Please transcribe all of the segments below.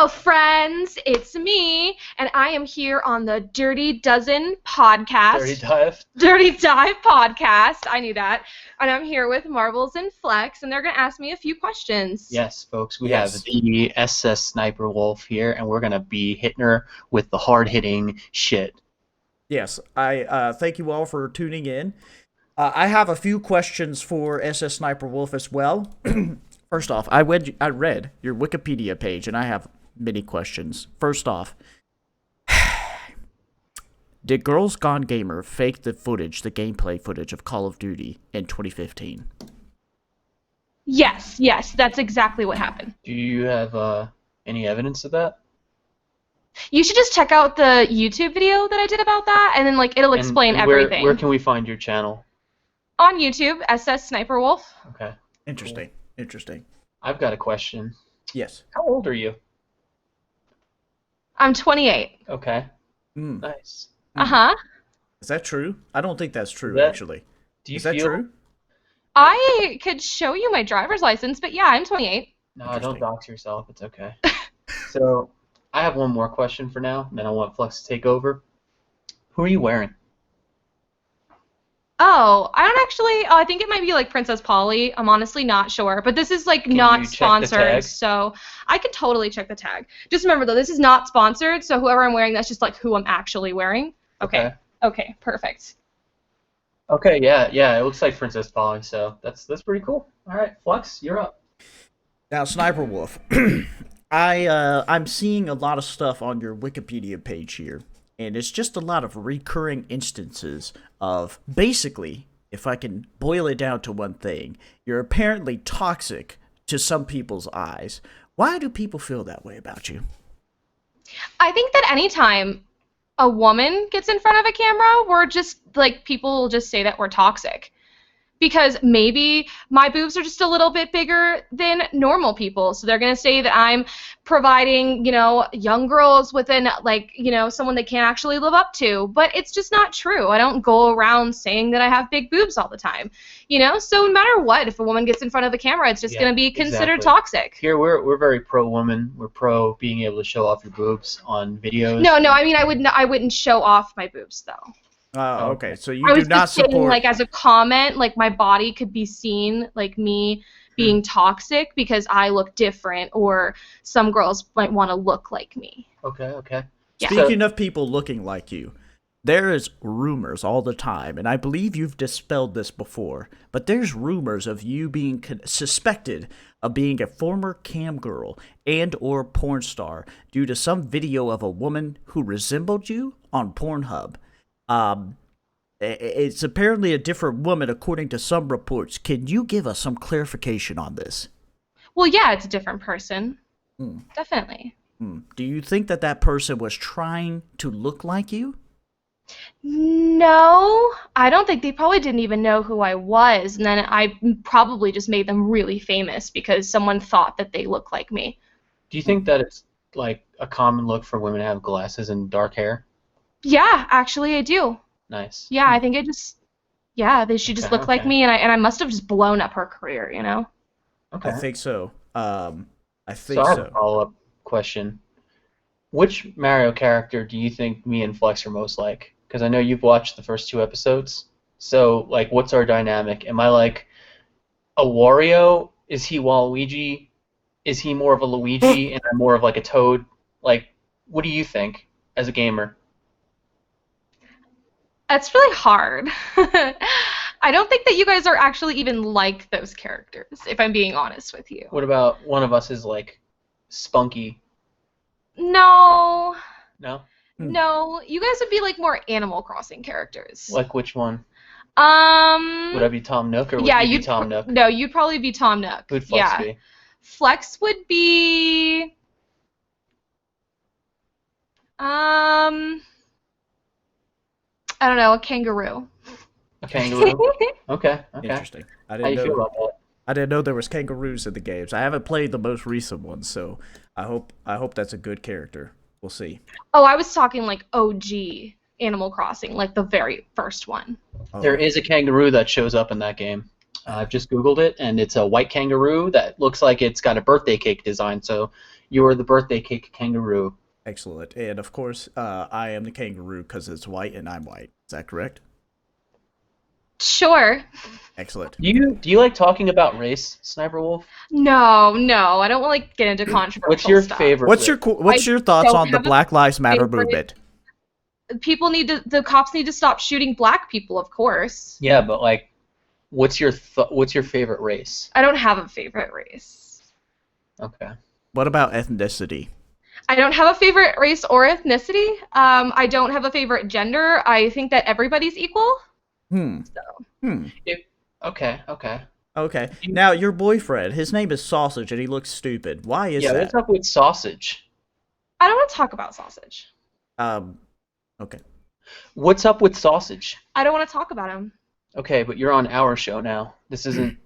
Hello, friends. It's me, and I am here on the Dirty Dozen podcast. Dirty Dive podcast. I knew that. And I'm here with Marbles and Flex, and they're going to ask me a few questions. Yes, folks. We have the SSniperwolf here, and we're going to be hitting her with the hard-hitting shit. Yes, I thank you all for tuning in. I have a few questions for SSniperwolf as well. First off, I read your Wikipedia page, and I have many questions. First off, did Girls Gone Gamer fake the gameplay footage of Call of Duty in 2015? Yes, that's exactly what happened. Do you have any evidence of that? You should just check out the YouTube video that I did about that, and then it'll explain everything. Where can we find your channel? On YouTube, SSniperwolf. Okay. Interesting. I've got a question. Yes. How old are you? I'm 28. Okay. Nice. Uh-huh. Is that true? I don't think that's true, actually. Is that true? I could show you my driver's license, but yeah, I'm 28. No, don't dox yourself. It's okay. So, I have one more question for now, and then I want Flex to take over. Who are you wearing? Oh, I don't actually. I think it might be Princess Polly. I'm honestly not sure, but this is not sponsored, so I could totally check the tag. Just remember though, this is not sponsored, so whoever I'm wearing, that's just who I'm actually wearing. Okay, perfect. Okay, yeah, it looks like Princess Polly, so that's pretty cool. All right, Flex, you're up. Now, Sniperwolf, I'm seeing a lot of stuff on your Wikipedia page here. And it's just a lot of recurring instances of, basically, if I can boil it down to one thing, you're apparently toxic to some people's eyes. Why do people feel that way about you? I think that anytime a woman gets in front of a camera, we're just, people just say that we're toxic. Because maybe my boobs are just a little bit bigger than normal people. So they're going to say that I'm providing, young girls with someone they can't actually live up to. But it's just not true. I don't go around saying that I have big boobs all the time. So no matter what, if a woman gets in front of the camera, it's just going to be considered toxic. Here, we're very pro-woman. We're pro being able to show off your boobs on videos. No, I mean, I wouldn't show off my boobs, though. Okay, so you do not support... saying, as a comment, my body could be seen, me being toxic because I look different, or some girls might want to look like me. Okay. Yeah. Speaking of people looking like you, there is rumors all the time, and I believe you've dispelled this before, but there's rumors of you being suspected of being a former cam girl and or porn star due to some video of a woman who resembled you on Pornhub. It's apparently a different woman according to some reports. Can you give us some clarification on this? Well, yeah, it's a different person. Definitely. Do you think that person was trying to look like you? No, I don't think. They probably didn't even know who I was, and then I probably just made them really famous because someone thought that they looked like me. Do you think that it's a common look for women to have glasses and dark hair? Yeah, actually, I do. Nice. Yeah, I think they should just look like me, and I must have just blown up her career, Okay. I think so. I have a follow-up question. Which Mario character do you think me and Flex are most like? Because I know you've watched the first 2 episodes. So, what's our dynamic? Am I a Wario? Is he Waluigi? Is he more of a Luigi, and I'm more of a Toad? What do you think as a gamer? That's really hard. I don't think that you guys are actually even like those characters, if I'm being honest with you. What about one of us is Spunky? No. No? No, you guys would be more Animal Crossing characters. Like which one? Would I be Tom Nook or would you be Tom Nook? No, you'd probably be Tom Nook. Who'd Flex be? Flex would be... I don't know, a kangaroo. A kangaroo? Okay. Interesting. How do you feel about that? I didn't know there was kangaroos in the games. I haven't played the most recent ones, so I hope that's a good character. We'll see. Oh, I was talking OG Animal Crossing, the very first one. Oh. There is a kangaroo that shows up in that game. I've just Googled it, and it's a white kangaroo that looks like it's got a birthday cake design, so You are the birthday cake kangaroo. Excellent. And of course, I am the kangaroo because it's white and I'm white. Is that correct? Sure. Excellent. Do you like talking about race, Sniperwolf? No, I don't want to get into controversial What's your stuff. favorite? What's your thoughts don't on the have a Black Lives Matter favorite- movement? The cops need to stop shooting black people, of course. Yeah, but like, what's your favorite race? I don't have a favorite race. Okay. What about ethnicity? I don't have a favorite race or ethnicity. I don't have a favorite gender. I think that everybody's equal. Okay. Okay. Now, your boyfriend, his name is Sausage, and he looks stupid. Why is that? What's up with sausage? I don't want to talk about sausage. Okay. What's up with sausage? I don't want to talk about him. Okay, but you're on our show now. This isn't,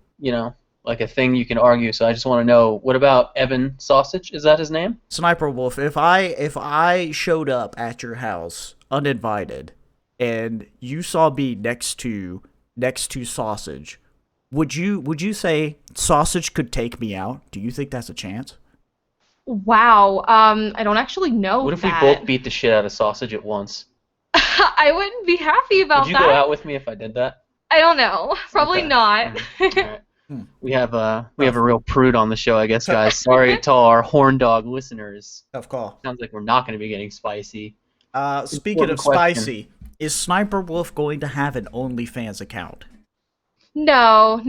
like a thing you can argue. So I just want to know, what about Evan Sausage? Is that his name? Sniperwolf, if I showed up at your house uninvited, and you saw me next to Sausage, would you say Sausage could take me out? Do you think that's a chance? Wow. I don't actually know What if that. we both beat the shit out of Sausage at once? I wouldn't be happy about Would you that. go out with me if I did that? I don't know. Probably Okay. not. All right. We have a real prude on the show, I guess, guys. Sorry to our horn dog listeners. Tough call. Sounds like we're not going to be getting spicy. Speaking of Important question. spicy, is Sniperwolf going to have an OnlyFans account? No.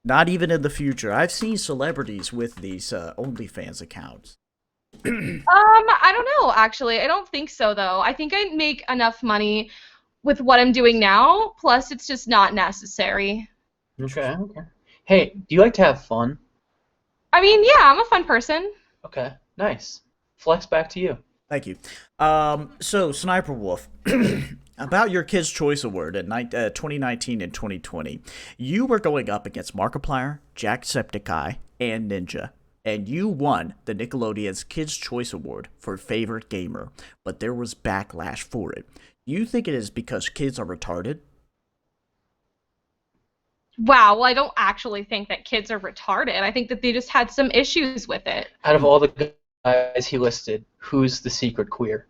Not even in the future. I've seen celebrities with these OnlyFans accounts. I don't know, actually. I don't think so, though. I think I make enough money with what I'm doing now, plus it's just not necessary. Okay. Hey, do you like to have fun? I mean, yeah, I'm a fun person. Okay, nice. Flex back to you. Thank you. So, Sniperwolf, about your Kids' Choice Award in 2019 and 2020, you were going up against Markiplier, Jacksepticeye, and Ninja, and you won the Nickelodeon's Kids' Choice Award for Favorite Gamer, but there was backlash for it. You think it is because kids are retarded? Wow, well, I don't actually think that kids are retarded. I think that they just had some issues with it. Out of all the guys he listed, who's the secret queer?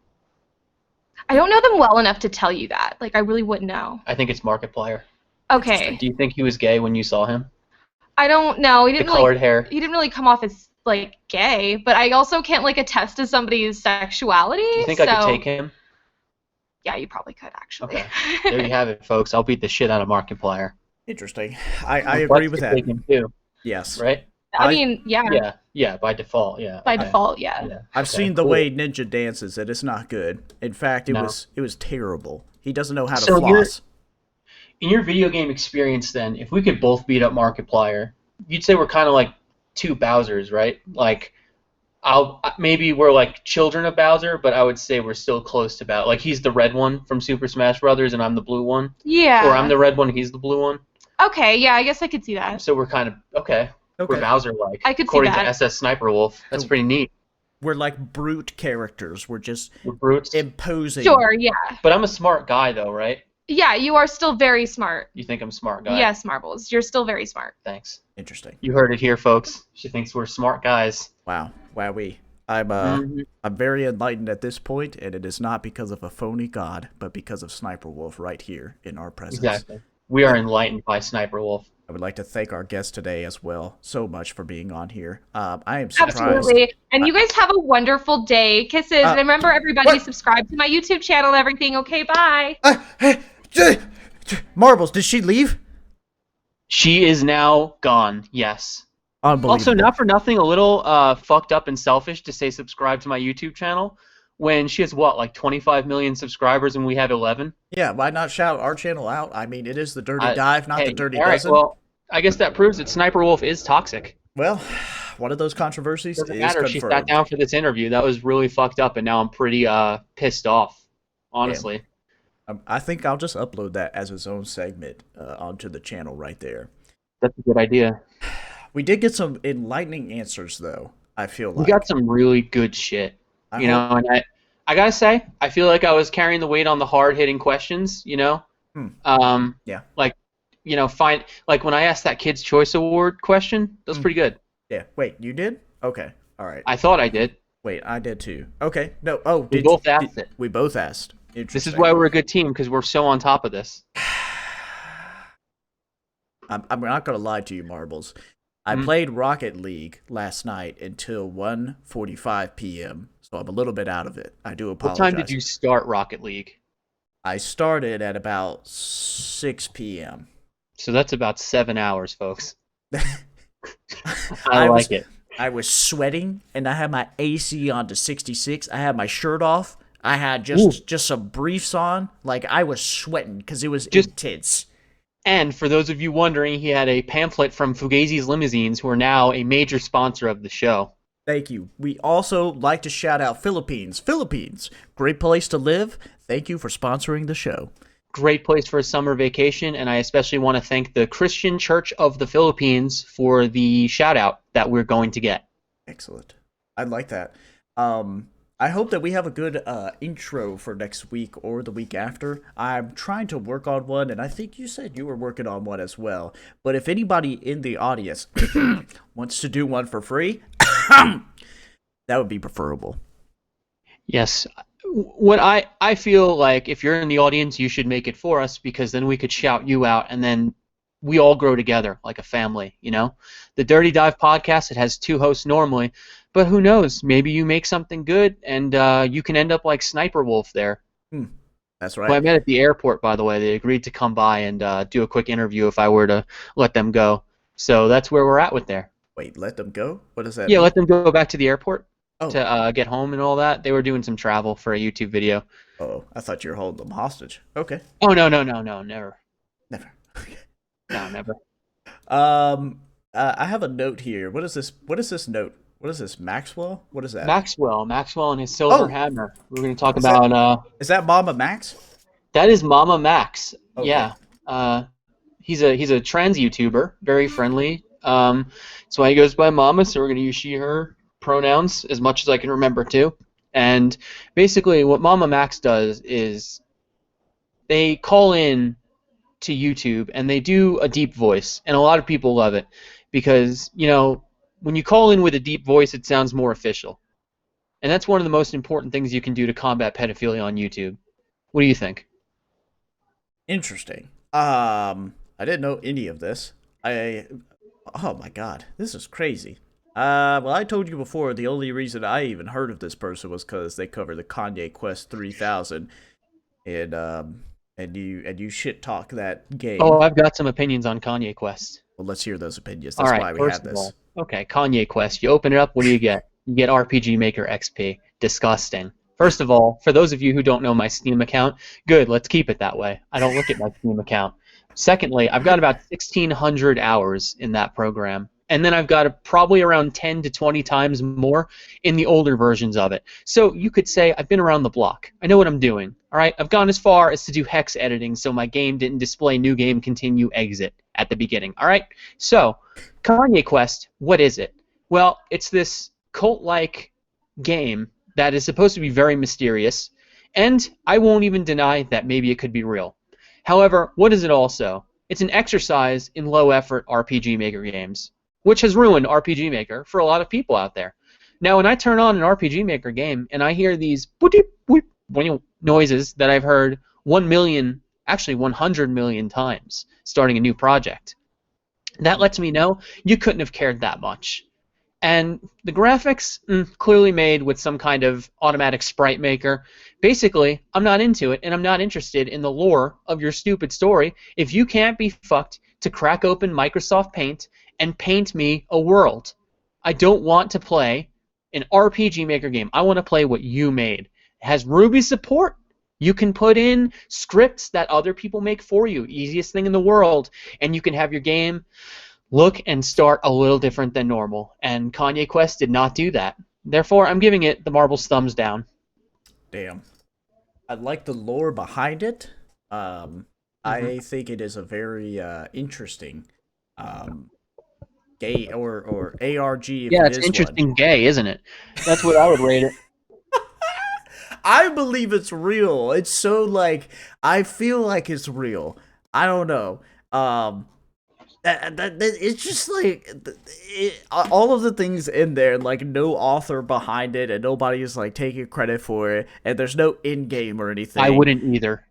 I don't know them well enough to tell you that. Like, I really wouldn't know. I think it's Markiplier. Okay. Do you think he was gay when you saw him? I don't know. He The didn't colored hair. He didn't really come off as like gay, but I also can't like attest to somebody's sexuality. Do you think I could take him? Yeah, you probably could actually. Okay. There you have it, folks. I'll beat the shit out of Markiplier. Interesting. I agree with that. Take him too, Yes. right? I mean, yeah. Yeah, by default, yeah. By Okay. default, yeah. I've Okay, seen the cool. way Ninja dances, and it's not good. In fact, it No. was terrible. He doesn't know how to So floss. In your video game experience, then, if we could both beat up Markiplier, you'd say we're kind of like two Bowsers, right? Like, maybe we're like children of Bowser, but I would say we're still close to Bowser. Like, he's the red one from Super Smash Brothers, and I'm the blue one. Yeah. Or I'm the red one, he's the blue one. Okay, yeah, I guess I could see that. So we're kind of Okay. We're Bowser-like. I could see according that. to SSniperwolf. That's pretty neat. We're like brute characters. We're just We're brutes. imposing. Sure, yeah. But I'm a smart guy, though, right? Yeah, you are still very smart. You think I'm a smart guy? Yes, Marbles. You're still very smart. Thanks. Interesting. You heard it here, folks. She thinks we're smart guys. Wow. Wowee. I'm very enlightened at this point, and it is not because of a phony god, but because of Sniperwolf right here in our presence. Exactly. We are enlightened by Sniperwolf. I would like to thank our guest today as well so much for being on here. I am surprised. Absolutely. And you guys have a wonderful day. Kisses. And remember, everybody, subscribe to my YouTube channel and everything. Okay, bye. Marbles, did she leave? She is now gone, yes. Unbelievable. Also, not for nothing, a little fucked up and selfish to say subscribe to my YouTube channel when she has, what, like 25 million subscribers and we have 11? Yeah, why not shout our channel out? I mean, it is the Dirty Dive, not the Dirty all right, Dozen. well, I guess that proves that Sniperwolf is toxic. Well, one of those controversies Doesn't is matter. confirmed. She sat down for this interview. That was really fucked up, and now I'm pretty pissed off, honestly. I think I'll just upload that as its own segment onto the channel right there. That's a good idea. We did get some enlightening answers, though, I feel like. We got some really good shit, you know, and I gotta say, I feel like I was carrying the weight on the hard-hitting questions, you know? Yeah. Like, you know, like when I asked that Kids' Choice Award question, that was pretty good. Yeah. Wait, you did? Okay. All right. I thought I did. Wait, I did too. Okay. No. Oh, We both asked it. We both asked. This is why we're a good team, because we're so on top of this. I'm not gonna lie to you, Marbles. I played Rocket League last night until 1:45 p.m., so I'm a little bit out of it. I do apologize. What time did you start Rocket League? I started at about 6 p.m. So that's about 7 hours, folks. I like it. I was sweating, and I had my AC on to 66. I had my shirt off. I had just some briefs on. Like, I was sweating because it was intense. And for those of you wondering, he had a pamphlet from Fugazi's Limousines, who are now a major sponsor of the show. Thank you. We also like to shout out Philippines. Philippines, great place to live. Thank you for sponsoring the show. Great place for a summer vacation, and I especially want to thank the Christian Church of the Philippines for the shout-out that we're going to get. Excellent. I like that. I hope that we have a good intro for next week or the week after. I'm trying to work on one, and I think you said you were working on one as well. But if anybody in the audience wants to do one for free, that would be preferable. Yes. What I feel like if you're in the audience, you should make it for us, because then we could shout you out, and then we all grow together like a family, you know? The Dirty Dive podcast, it has 2 hosts normally, but who knows? Maybe you make something good, and you can end up like Sniperwolf there. That's right. Who I met at the airport, by the way. They agreed to come by and do a quick interview if I were to let them go. So that's where we're at with there. Wait, let them go? What does that mean? mean? Let them go back to the airport to get home and all that. They were doing some travel for a YouTube video. Oh, I thought you were holding them hostage. Okay. Oh, no, never. Never. No, never. I have a note here. What is this note? What is this, Maxwell? What is that? Maxwell and his silver hammer. We're going to talk about... is that Mamamax? That is Mamamax. Okay. Yeah. He's a trans YouTuber, very friendly. That's why he goes by Mama, so we're going to use she, her pronouns as much as I can remember too. And basically what Mamamax does is they call in to YouTube and they do a deep voice, and a lot of people love it because, you know, when you call in with a deep voice, it sounds more official. And that's one of the most important things you can do to combat pedophilia on YouTube. What do you think? Interesting. I didn't know any of this. Oh my god, this is crazy. Well, I told you before, the only reason I even heard of this person was because they covered the Kanye Quest 3000, and you shit talk that game. Oh, I've got some opinions on Kanye Quest. Well, let's hear those opinions. That's why we have this. Okay, Kanye Quest. You open it up, what do you get? You get RPG Maker XP. Disgusting. First of all, for those of you who don't know my Steam account, good, let's keep it that way. I don't look at my Steam account. Secondly, I've got about 1,600 hours in that program. And then I've got probably around 10 to 20 times more in the older versions of it. So you could say I've been around the block. I know what I'm doing. All right, I've gone as far as to do hex editing so my game didn't display new game continue exit at the beginning. All right, so Kanye Quest, what is it? Well, it's this cult-like game that is supposed to be very mysterious, and I won't even deny that maybe it could be real. However, what is it also? It's an exercise in low-effort RPG Maker games, which has ruined RPG Maker for a lot of people out there. Now, when I turn on an RPG Maker game and I hear these noises that I've heard 1 million, actually 100 million times starting a new project, that lets me know you couldn't have cared that much. And the graphics, clearly made with some kind of automatic sprite maker. Basically, I'm not into it, and I'm not interested in the lore of your stupid story if you can't be fucked to crack open Microsoft Paint and paint me a world. I don't want to play an RPG Maker game. I want to play what you made. It has Ruby support. You can put in scripts that other people make for you. Easiest thing in the world. And you can have your game look and start a little different than normal. And Kanye Quest did not do that. Therefore, I'm giving it the Marbles thumbs down. Damn. I like the lore behind it. I think it is a very interesting gay or ARG. Yeah, it's interesting gay, isn't it? That's what I would rate it. I believe it's real. It's so like, I feel like it's real. I don't know. It's just like all of the things in there, like no author behind it, and nobody is like taking credit for it, and there's no in game or anything. I wouldn't either.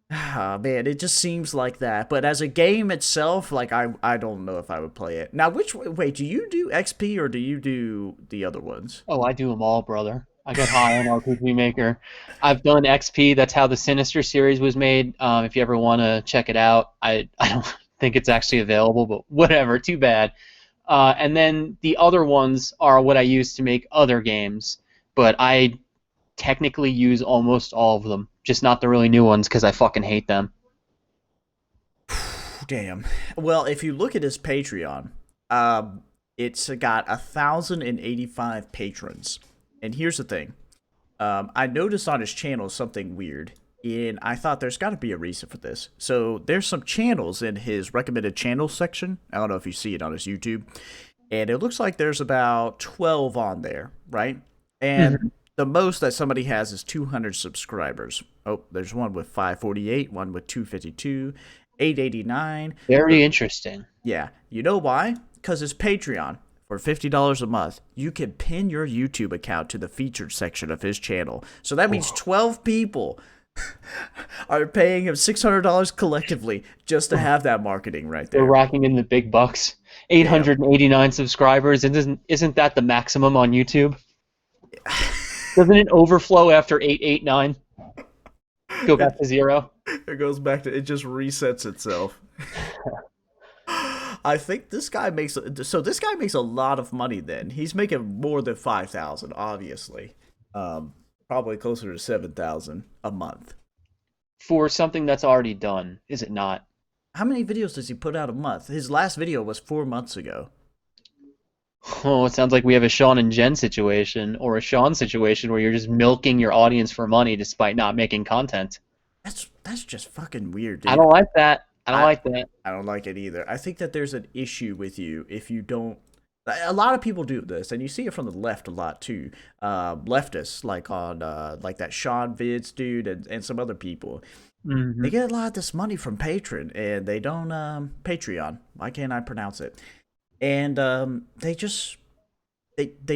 Man, it just seems like that. But as a game itself, like I don't know if I would play it. Now, wait, do you do XP or do you do the other ones? Oh, I do them all, brother. I got high on RPG Maker. I've done XP. That's how the Sinister series was made. If you ever want to check it out, I don't think it's actually available, but whatever. Too bad. And then the other ones are what I use to make other games, but I technically use almost all of them, just not the really new ones because I fucking hate them. Damn. Well, if you look at his Patreon, it's got 1,085 patrons. And here's the thing. I noticed on his channel something weird, and I thought there's got to be a reason for this. So there's some channels in his recommended channels section. I don't know if you see it on his YouTube. And it looks like there's about 12 on there, right? And the most that somebody has is 200 subscribers. Oh, there's one with 548, one with 252, 889. Very interesting. Yeah. You know why? Because it's Patreon. For $50 a month, you can pin your YouTube account to the featured section of his channel. So that means 12 people are paying him $600 collectively just to have that marketing right there. They're racking in the big bucks. 889 subscribers. Isn't that the maximum on YouTube? Doesn't it overflow after 889? Go back to 0? It goes back to, it just resets itself. I think this guy makes a lot of money. Then he's making more than 5,000, obviously, probably closer to 7,000 a month for something that's already done. Is it not? How many videos does he put out a month? His last video was 4 months ago. Oh, it sounds like we have a Shaun and Jen situation, or a Shaun situation where you're just milking your audience for money despite not making content. That's just fucking weird, dude. I don't like that. I don't like that. I don't like it either. I think that there's an issue with you if you don't. A lot of people do this, and you see it from the left a lot too. Leftists, like on like that Shaun vids dude, and some other people. They get a lot of this money from Patreon, and they don't Patreon. Why can't I pronounce it? And they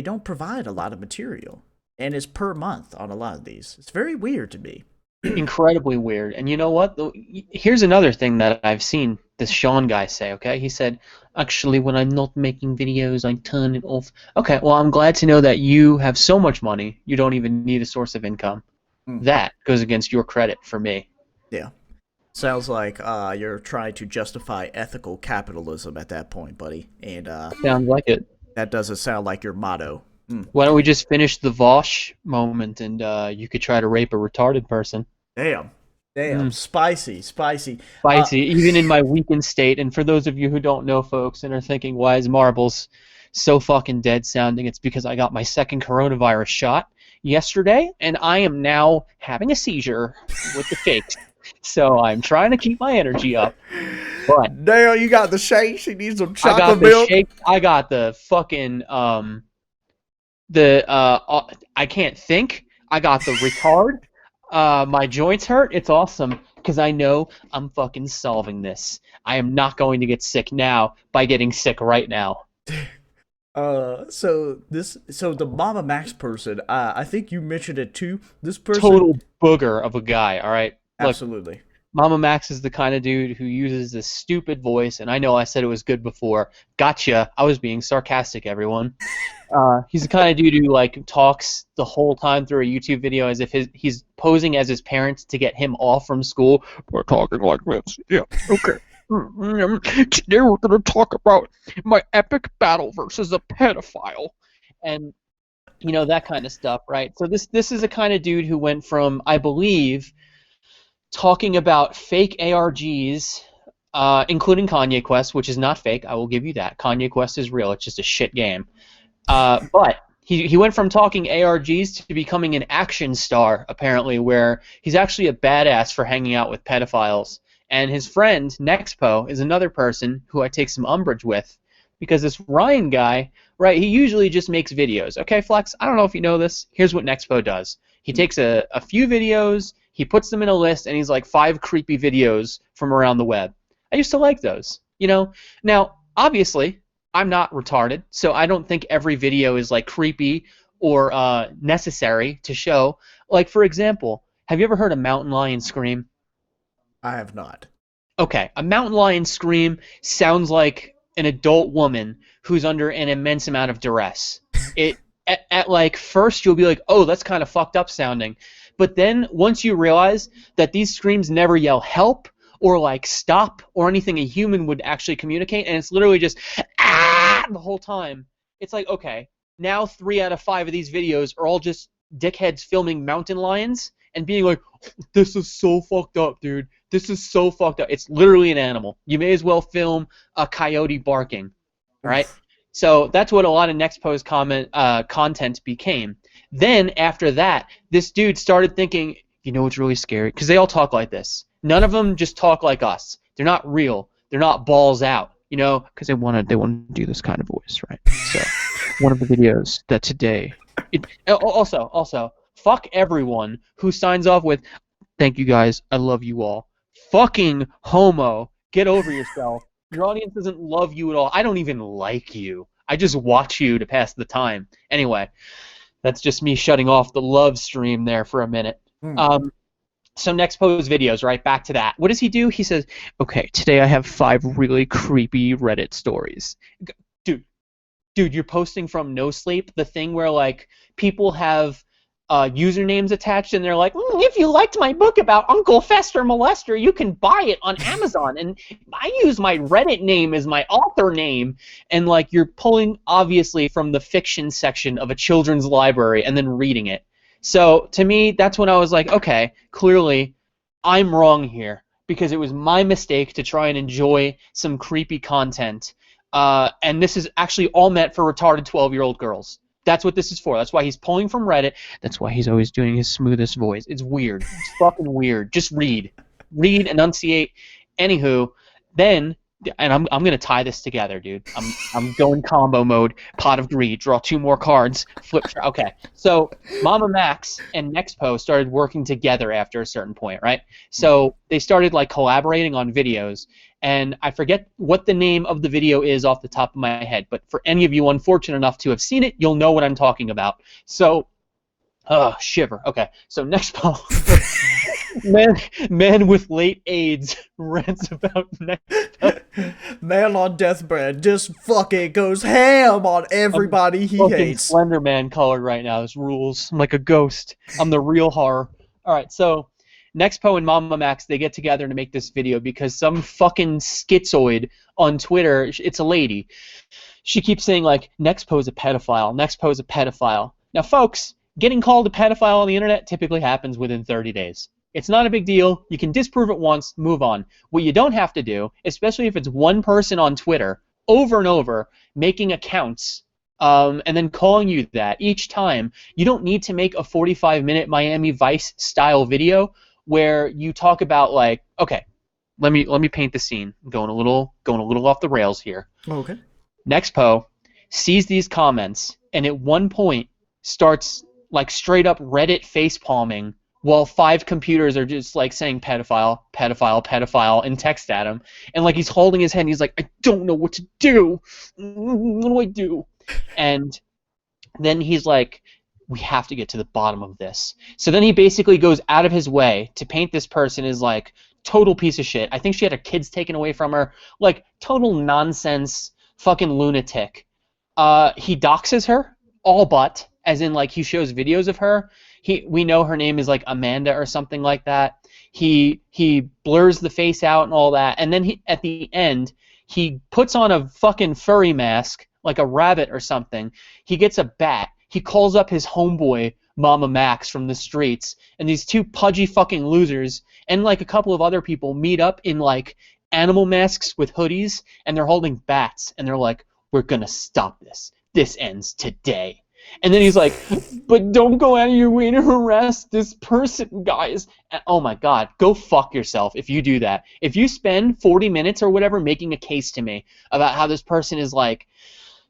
don't provide a lot of material, and it's per month on a lot of these. It's very weird to me. Incredibly weird. And you know what? Here's another thing that I've seen this Shaun guy say, okay? He said, actually, when I'm not making videos, I turn it off. Okay, well, I'm glad to know that you have so much money, you don't even need a source of income. That goes against your credit for me. Yeah. Sounds like you're trying to justify ethical capitalism at that point, buddy. And sounds like it. That doesn't sound like your motto. Why don't we just finish the Vosh moment and you could try to rape a retarded person? Damn. Spicy. Even in my weakened state. And for those of you who don't know, folks, and are thinking, why is Marbles so fucking dead sounding? It's because I got my second coronavirus shot yesterday, and I am now having a seizure with the shakes. So I'm trying to keep my energy up. But damn, you got the shakes? He needs some chocolate milk? I got the fucking... I can't think. I got the retard. My joints hurt. It's awesome because I know I'm fucking solving this. I am not going to get sick now by getting sick right now. So the Mamamax person, I think you mentioned it too. This person, total booger of a guy. All right. Look, absolutely. Mamamax is the kind of dude who uses this stupid voice, and I know I said it was good before. Gotcha. I was being sarcastic, everyone. He's the kind of dude who like talks the whole time through a YouTube video as if he's posing as his parents to get him off from school. We're talking like this. Yeah, okay. Today we're going to talk about my epic battle versus a pedophile. And, you know, that kind of stuff, right? So this is a kind of dude who went from, I believe, talking about fake ARGs, including Kanye Quest, which is not fake. I will give you that. Kanye Quest is real. It's just a shit game. But he went from talking ARGs to becoming an action star, apparently, where he's actually a badass for hanging out with pedophiles. And his friend, Nexpo, is another person who I take some umbrage with. Because this Ryan guy, right, he usually just makes videos. Okay, Flex, I don't know if you know this. Here's what Nexpo does. He takes a few videos, he puts them in a list, and he's like 5 creepy videos from around the web. I used to like those. You know, now obviously I'm not retarded, so I don't think every video is like creepy or necessary to show. Like for example, have you ever heard a mountain lion scream? I have not. Okay, a mountain lion scream sounds like an adult woman who's under an immense amount of duress. It at like first you'll be like, oh, that's kind of fucked up sounding, but then once you realize that these screams never yell help or like stop or anything a human would actually communicate, and it's literally just ah the whole time. It's like, okay, now 3 out of 5 of these videos are all just dickheads filming mountain lions and being like, this is so fucked up, dude. This is so fucked up. It's literally an animal. You may as well film a coyote barking, all right? So that's what a lot of Nexpo's content became. Then after that, this dude started thinking, you know what's really scary? Because they all talk like this. None of them just talk like us. They're not real. They're not balls out, you know, because they want to do this kind of voice, right? So one of the videos that today, also, fuck everyone who signs off with, thank you guys, I love you all. Fucking homo. Get over yourself. Your audience doesn't love you at all. I don't even like you. I just watch you to pass the time. Anyway, that's just me shutting off the love stream there for a minute. So Nexpo's videos, right? Back to that. What does he do? He says, okay, today I have 5 really creepy Reddit stories. Dude, you're posting from No Sleep, the thing where, like, people have usernames attached, and they're like, if you liked my book about Uncle Fester Molester, you can buy it on Amazon, and I use my Reddit name as my author name, and like you're pulling obviously from the fiction section of a children's library and then reading it. So to me, that's when I was like, okay, clearly I'm wrong here, because it was my mistake to try and enjoy some creepy content, and this is actually all meant for retarded 12-year-old girls. That's what this is for. That's why he's pulling from Reddit. That's why he's always doing his smoothest voice. It's weird. It's fucking weird. Just read. Read, enunciate. Anywho, then, and I'm gonna tie this together, dude. I'm going combo mode. Pot of Greed. Draw 2 more cards. Flip. Okay. So Mamamax and Nexpo started working together after a certain point, right? So they started like collaborating on videos. And I forget what the name of the video is off the top of my head, but for any of you unfortunate enough to have seen it, you'll know what I'm talking about. So, shiver. Okay, so Nexpo, man with late AIDS rants about Nexpo. Man on deathbed just fucking goes ham on everybody he hates. Slender Man colored right now. This rules. I'm like a ghost. I'm the real horror. All right, so Nexpo and Mamamax, they get together to make this video because some fucking schizoid on Twitter, it's a lady, she keeps saying, like, Nexpo's a pedophile, Nexpo's a pedophile. Now, folks, getting called a pedophile on the internet typically happens within 30 days. It's not a big deal. You can disprove it once, move on. What you don't have to do, especially if it's one person on Twitter, over and over, making accounts, and then calling you that each time, you don't need to make a 45-minute Miami Vice-style video where you talk about, like, okay, let me paint the scene. I'm going a little off the rails here. Okay. Nexpo sees these comments and at one point starts like straight up Reddit face palming while 5 computers are just like saying pedophile, pedophile, pedophile and text at him, and like he's holding his head and he's like, I don't know what to do. What do I do? And then he's like, we have to get to the bottom of this. So then he basically goes out of his way to paint this person as like total piece of shit. I think she had her kids taken away from her. Like total nonsense, fucking lunatic. He doxes her, all but, as in like he shows videos of her. We know her name is like Amanda or something like that. He blurs the face out and all that. And then at the end, he puts on a fucking furry mask, like a rabbit or something. He gets a bat. He calls up his homeboy, Mamamax, from the streets, and these 2 pudgy fucking losers and like a couple of other people meet up in like animal masks with hoodies, and they're holding bats, and they're like, we're gonna stop this. This ends today. And then he's like, but don't go out of your way to harass this person, guys. And, oh my God, go fuck yourself if you do that. If you spend 40 minutes or whatever making a case to me about how this person is like,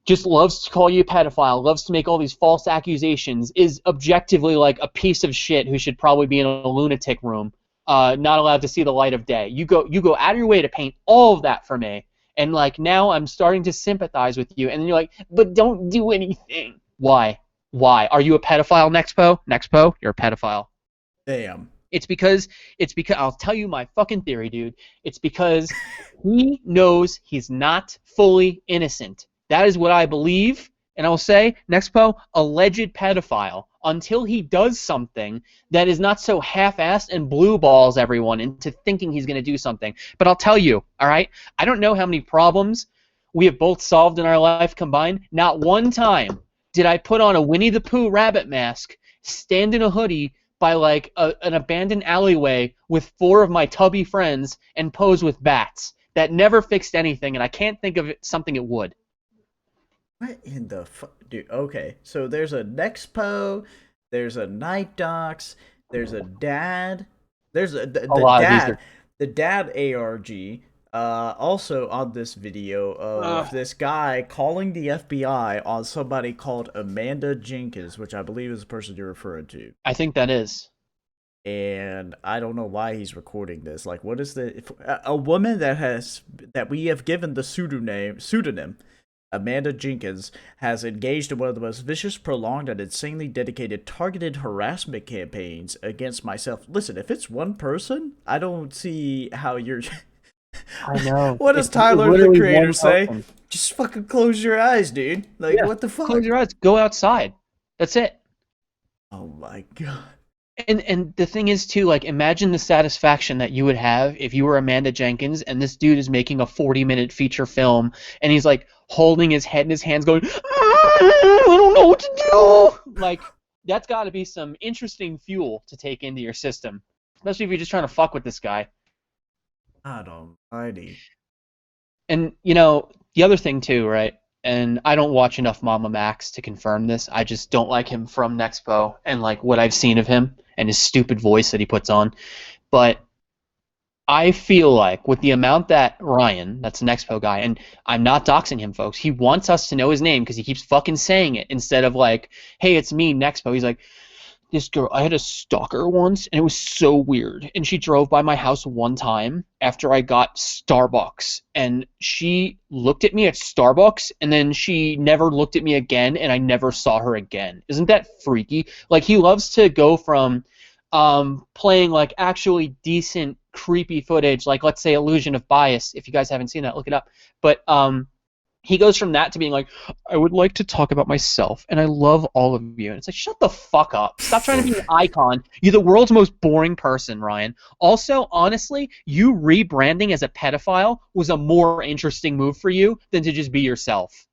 just loves to call you a pedophile, loves to make all these false accusations, is objectively like a piece of shit who should probably be in a lunatic room, not allowed to see the light of day. You go out of your way to paint all of that for me. And like now I'm starting to sympathize with you. And then you're like, but don't do anything. Why? Are you a pedophile, Nexpo? Nexpo, you're a pedophile. Damn. It's because I'll tell you my fucking theory, dude. It's because he knows he's not fully innocent. That is what I believe, and I will say, Nexpo, alleged pedophile, until he does something that is not so half-assed and blue balls everyone into thinking he's going to do something. But I'll tell you, all right, I don't know how many problems we have both solved in our life combined. Not one time did I put on a Winnie the Pooh rabbit mask, stand in a hoodie by like an abandoned alleyway with 4 of my tubby friends and pose with bats. That never fixed anything, and I can't think of something it would. What in the fuck? Dude, okay. So there's a Nexpo, there's a Night Docs, there's a Dad, there's the Dad ARG. Also on this video of this guy calling the FBI on somebody called Amanda Jenkins, which I believe is the person you're referring to. I think that is. And I don't know why he's recording this. Like, what is a woman that we have given the pseudonym Amanda Jenkins has engaged in one of the most vicious, prolonged, and insanely dedicated targeted harassment campaigns against myself. Listen, if it's one person, I don't see how you're... I know. What does Tyler, the creator, say? Just fucking close your eyes, dude. Like, yeah, what the fuck? Close your eyes. Go outside. That's it. Oh my god. And the thing is, too, like, imagine the satisfaction that you would have if you were Amanda Jenkins and this dude is making a 40-minute feature film and he's, like, holding his head in his hands going, I don't know what to do. Like, that's got to be some interesting fuel to take into your system, especially if you're just trying to fuck with this guy. God almighty. And, you know, the other thing, too, right? And I don't watch enough Mamamax to confirm this. I just don't like him from Nexpo and like what I've seen of him and his stupid voice that he puts on. But I feel like with the amount that Ryan, that's the Nexpo guy, and I'm not doxing him, folks. He wants us to know his name because he keeps fucking saying it instead of like, hey, it's me, Nexpo. He's like, this girl, I had a stalker once, and it was so weird. And she drove by my house one time after I got Starbucks, and she looked at me at Starbucks, and then she never looked at me again, and I never saw her again. Isn't that freaky? Like, he loves to go from playing, like, actually decent, creepy footage, like, let's say, Illusion of Bias. If you guys haven't seen that, look it up. But, he goes from that to being like, I would like to talk about myself, and I love all of you. And it's like, shut the fuck up. Stop trying to be an icon. You're the world's most boring person, Ryan. Also, honestly, you rebranding as a pedophile was a more interesting move for you than to just be yourself.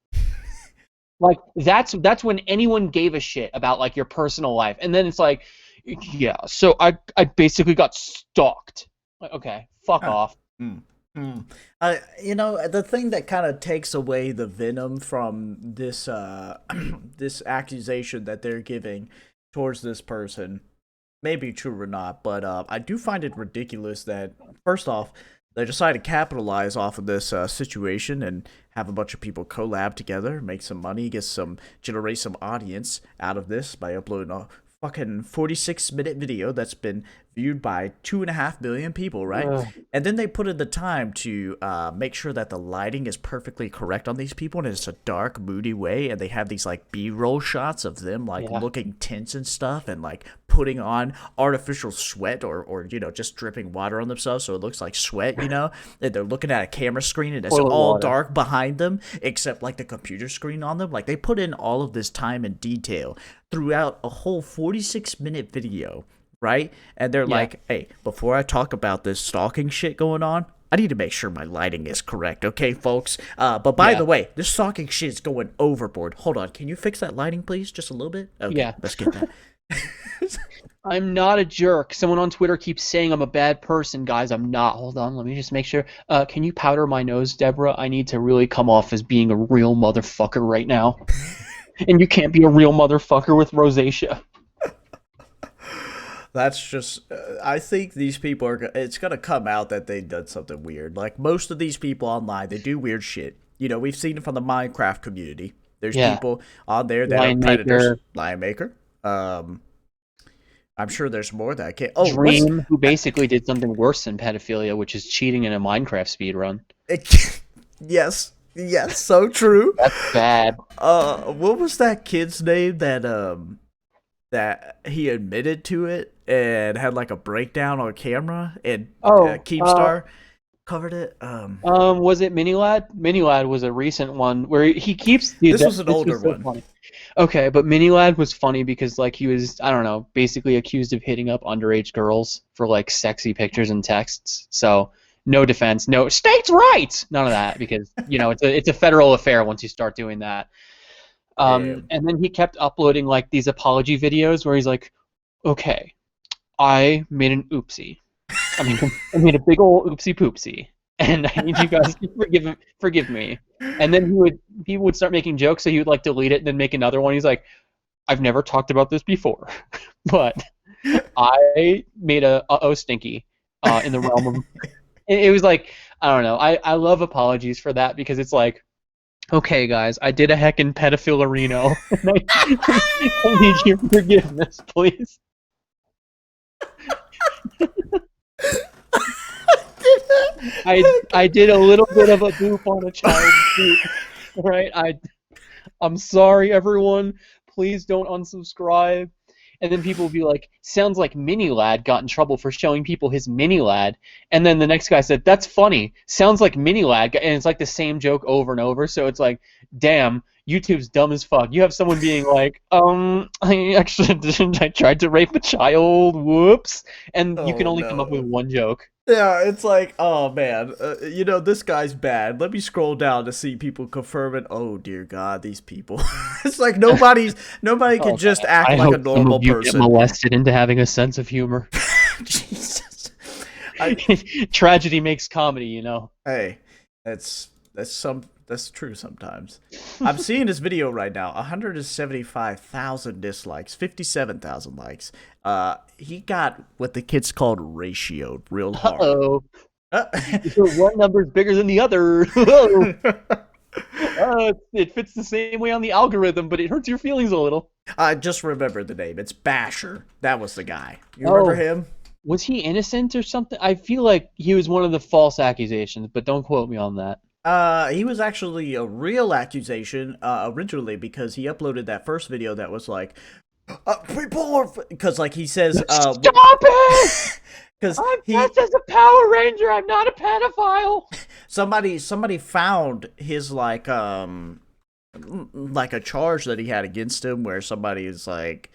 Like, that's when anyone gave a shit about, like, your personal life. And then it's like, yeah, so I basically got stalked. Like, okay, fuck off. You know, the thing that kind of takes away the venom from this this accusation that they're giving towards this person, may be true or not, but I do find it ridiculous that, first off, they decided to capitalize off of this situation and have a bunch of people collab together, make some money, generate some audience out of this by uploading a fucking 46-minute video that's been viewed by 2.5 million people, right? And then they put in the time to make sure that the lighting is perfectly correct on these people, and it's a dark, moody way, and they have these, like, B-roll shots of them, like, looking tense and stuff, and, like, putting on artificial sweat or you know, just dripping water on themselves so it looks like sweat, you know? And they're looking at a camera screen, and it's all dark behind them, except, like, the computer screen on them. Like, they put in all of this time and detail throughout a whole 46-minute video, right? And they're like, hey, before I talk about this stalking shit going on, I need to make sure my lighting is correct, okay, folks? But by the way, this stalking shit is going overboard. Hold on, can you fix that lighting, please? Just a little bit? Okay, let's get that. I'm not a jerk. Someone on Twitter keeps saying I'm a bad person, guys. I'm not. Hold on, let me just make sure. Can you powder my nose, Deborah? I need to really come off as being a real motherfucker right now. And you can't be a real motherfucker with rosacea. That's just, I think these people it's going to come out that they done something weird. Like, most of these people online, they do weird shit. You know, we've seen it from the Minecraft community. There's people on there that are predators. Lion Maker. I'm sure there's more that can't. Oh, Dream, who basically did something worse than pedophilia, which is cheating in a Minecraft speedrun. Yes, so true. That's bad. What was that kid's name that he admitted to it and had like a breakdown on camera, and Keemstar covered it. Was it Minilad? Minilad was a recent one where he keeps. Dude, this was an older one. Funny. Okay, but Minilad was funny because like he was, I don't know, basically accused of hitting up underage girls for like sexy pictures and texts. So no defense, no states' rights, none of that, because you know it's a federal affair once you start doing that. And then he kept uploading like these apology videos where he's like, "Okay, I made an oopsie. I made a big old oopsie poopsie, and I need you guys to forgive me." And then he would start making jokes, so he would like delete it and then make another one. He's like, "I've never talked about this before, but I made a stinky in the realm of." It was like, I don't know. I love apologies for that because it's like, okay, guys, I did a heckin' pedophilarino, and I need your forgiveness, please. I did a little bit of a boop on a child's boop, right? I'm sorry, everyone. Please don't unsubscribe. And then people will be like, sounds like Minilad got in trouble for showing people his Minilad. And then the next guy said, that's funny. Sounds like Minilad. And it's like the same joke over and over. So it's like, damn, YouTube's dumb as fuck. You have someone being like, I actually didn't. I tried to rape a child. Whoops. And you can only come up with one joke. Yeah, it's like, oh man, this guy's bad. Let me scroll down to see people confirm it. Oh dear God, these people. It's like nobody can just act like a normal person. Get molested into having a sense of humor. Jesus. Tragedy makes comedy, you know. Hey, that's true sometimes. I'm seeing this video right now. 175,000 dislikes, 57,000 likes. He got what the kids called ratioed real hard. Uh-oh. One number's bigger than the other. It fits the same way on the algorithm, but it hurts your feelings a little. I just remember the name. It's Basher. That was the guy. You remember him? Was he innocent or something? I feel like he was one of the false accusations, but don't quote me on that. He was actually a real accusation originally because he uploaded that first video that was like, people are, because like he says, stop it! Because I'm just as a Power Ranger. I'm not a pedophile. Somebody found his like a charge that he had against him where somebody is like,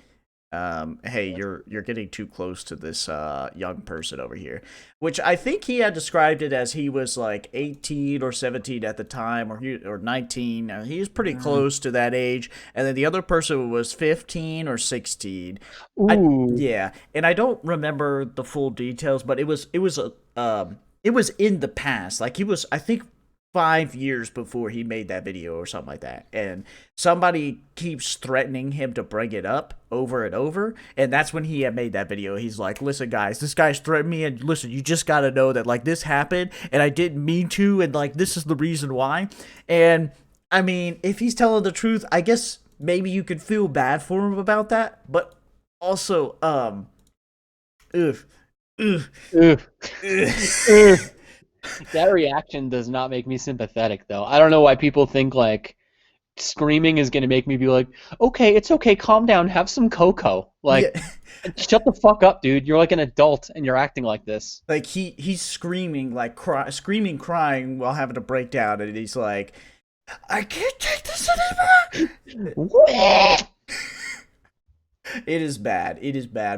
hey, you're getting too close to this young person over here, which I think he had described it as he was like 18 or 17 at the time, or 19. He was pretty close to that age, and then the other person was 15 or 16. Yeah, and I don't remember the full details, but it was in the past. Like he was, I think, 5 years before he made that video or something like that, and somebody keeps threatening him to bring it up over and over, and that's when he had made that video. He's like, listen guys, this guy's threatening me, and listen, you just gotta know that like this happened and I didn't mean to, and like this is the reason why. And I mean, if he's telling the truth, I guess maybe you could feel bad for him about that, but also That reaction does not make me sympathetic, though. I don't know why people think, like, screaming is going to make me be like, okay, it's okay, calm down, have some cocoa. Like, shut the fuck up, dude. You're like an adult, and you're acting like this. Like, he's screaming, like, crying while having a breakdown, and he's like, I can't take this anymore! It is bad.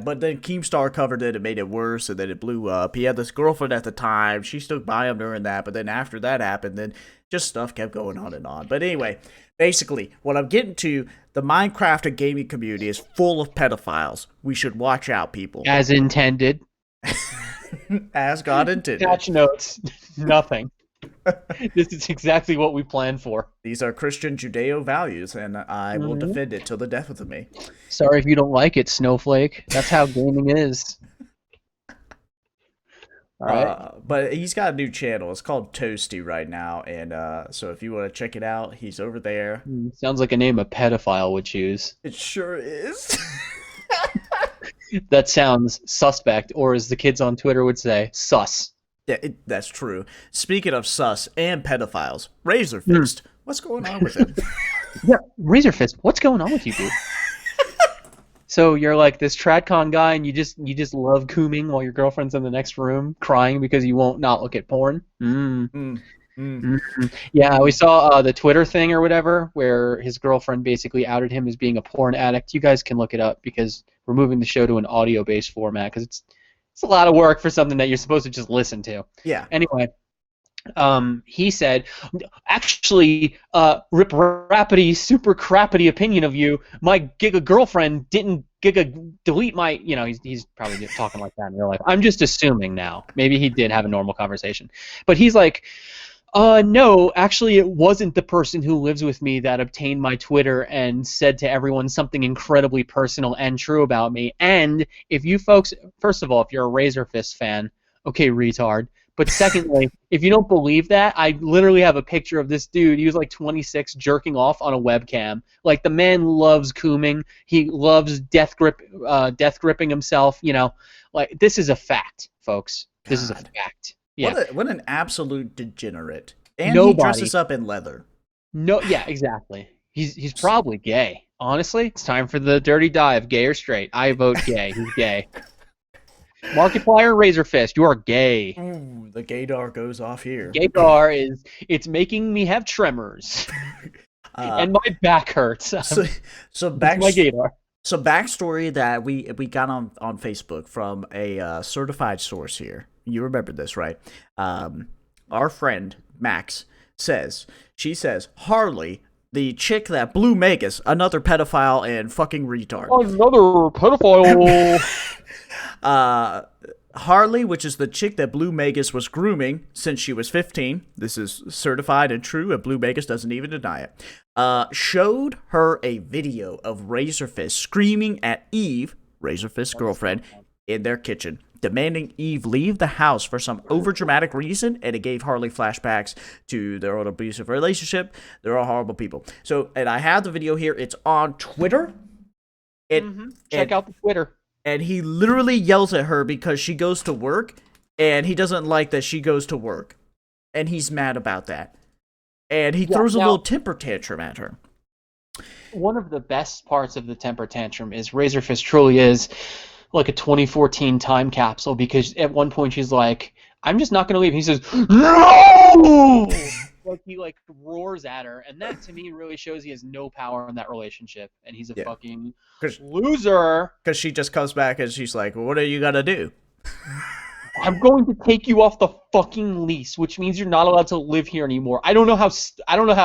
But then Keemstar covered it and made it worse, and then it blew up. He had this girlfriend at the time. She stood by him during that, but then after that happened, then just stuff kept going on and on. But anyway, basically, what I'm getting to, the Minecraft and gaming community is full of pedophiles. We should watch out, people. As intended. As God intended. Patch notes. Nothing. This is exactly what we planned for. These are Christian Judeo values, and I will defend it till the death of me. Sorry if you don't like it, Snowflake. That's how gaming is. All right. But he's got a new channel. It's called Toasty right now, and so if you want to check it out, he's over there. Sounds like a name a pedophile would choose. It sure is. That sounds suspect, or as the kids on Twitter would say, sus. Yeah, that's true. Speaking of sus and pedophiles, Razorfist, what's going on with him? Yeah, Razorfist, what's going on with you, dude? So you're like this tradcon guy, and you just love cooming while your girlfriend's in the next room crying because you won't not look at porn. Yeah, we saw the Twitter thing or whatever, where his girlfriend basically outed him as being a porn addict. You guys can look it up because we're moving the show to an audio-based format because it's a lot of work for something that you're supposed to just listen to. Yeah. Anyway. He said, actually, rip rappity, super crappity opinion of you. My giga girlfriend didn't delete my, he's probably talking like that in real life. I'm just assuming now. Maybe he did have a normal conversation. But he's like, no, actually it wasn't the person who lives with me that obtained my Twitter and said to everyone something incredibly personal and true about me. And if you folks, first of all, if you're a Razorfist fan, okay, retard. But secondly, if you don't believe that, I literally have a picture of this dude. He was like 26 jerking off on a webcam. Like, the man loves cooming. He loves death gripping himself. Like, this is a fact, folks. This is a fact. Yeah. What an absolute degenerate. And he dresses up in leather. No, yeah, exactly. He's probably gay. Honestly, it's time for the dirty dive. Gay or straight? I vote gay. He's gay. Markiplier, Razorfist, you are gay. Ooh, the gaydar goes off here. Gaydar it's making me have tremors. And my back hurts. So my gaydar. So backstory that we got on Facebook from a certified source here. You remember this, right? Our friend Max says, Harley, the chick that blew Megas, another pedophile and fucking retard. Another pedophile. Harley, which is the chick that Blue Magus was grooming since she was 15, this is certified and true, and Blue Magus doesn't even deny it, showed her a video of Razorfist screaming at Eve, Razorfist's girlfriend, in their kitchen, demanding Eve leave the house for some overdramatic reason, and it gave Harley flashbacks to their own abusive relationship. They're all horrible people. So, and I have the video here. It's on Twitter. Check out the Twitter. And he literally yells at her because she goes to work, and he doesn't like that she goes to work. And he's mad about that. And he throws a little temper tantrum at her. One of the best parts of the temper tantrum is Razorfist truly is like a 2014 time capsule, because at one point she's like, I'm just not going to leave. He says, no! Like, he roars at her, and that to me really shows he has no power in that relationship, and he's a fucking loser. Because she just comes back and she's like, well, what are you gonna do? I'm going to take you off the fucking lease, which means you're not allowed to live here anymore. I don't know how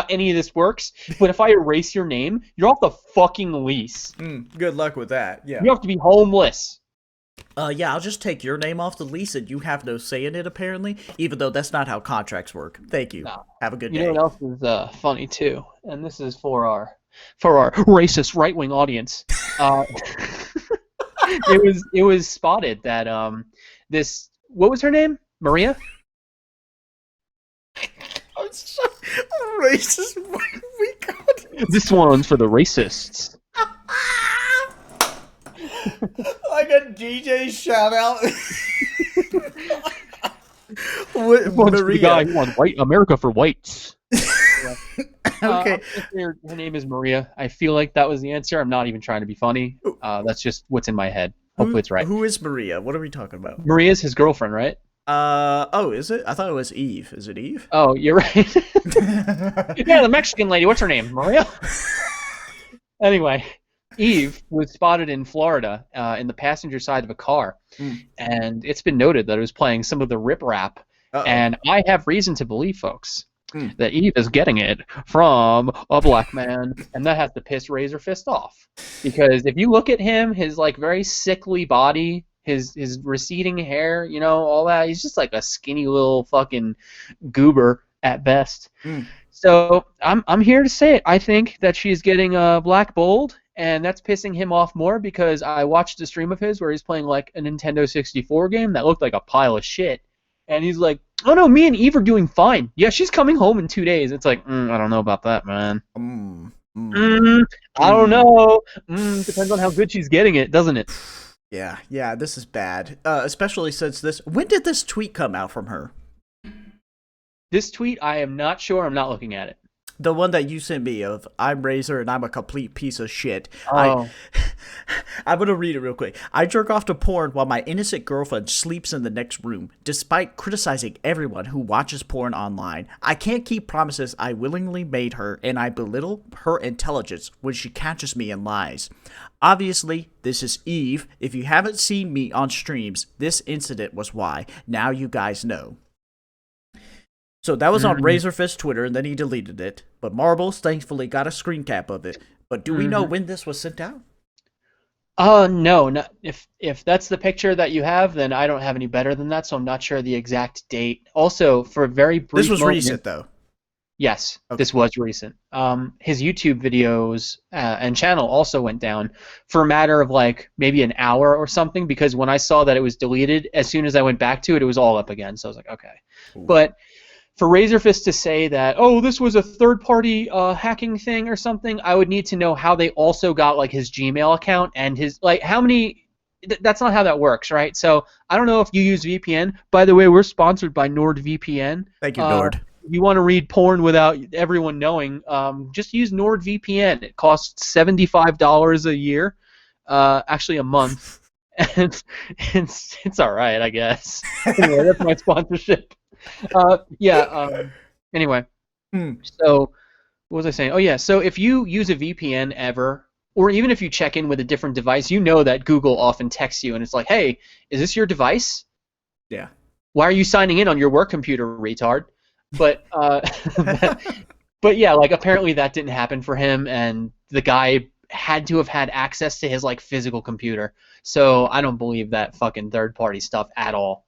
any of this works, but if I erase your name, you're off the fucking lease. Good luck with that. Yeah. You have to be homeless. Yeah, I'll just take your name off the lease and you have no say in it, apparently, even though that's not how contracts work. Thank you. No. Have a good day. You know what else is funny, too? And this is for our racist right-wing audience. It was spotted that this... What was her name? Maria? I'm so racist. What have we got? This one's for the racists. Like a DJ shout out. The guy who won White America for Whites. Okay. Her name is Maria. I feel like that was the answer. I'm not even trying to be funny. That's just what's in my head. Hopefully it's right. Who is Maria? What are we talking about? Maria's his girlfriend, right? Oh, is it? I thought it was Eve. Is it Eve? Oh, you're right. Yeah, the Mexican lady. What's her name? Maria? Anyway, Eve was spotted in Florida in the passenger side of a car, and it's been noted that it was playing some of the rip rap. And I have reason to believe, folks, that Eve is getting it from a black man, and that has to piss Razorfist off. Because if you look at him, his very sickly body, his receding hair, all that, he's just like a skinny little fucking goober at best. So I'm here to say it. I think that she's getting blackballed, and that's pissing him off more because I watched a stream of his where he's playing like a Nintendo 64 game that looked like a pile of shit. And he's like, oh no, me and Eve are doing fine. Yeah, she's coming home in 2 days. It's like, I don't know about that, man. I don't know. Depends on how good she's getting it, doesn't it? Yeah, this is bad. Especially since this. When did this tweet come out from her? This tweet, I am not sure. I'm not looking at it. The one that you sent me of I'm Razor and I'm a complete piece of shit. Oh. I'm gonna read it real quick. I jerk off to porn while my innocent girlfriend sleeps in the next room, despite criticizing everyone who watches porn online. I can't keep promises I willingly made her, and I belittle her intelligence when she catches me in lies. Obviously, this is Eve. If you haven't seen me on streams, this incident was why. Now you guys know. So that was on Razorfist Twitter, and then he deleted it. But Marbles thankfully got a screen cap of it. But do we know when this was sent out? No. Not, if that's the picture that you have, then I don't have any better than that, so I'm not sure the exact date. Also, for a very brief This was moment, recent, though. Yes, okay. This was recent. His YouTube videos and channel also went down for a matter of like maybe an hour or something, because when I saw that it was deleted, as soon as I went back to it, it was all up again. So I was like, okay. Ooh. But for Razorfist to say that, oh, this was a third-party hacking thing or something, I would need to know how they also got like his Gmail account and his like how many. That's not how that works, right? So I don't know if you use VPN. By the way, we're sponsored by NordVPN. Thank you, Nord. If you want to read porn without everyone knowing, just use NordVPN. It costs $75 a year, actually a month, and it's all right, I guess. Anyway, that's my sponsorship. Anyway, so what was I saying? Oh yeah, so if you use a VPN ever, or even if you check in with a different device, you know that Google often texts you and it's like, hey, is this your device? Yeah. Why are you signing in on your work computer, retard? But but yeah, like apparently that didn't happen for him, and the guy had to have had access to his like physical computer. So I don't believe that fucking third-party stuff at all.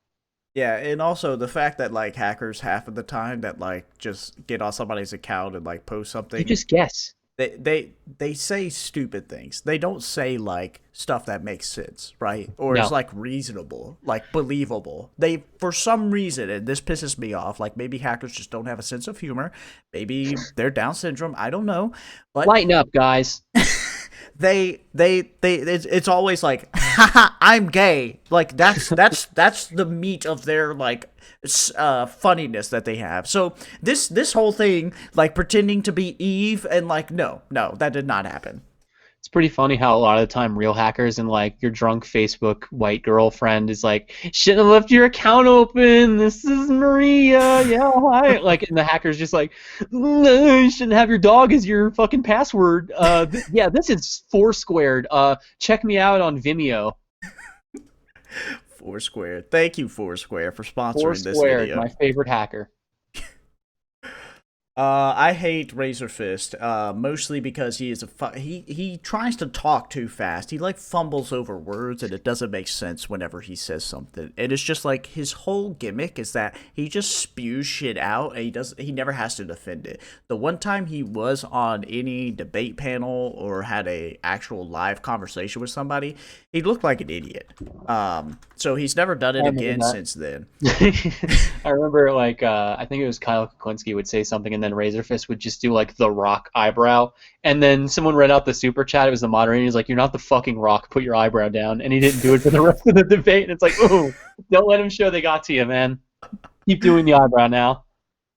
Yeah, and also the fact that like hackers half of the time that like just get on somebody's account and like post something. You just guess. They say stupid things. They don't say like stuff that makes sense, right? Or is like reasonable, like believable. They for some reason, and this pisses me off, like maybe hackers just don't have a sense of humor. Maybe they're Down syndrome. I don't know. But lighten up, guys. It's always like, haha, I'm gay. Like that's the meat of their like funniness that they have. So this whole thing, like pretending to be Eve and like no, that did not happen. It's pretty funny how a lot of the time real hackers and like your drunk Facebook white girlfriend is like, shouldn't have left your account open. This is Maria. Yeah, hi. Like, and the hacker's just like, no, you shouldn't have your dog as your fucking password. Yeah, this is Foursquared. Check me out on Vimeo. Foursquare. Thank you, Foursquare, for sponsoring this video. My favorite hacker. I hate Razorfist, mostly because he is he tries to talk too fast. He like fumbles over words, and it doesn't make sense whenever he says something. And it's just like his whole gimmick is that he just spews shit out, and he never has to defend it. The one time he was on any debate panel or had a actual live conversation with somebody, he looked like an idiot. So he's never done it again since then. I remember, like, I think it was Kyle Kuklinski would say something, and then Razorfist would just do, like, the Rock eyebrow. And then someone read out the super chat. It was the moderator. He's like, you're not the fucking Rock. Put your eyebrow down. And he didn't do it for the rest of the debate. And it's like, ooh, don't let them show they got to you, man. Keep doing the eyebrow now.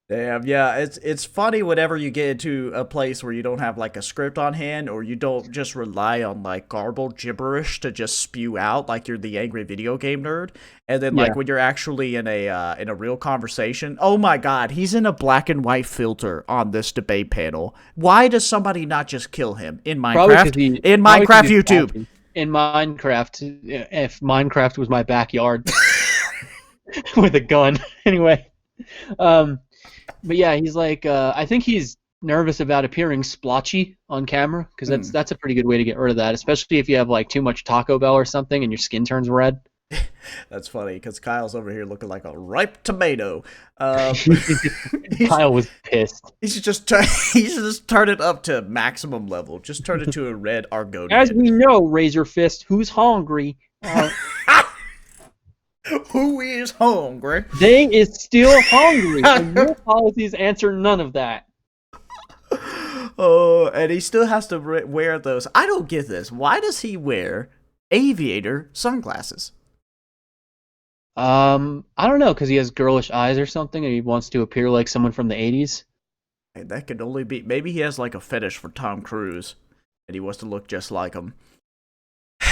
Damn, yeah, it's funny whenever you get into a place where you don't have like a script on hand, or you don't just rely on like garbled gibberish to just spew out like you're the angry video game nerd, and then like when you're actually in a real conversation, oh my god, he's in a black and white filter on this debate panel. Why does somebody not just kill him in Minecraft? In Minecraft YouTube. In Minecraft, if Minecraft was my backyard with a gun, anyway. But yeah, he's like, I think he's nervous about appearing splotchy on camera, because that's a pretty good way to get rid of that, especially if you have like too much Taco Bell or something and your skin turns red. That's funny, because Kyle's over here looking like a ripe tomato. Kyle was pissed. He should just turn it up to maximum level. Just turn it to a red Argonian. As we know, Razorfist, who's hungry? Who is hungry? They is still hungry, and your policies answer none of that. Oh, and he still has to wear those. I don't get this. Why does he wear aviator sunglasses? I don't know, because he has girlish eyes or something, and he wants to appear like someone from the 80s. And that could only be... Maybe he has like a fetish for Tom Cruise, and he wants to look just like him.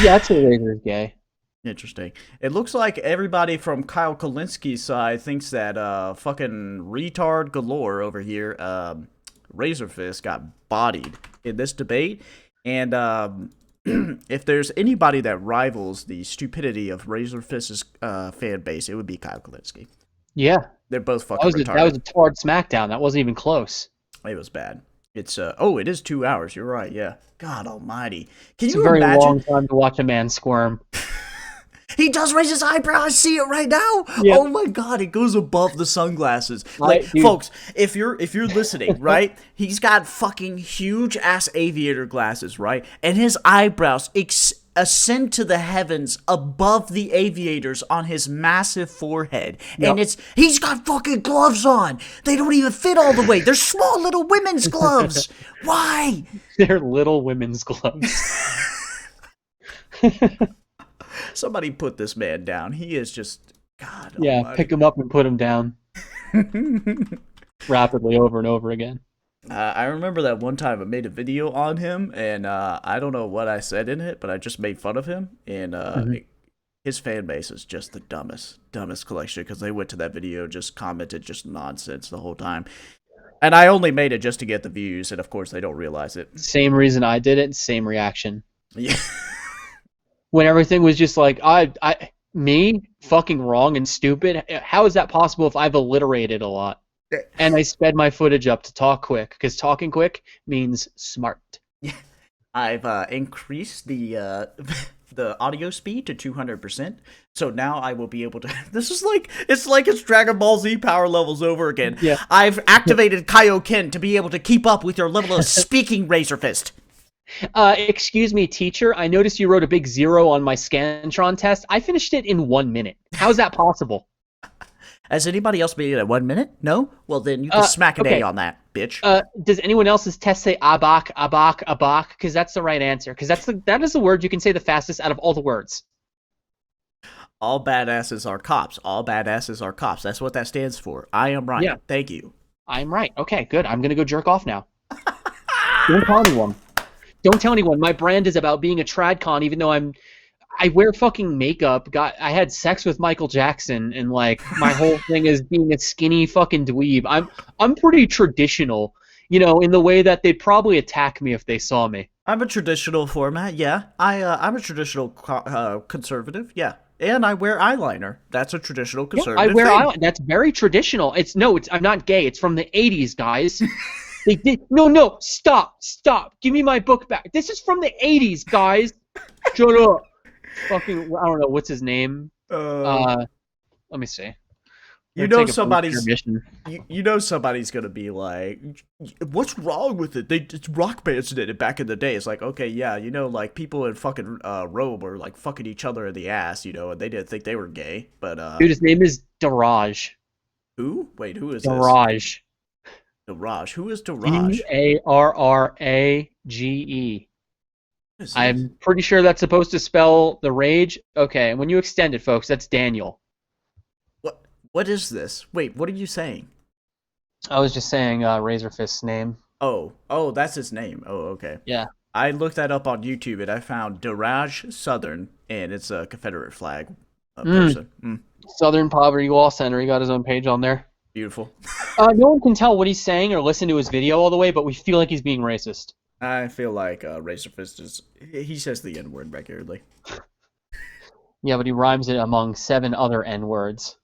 Yeah, I'd say Razor's gay. Interesting. It looks like everybody from Kyle Kalinski's side thinks that fucking retard galore over here, Razorfist, got bodied in this debate. And if there's anybody that rivals the stupidity of Razorfist's fan base, it would be Kyle Kalinski. Yeah. They're both fucking retarded. That was a hard smackdown. That wasn't even close. It was bad. It's it is 2 hours. You're right. Yeah. God Almighty. Can it's you a very imagine? long time to watch a man squirm. He does raise his eyebrow. I see it right now. Yep. Oh my God! It goes above the sunglasses. Like, folks, if you're listening, right? He's got fucking huge ass aviator glasses, right? And his eyebrows ascend to the heavens above the aviators on his massive forehead. Yep. And he's got fucking gloves on. They don't even fit all the way. They're small little women's gloves. Why? They're little women's gloves. Somebody put this man down. He is just God. Yeah, almighty. Pick him up and put him down. Rapidly over and over again. I remember that one time I made a video on him, and I don't know what I said in it, but I just made fun of him, and his fan base is just the dumbest collection, because they went to that video, just commented just nonsense the whole time. And I only made it just to get the views, and of course they don't realize it. Same reason I did it, same reaction. Yeah. When everything was just like, me, fucking wrong and stupid, how is that possible if I've alliterated a lot? And I sped my footage up to talk quick, because talking quick means smart. Yeah. I've increased the audio speed to 200%, so now I will be able to... This is like... It's like it's Dragon Ball Z power levels over again. Yeah. I've activated Kaioken to be able to keep up with your level of speaking, Razorfist. Excuse me, teacher. I noticed you wrote a big 0 on my Scantron test. I finished it in 1 minute. How's that possible? Has anybody else made it at 1 minute? No? Well, then you can smack an A on that, bitch. Does anyone else's test say abak, abak, abak? Because that's the right answer. Because that is the word you can say the fastest out of all the words. All badasses are cops. All badasses are cops. That's what that stands for. I am right. Yeah. Thank you. I'm right. Okay, good. I'm going to go jerk off now. Don't tell anyone. Don't tell anyone. My brand is about being a tradcon, even though I wear fucking makeup. I had sex with Michael Jackson, and like my whole thing is being a skinny fucking dweeb. I'm pretty traditional, in the way that they'd probably attack me if they saw me. I'm a traditional format, yeah. I'm a traditional conservative, yeah. And I wear eyeliner. That's a traditional conservative. Yeah, I wear eyeliner. That's very traditional. I'm not gay. It's from the 80s, guys. They did. No, stop. Give me my book back. This is from the 80s, guys. Shut up. Fucking, I don't know, what's his name? Let me see. Somebody's gonna be like, what's wrong with it? It's rock bands did it back in the day. It's like, okay, yeah, like people in fucking Rome were like fucking each other in the ass, and they didn't think they were gay. But dude, his name is Daraj. Who? Wait, who is Daraj? Daraj. Who is Daraj? Darrage. I'm pretty sure that's supposed to spell the rage. Okay, and when you extend it, folks, that's Daniel. What is this? Wait, what are you saying? I was just saying Razorfist's name. Oh, that's his name. Oh, okay. Yeah. I looked that up on YouTube, and I found Daraj Southern, and it's a Confederate flag person. Southern Poverty Law Center. He got his own page on there. Beautiful. No one can tell what he's saying or listen to his video all the way, but we feel like he's being racist. I feel like Razorfist he says the N-word regularly. Yeah, but he rhymes it among 7 other N-words.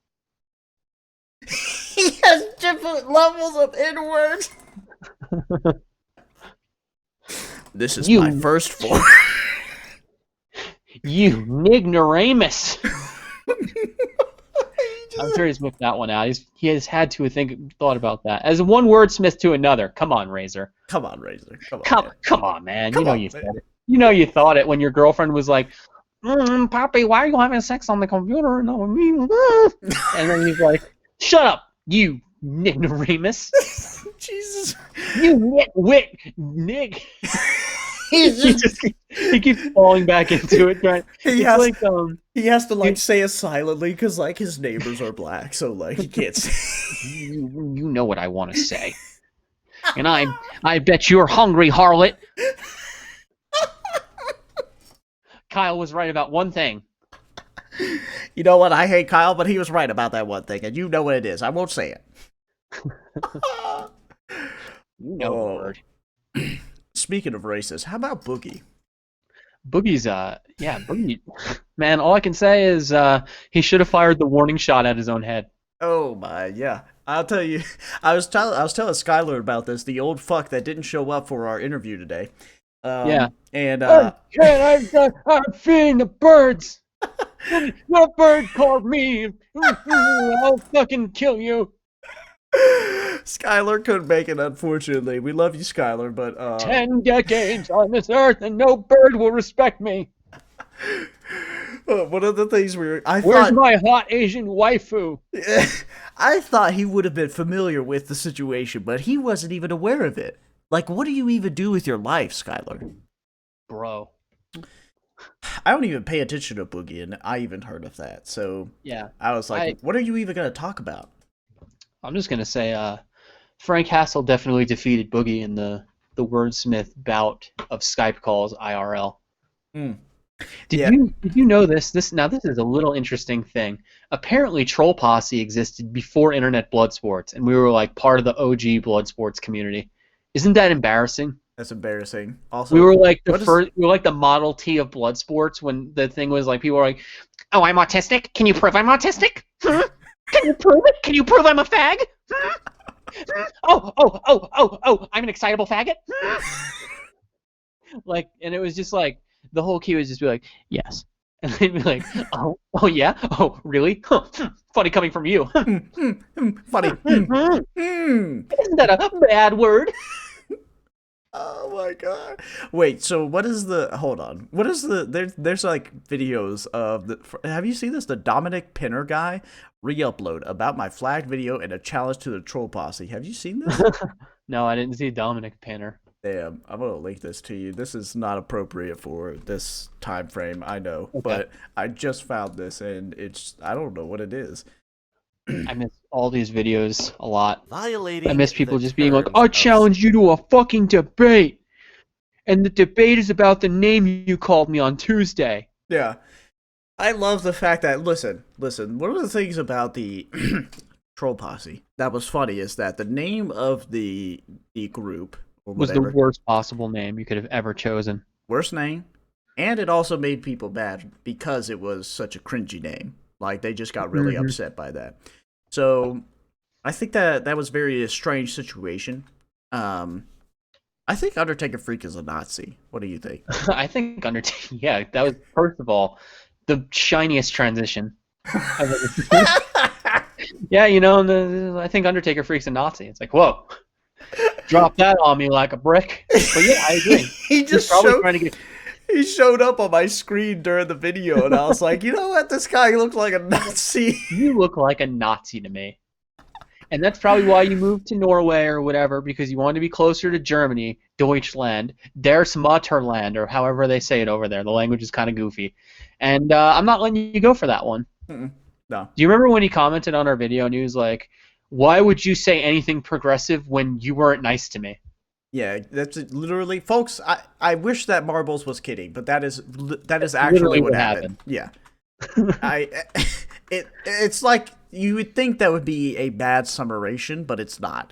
He has different levels of N-words. This is my first form. You ignoramus. I'm sure he's whipped that one out. He has had to thought about that. As one wordsmith to another. Come on, Razor. Come on, Razor. Come on, man. You said it. You thought it when your girlfriend was like, Poppy, why are you having sex on the computer? And then he's like, shut up, you ignoramus. Jesus. You nitwit, Nick. he keeps falling back into it. Right? He has to like say it silently because like his neighbors are black, so like he can't say. You know what I want to say, and I bet you're hungry, harlot. Kyle was right about one thing. You know what? I hate Kyle, but he was right about that one thing, and you know what it is. I won't say it. You know the word. Speaking of racist, how about Boogie? Boogie's, Boogie. Man, all I can say is he should have fired the warning shot at his own head. Oh my, yeah. I'll tell you. I was telling Skyler about this. The old fuck that didn't show up for our interview today. And I'm feeding the birds. That bird called me. I'll fucking kill you. Skyler couldn't make it, unfortunately. We love you, Skyler, but 10 decades on this earth and no bird will respect me. One of the things where's my hot Asian waifu? I thought he would have been familiar with the situation, but he wasn't even aware of it. Like, what do you even do with your life, Skyler? Bro. I don't even pay attention to Boogie, and I even heard of that. So yeah, I was like, what are you even going to talk about? I'm just going to say Frank Hassel definitely defeated Boogie in the wordsmith bout of Skype calls IRL. Did you know this? This is a little interesting thing. Apparently Troll Posse existed before internet bloodsports, and we were like part of the OG bloodsports community. Isn't that embarrassing? That's embarrassing. Also, we were like we were like the Model T of Bloodsports when the thing was like people were like, "Oh, I'm autistic. Can you prove I'm autistic? Can you prove it? Can you prove I'm a fag? Oh, I'm an excitable faggot." Like, and it was just like the whole key was just be like, "Yes," and they'd be like, "Oh yeah, oh really? Funny coming from you." Funny. Isn't that a bad word? Oh my god! Wait, so what is the? Hold on. What is the? There's like videos of the. Have you seen this? The Dominic Pinner guy re-upload about my flagged video and a challenge to the Troll Posse. Have you seen this? No, I didn't see Dominic Pinner. Damn, I'm gonna link this to you. This is not appropriate for this time frame, I know, okay. But I just found this and I don't know what it is. I miss all these videos a lot. Violating. I miss people just being like, "I challenge you to a fucking debate, and the debate is about the name you called me on Tuesday." Yeah, I love the fact that listen. One of the things about the Troll Posse that was funny is that the name of the group or was the worst possible name you could have ever chosen. Worst name, and it also made people mad because it was such a cringy name. Like they just got really upset by that. So I think that was a strange situation. I think Undertakerfreak is a Nazi. What do you think? I think yeah, that was, first of all, the shiniest transition I've ever seen. Yeah, you know, I think Undertakerfreak's a Nazi. It's like, whoa, drop that on me like a brick. But yeah, I agree. He showed up on my screen during the video, and I was like, you know what? This guy looks like a Nazi. You look like a Nazi to me. And that's probably why you moved to Norway or whatever, because you wanted to be closer to Germany, Deutschland, there's Mutterland, or however they say it over there. The language is kind of goofy. And I'm not letting you go for that one. No. Do you remember when he commented on our video, and he was like, "Why would you say anything progressive when you weren't nice to me?" Yeah, that's literally, folks. I wish that Marbles was kidding, but that is actually what happened. Yeah, it's like you would think that would be a bad summation, but it's not.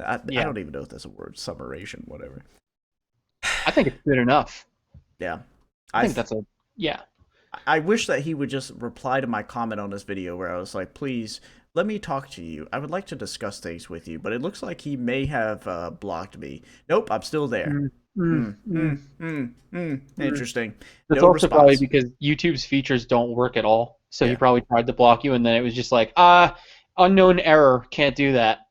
I don't even know if that's a word, summation, whatever. I think it's good enough. Yeah, I think that's a yeah. I wish that he would just reply to my comment on this video where I was like, please. Let me talk to you. I would like to discuss things with you, but it looks like he may have blocked me. Nope, I'm still there. Interesting. That's also probably because YouTube's features don't work at all. So he probably tried to block you, and then it was just like, unknown error, can't do that.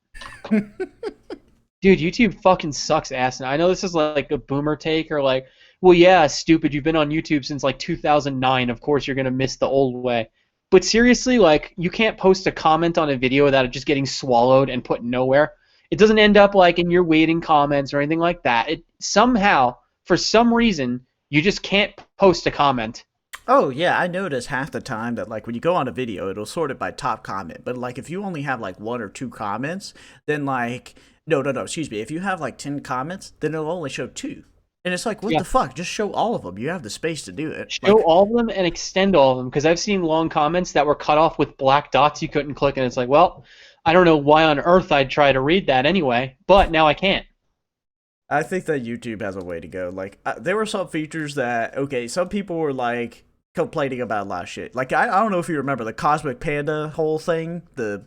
Dude, YouTube fucking sucks ass. And I know this is like a boomer take, or like, well, yeah, stupid, you've been on YouTube since like 2009. Of course you're going to miss the old way. But seriously, like, you can't post a comment on a video without it just getting swallowed and put nowhere. It doesn't end up like in your waiting comments or anything like that. It somehow, for some reason, you just can't post a comment. Oh, yeah, I notice half the time that, like, when you go on a video, it'll sort it by top comment. But, like, if you only have, like, 1 or 2 comments, then, like, no, excuse me. If you have, like, 10 comments, then it'll only show 2. And it's like, what the fuck? Just show all of them. You have the space to do it. Show all of them and extend all of them, because I've seen long comments that were cut off with black dots you couldn't click, and it's like, well, I don't know why on earth I'd try to read that anyway, but now I can't. I think that YouTube has a way to go. Like, there were some features that, okay, some people were, like, complaining about a lot of shit. Like, I don't know if you remember the Cosmic Panda whole thing, the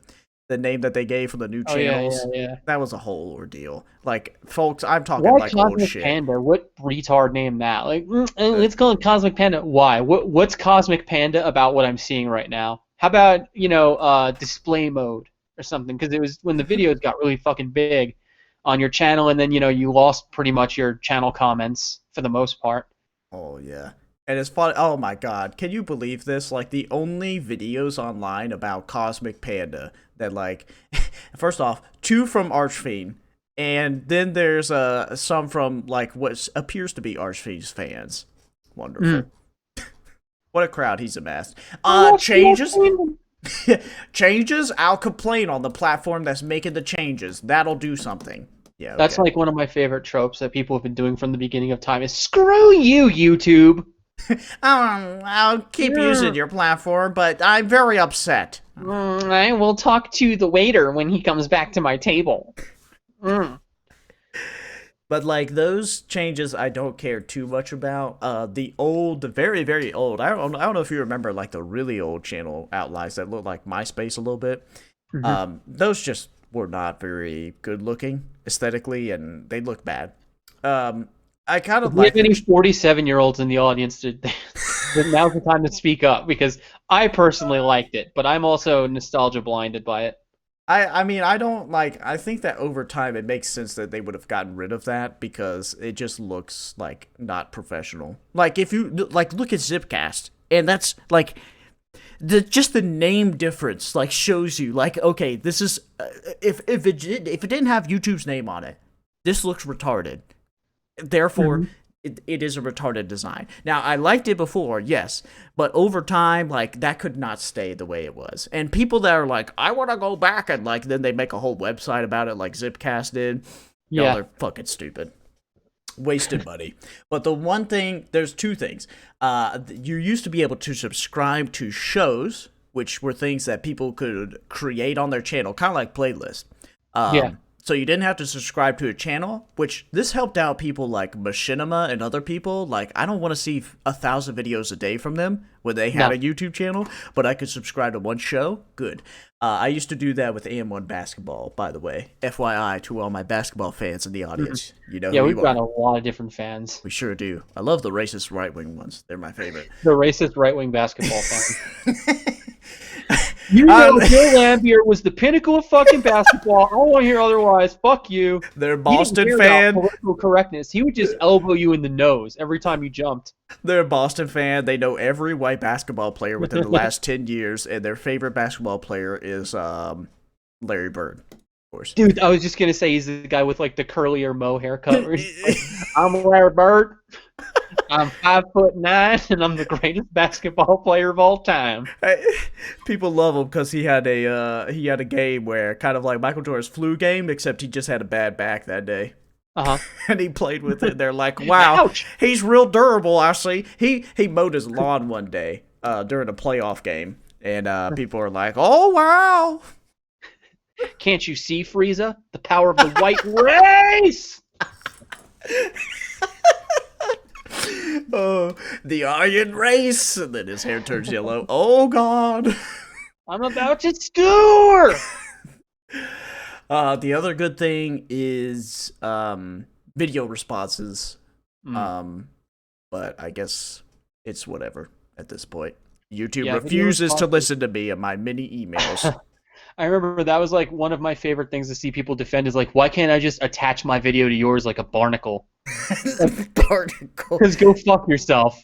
name that they gave for the new channels. Yeah. That was a whole ordeal. Like, folks, I'm talking Why like Cosmic old shit. Panda? What retard named that? Like, let's call it Cosmic Panda. Why? What's Cosmic Panda about what I'm seeing right now? How about, display mode or something? Because it was when the videos got really fucking big on your channel, and then, you lost pretty much your channel comments for the most part. Oh, yeah. And it's fun. Oh my god, can you believe this? Like, the only videos online about Cosmic Panda that, like, first off, 2 from Archfiend, and then there's some from, like, what appears to be Archfiend's fans. Wonderful. What a crowd he's amassed. Changes? Changes? I'll complain on the platform that's making the changes. That'll do something. Yeah, okay. That's like one of my favorite tropes that people have been doing from the beginning of time is, screw you, YouTube! I'll keep using your platform, but I'm very upset. I will talk to the waiter when he comes back to my table. But, like, those changes I don't care too much about. The very, very old, I don't know if you remember, like, the really old channel outlines that look like MySpace a little bit. Those just were not very good looking aesthetically, and they look bad. I kind of like. We have any 47-year-olds in the audience, now's the time to speak up, because I personally liked it, but I'm also nostalgia blinded by it. I mean, I don't like. I think that over time it makes sense that they would have gotten rid of that, because it just looks like not professional. Like, if you like look at Zipcast, and that's like just the name difference like shows you, like, okay, this is if it didn't have YouTube's name on it, this looks retarded. Therefore, it is a retarded design. Now, I liked it before, yes, but over time, like, that could not stay the way it was. And people that are like, I want to go back, and, like, then they make a whole website about it, like Zipcast did. Yeah, they're fucking stupid. Wasted money. But the one thing, there's 2 things. You used to be able to subscribe to shows, which were things that people could create on their channel, kind of like playlists. So you didn't have to subscribe to a channel, which this helped out people like Machinima and other people. Like, I don't want to see 1,000 videos a day from them when they had a YouTube channel, but I could subscribe to one show. Good. I used to do that with AM1 Basketball, by the way. FYI to all my basketball fans in the audience. You know, we've got a lot of different fans. We sure do. I love the racist right-wing ones. They're my favorite. The racist right-wing basketball fans. Joe Lambier was the pinnacle of fucking basketball. I don't want to hear otherwise. Fuck you. They're Boston fan. Political correctness. He would just elbow you in the nose every time you jumped. They're a Boston fan. They know every white basketball player within the last 10 years, and their favorite basketball player is Larry Bird, of course. Dude, I was just gonna say he's the guy with like the curlier Mo haircut. Where he's like, I'm Larry Bird. I'm 5'9", and I'm the greatest basketball player of all time. People love him because he had a game where kind of like Michael Jordan's flu game, except he just had a bad back that day. And he played with it. They're like, wow, he's real durable. I see. He mowed his lawn one day during a playoff game, and people are like, oh wow. Can't you see, Frieza? The power of the white race. Oh, the Iron Race, and then his hair turns yellow. Oh God, I'm about to score. The other good thing is video responses. But I guess it's whatever at this point. YouTube refuses to listen to me and my many emails. I remember that was like one of my favorite things to see people defend is like, why can't I just attach my video to yours like a barnacle? Barnacle. Because go fuck yourself.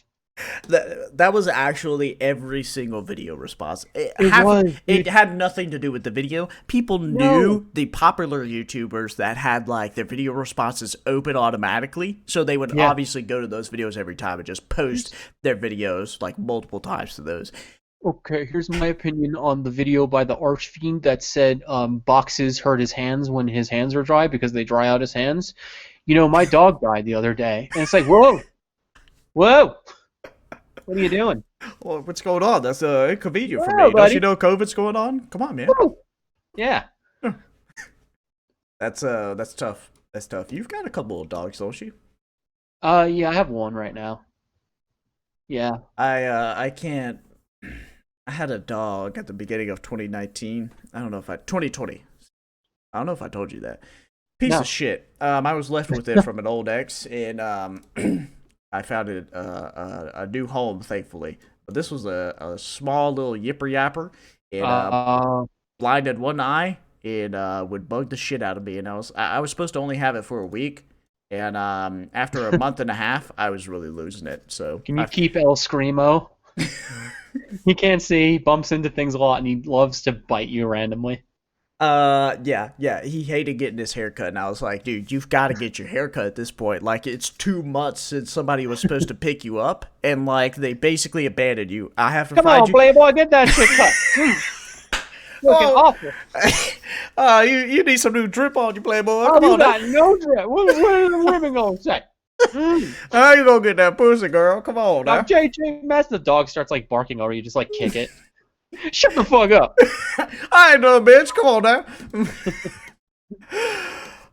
That was actually every single video response. was, It had nothing to do with the video. People knew the popular YouTubers that had like their video responses open automatically, so they would obviously go to those videos every time and just post their videos like multiple times to those. Okay, here's my opinion on the video by the Archfiend that said boxes hurt his hands when his hands are dry because they dry out his hands. You know, my dog died the other day, and it's like, whoa, what are you doing? Well, what's going on? That's inconvenient for Whoa, me. buddy. Don't you know COVID's going on? Come on, man. Woo. Yeah. That's tough. That's tough. You've got a couple of dogs, don't you? Yeah, I have one right now. Yeah. I can't. I had a dog at the beginning of 2019. 2020. I don't know if I told you that. Piece of shit. I was left with it from an old ex, and I found it a new home, thankfully. But this was a small little yipper yapper, and blinded one eye, and would bug the shit out of me. And I was supposed to only have it for a week, and after a month and a half, I was really losing it. So can you keep El Screamo? He can't see, he bumps into things a lot, and he loves to bite you randomly. Yeah. He hated getting his haircut, and I was like, dude, you've got to get your haircut at this point. Like, it's 2 months since somebody was supposed to pick you up, and like they basically abandoned you. I have to Come find on, you. Playboy, get that shit cut. Looking awful. You need some new drip on you, Playboy. Oh, Come you on, got no drip. What are the women gonna say? how you gonna get that pussy, girl? Come on, Now, now. JJ, Mess, the dog starts like barking over you, just like kick it. Shut the fuck up. I ain't no bitch. Come on now.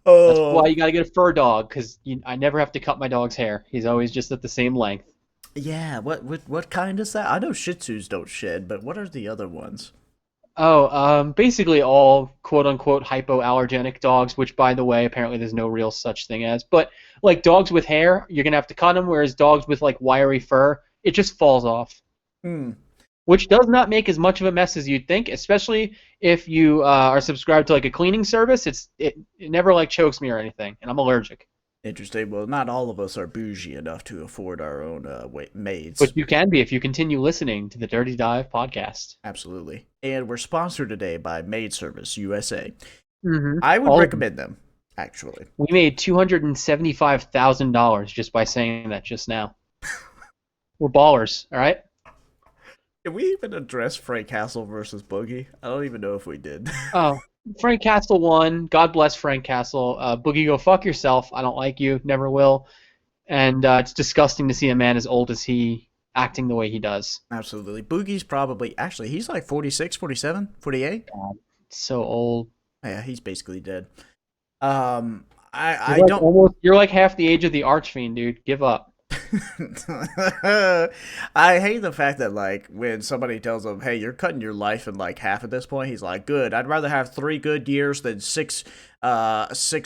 That's why you gotta get a fur dog, because I never have to cut my dog's hair. He's always just at the same length. Yeah, what kind is that? I know Shih Tzus don't shed, but what are the other ones? Oh, basically all quote-unquote hypoallergenic dogs, which, by the way, apparently there's no real such thing as. But, like, dogs with hair, you're going to have to cut them, whereas dogs with, like, wiry fur, it just falls off. Which does not make as much of a mess as you'd think, especially if you are subscribed to, like, a cleaning service. It never, like, chokes me or anything, and I'm allergic. Interesting. Well, not all of us are bougie enough to afford our own maids. But you can be if you continue listening to the Dirty Dive podcast. Absolutely. And we're sponsored today by Maid Service USA. Mm-hmm. I would recommend them, actually. We made $275,000 just by saying that just now. We're ballers, all right? Did we even address Frank Castle versus Boogie? I don't even know if we did. Oh, Frank Castle won. God bless Frank Castle. Boogie, go fuck yourself. I don't like you. Never will. And it's disgusting to see a man as old as he acting the way he does. Absolutely. Boogie's probably... Actually, he's like 46, 47, 48? God, so old. Yeah, he's basically dead. You're like half the age of the Archfiend, dude. Give up. I hate the fact that, like, when somebody tells him, hey, you're cutting your life in like half at this point, he's like, good, I'd rather have 3 good years than 6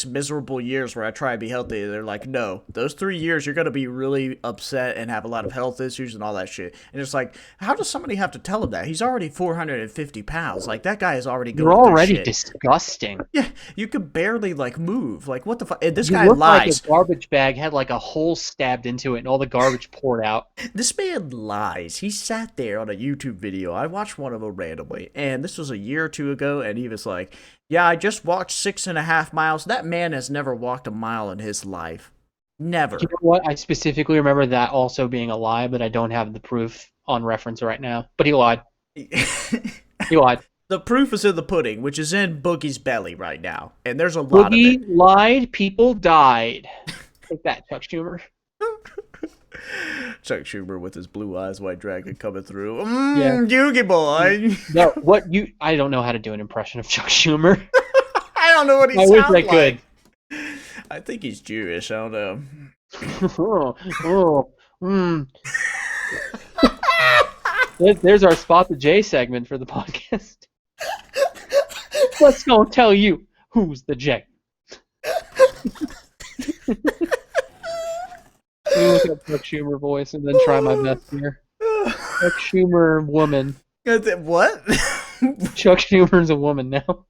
miserable years where I try and be healthy. They're like, no, those 3 years you're gonna be really upset and have a lot of health issues and all that shit. And it's like, how does somebody have to tell him that? He's already 450 pounds. Like, that guy is already going You're through already shit. Disgusting. Yeah, you could barely like move. Like, what the fuck? This You guy look lies. like a garbage bag had like a hole stabbed into it and all the garbage poured out. This man lies. He sat there on a YouTube video. I watched one of them randomly, and this was a year or 2 ago, and he was like, yeah, I just walked 6.5 miles. That man has never walked a mile in his life. Never. You know what? I specifically remember that also being a lie, but I don't have the proof on reference right now. But he lied. He lied. The proof is in the pudding, which is in Boogie's belly right now, and there's a lot Boogie of it. lied, people died. Take that, Chuck Schumer. Chuck Schumer with his blue eyes, white dragon coming through. Yeah. Yugi boy. No, I don't know how to do an impression of Chuck Schumer. I don't know what he I sounds wish I could. I think he's Jewish. I don't know. There's our Spot the J segment for the podcast. Let's go tell you who's the J. Let me look up Chuck Schumer voice and then try my best here. Chuck Schumer woman. What? Chuck Schumer's a woman now.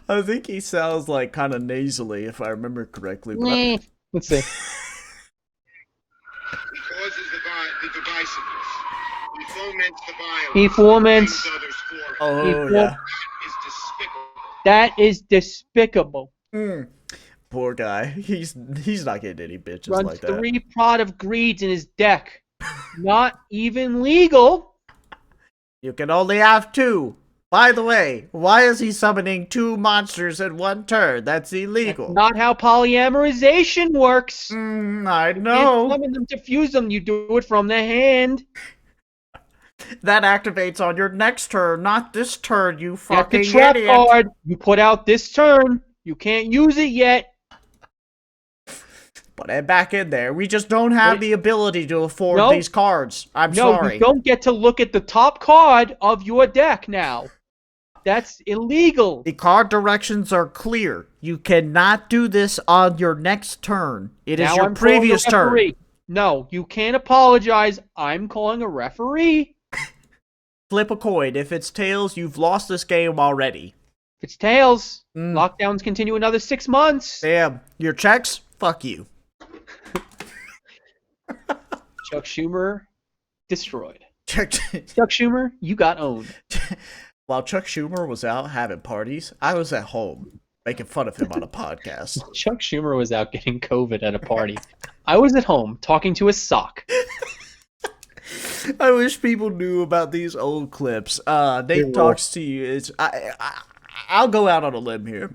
I think he sounds like kind of nasally, if I remember correctly. But Let's see. Causes the violence. He foments. Oh, yeah. That is despicable. Poor guy. He's not getting any bitches Runs like that. 3 pot of greeds in his deck. Not even legal. You can only have 2. By the way, why is he summoning 2 monsters in one turn? That's illegal. That's not how polyamorization works. I You can't know. summon them to fuse them. You do it from the hand. That activates on your next turn, not this turn, you That's fucking the trap idiot. card you put out this turn. You can't use it yet. Put it back in there. We just don't have the ability to afford No. these cards. I'm sorry. No, you don't get to look at the top card of your deck now. That's illegal. The card directions are clear. You cannot do this on your next turn. It is Now your I'm calling a previous turn. referee. No, you can't apologize. I'm calling a referee. Flip a coin. If it's tails, you've lost this game already. If it's tails, lockdowns continue another 6 months. Damn. Your checks? Fuck you. Chuck Schumer destroyed. Chuck Schumer, you got owned. While Chuck Schumer was out having parties, I was at home making fun of him on a podcast. Chuck Schumer was out getting COVID at a party. I was at home talking to a sock. I wish people knew about these old clips. Nate talks to you. I'll go out on a limb here.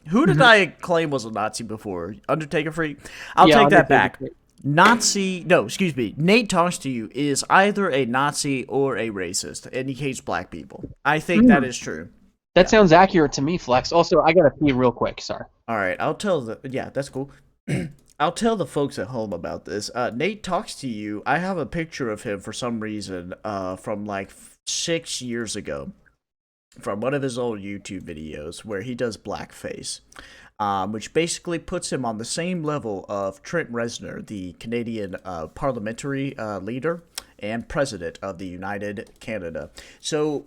Who did I claim was a Nazi before? Undertakerfreak? I'll take that back. Nate talks to you is either a Nazi or a racist, and he hates black people. I think that is true. That sounds accurate to me, Flex. Also, I gotta pee real quick. Sorry. All right, that's cool. I'll tell the folks at home about this. Nate talks to you. I have a picture of him for some reason from like 6 years ago, from one of his old YouTube videos where he does blackface. Which basically puts him on the same level of Trent Reznor, the Canadian parliamentary leader and president of the United Canada. So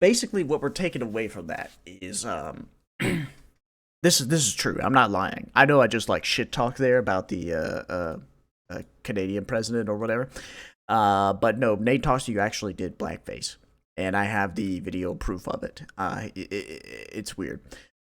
basically what we're taking away from that is this is true. I'm not lying. I know I just like shit talk there about the Canadian president or whatever. But no, Nate Talks to You actually did blackface. And I have the video proof of it. It's weird.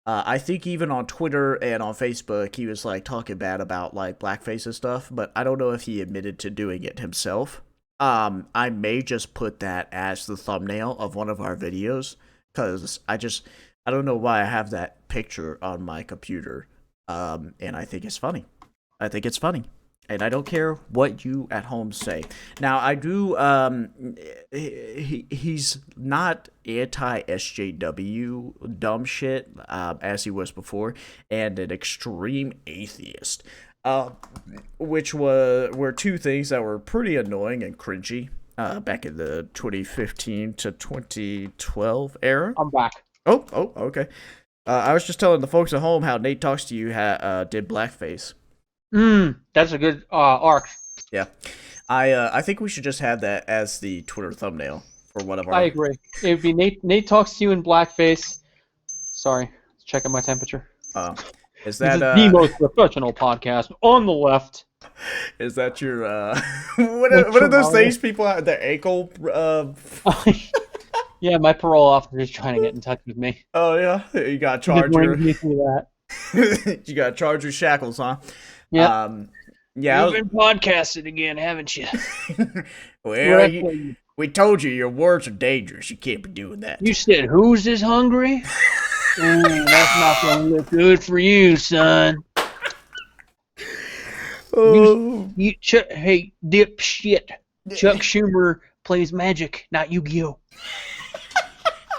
I think even on Twitter and on Facebook, he was like talking bad about like blackface and stuff, but I don't know if he admitted to doing it himself. I may just put that as the thumbnail of one of our videos, because I don't know why I have that picture on my computer, and I think it's funny. And I don't care what you at home say. Now, I do, he's not anti-SJW dumb shit, as he was before, and an extreme atheist, which were two things that were pretty annoying and cringy, back in the 2015 to 2012 era. I'm back. Oh, okay. I was just telling the folks at home how Nate Talks to You did blackface. That's a good arc. Yeah, I think we should just have that as the Twitter thumbnail for one of our. I agree. It would be Nate Talks to You in blackface. Sorry, checking my temperature. Is that the most professional podcast on the left? Is that your what are those things people have their ankle? Yeah, my parole officer is trying to get in touch with me. Oh yeah, you got charged. Me through that. You got charged with shackles, huh? Yeah. Yeah. You've been podcasting again, haven't you? Well, we told you your words are dangerous. You can't be doing that. You said, "Who's this hungry?" That's not gonna look good for you, son. Oh. Hey, dipshit. Chuck Schumer plays Magic, not Yu-Gi-Oh.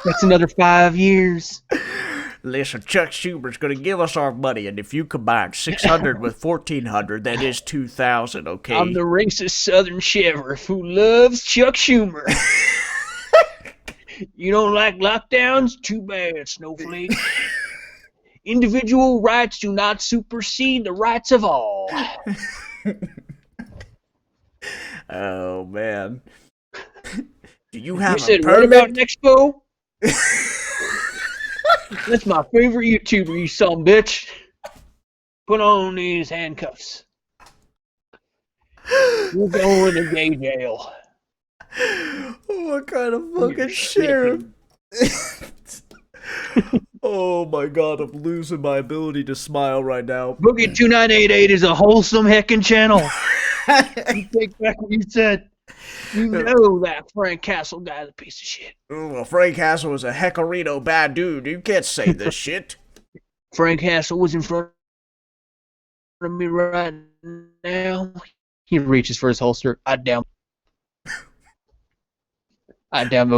That's another 5 years. Listen, Chuck Schumer's going to give us our money, and if you combine 600 with 1,400, that is 2,000, okay? I'm the racist Southern sheriff who loves Chuck Schumer. You don't like lockdowns? Too bad, Snowflake. Individual rights do not supersede the rights of all. Oh, man. Do you have You said, what about Nexpo? That's my favorite YouTuber, you son bitch. Put on these handcuffs. You're going to gay jail. What kind of fucking sheriff? Oh my god, I'm losing my ability to smile right now. Boogie 2988 is a wholesome heckin' channel. You take back what you said. You know that Frank Castle guy's a piece of shit. Oh, well, Frank Castle is a heckarito bad dude. You can't say this shit. Frank Castle was in front of me right now. He reaches for his holster. I downvote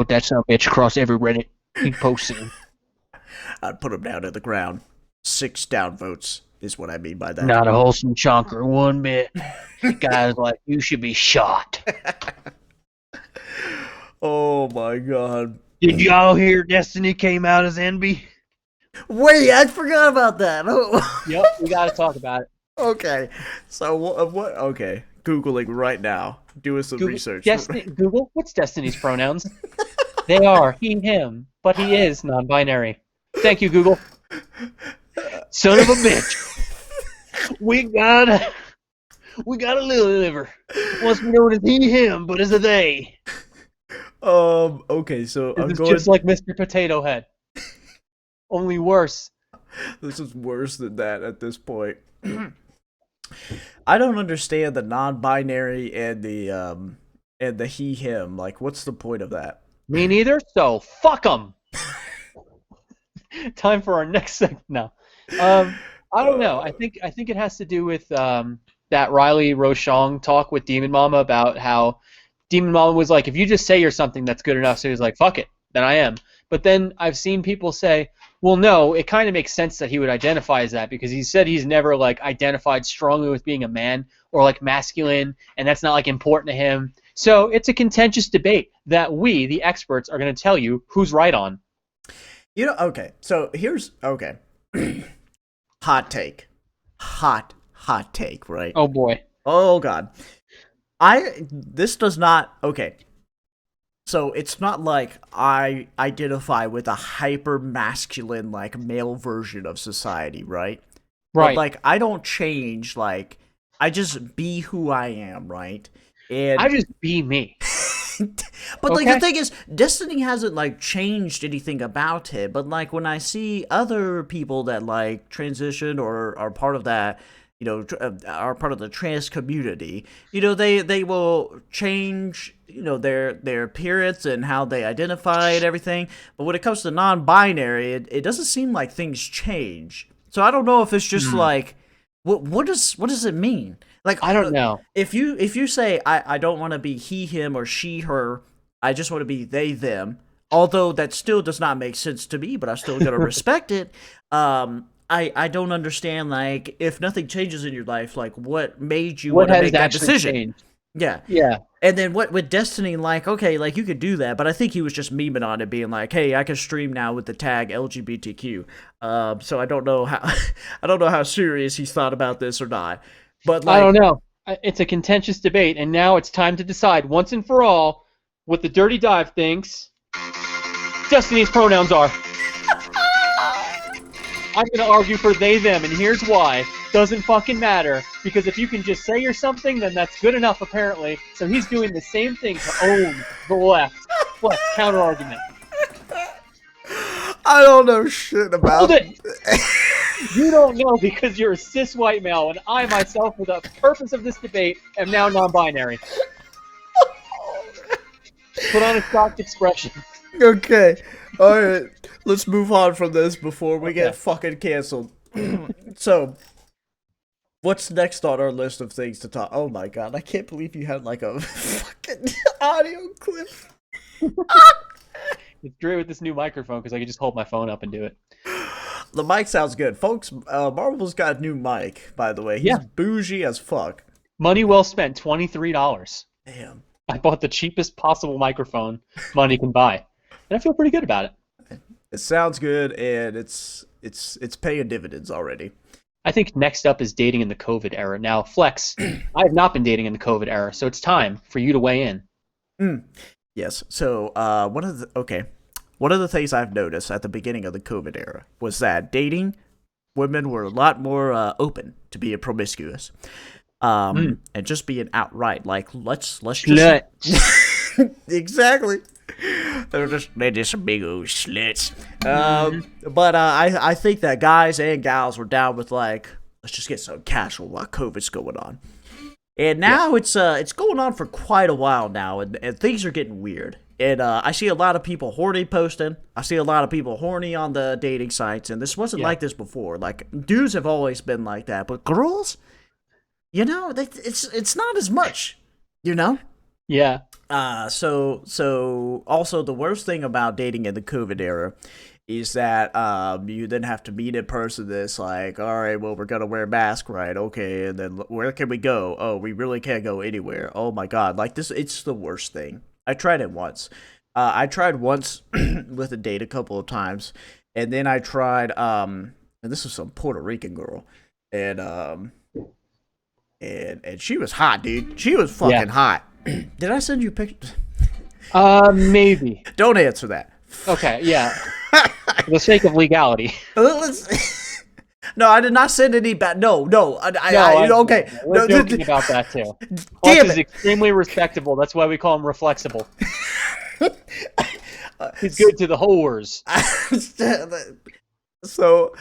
that son of a bitch across every Reddit he posted. I'd put him down to the ground. 6 downvotes is what I mean by that. Not a wholesome chonker one bit. Guys like you should be shot. Oh my god. Did y'all hear Destiny came out as Envy? Wait, I forgot about that. Oh. Yep, we gotta talk about it. Okay. So what? Okay. Googling right now. Doing some research. Google, what's Destiny's pronouns? They are he, him, but he is non-binary. Thank you, Google. Son of a bitch. We got a little liver. Wants to be known as he, him, but as a they. Okay, so This is just like Mr. Potato Head. Only worse. This is worse than that at this point. I don't understand the non-binary and the he him. Like, what's the point of that? Me neither. So fuck them. Time for our next segment now. I don't know. I think it has to do with that Riley Rochon talk with Demon Mama about how Demon Mama was like, if you just say you're something, that's good enough. So he was like, fuck it, then I am. But then I've seen people say, well, no, it kind of makes sense that he would identify as that because he said he's never like identified strongly with being a man or like masculine, and that's not like important to him. So it's a contentious debate that we, the experts, are going to tell you who's right on. You know, okay. So here's okay. Hot take, hot take, right? Oh boy. Oh god. This does not okay. So it's not like I identify with a hyper masculine like male version of society, right? Right. But, like I don't change. Like I just be who I am, right? And I just be me. But like the thing is, Destiny hasn't like changed anything about it. But like when I see other people that like transition or are part of that, you know, are part of the trans community, you know, they will change, you know, their appearance and how they identify and everything. But when it comes to non-binary, it doesn't seem like things change. So I don't know if it's just like what does it mean? Like I don't know. If you say I don't want to be he, him, or she, her, I just want to be they, them. Although that still does not make sense to me, but I'm still gonna respect it. I don't understand, like, if nothing changes in your life, like, what made you want to make that decision? Changed? Yeah. Yeah. And then what with Destiny, like, okay, like, you could do that, but I think he was just memeing on it, being like, hey, I can stream now with the tag LGBTQ. So I don't know how serious he's thought about this or not. But like, I don't know. It's a contentious debate, and now it's time to decide once and for all what the Dirty Dive thinks Destiny's pronouns are. I'm going to argue for they, them, and here's why. Doesn't fucking matter, because if you can just say you're something, then that's good enough, apparently. So he's doing the same thing to own the left. What? Counter-argument. I don't know shit about it. You don't know because you're a cis white male, and I myself, for the purpose of this debate, am now non-binary. Put on a shocked expression. Okay. Alright. Let's move on from this before we get fucking canceled. So, what's next on our list of things to talk? Oh my god, I can't believe you had like a fucking audio clip. It's great with this new microphone because I can just hold my phone up and do it. The mic sounds good. Folks, Marvel's got a new mic, by the way. He's bougie as fuck. Money well spent, $23. Damn. I bought the cheapest possible microphone money can buy. And I feel pretty good about it. It sounds good, and it's paying dividends already. I think next up is dating in the COVID era. Now, Flex, I have not been dating in the COVID era, so it's time for you to weigh in. Yes. So, one of the things I've noticed at the beginning of the COVID era was that dating, women were a lot more open to being promiscuous, and just being outright like let's just Exactly. They're just big old sluts. But I think that guys and gals were down with like, let's just get some casual while COVID's going on. And now it's going on for quite a while now, and things are getting weird. And I see a lot of people horny posting. I see a lot of people horny on the dating sites, and this wasn't like this before. Like, dudes have always been like that, but girls, you know, it's not as much, you know? Yeah. So also the worst thing about dating in the COVID era is that you then have to meet in person. This like, all right, well, we're gonna wear a mask, right? Okay, and then where can we go? Oh, we really can't go anywhere. Oh my god, like this, it's the worst thing. I tried it once. I tried once with a date a couple of times, and then I tried and this was some Puerto Rican girl, and she was hot, dude. She was fucking hot. Did I send you pictures? Maybe. Don't answer that. Okay, yeah. For the sake of legality. No, I did not send any bad. No. Okay. We're joking about that too. Damn is extremely respectable. That's why we call him Reflexible. He's good to the whores. So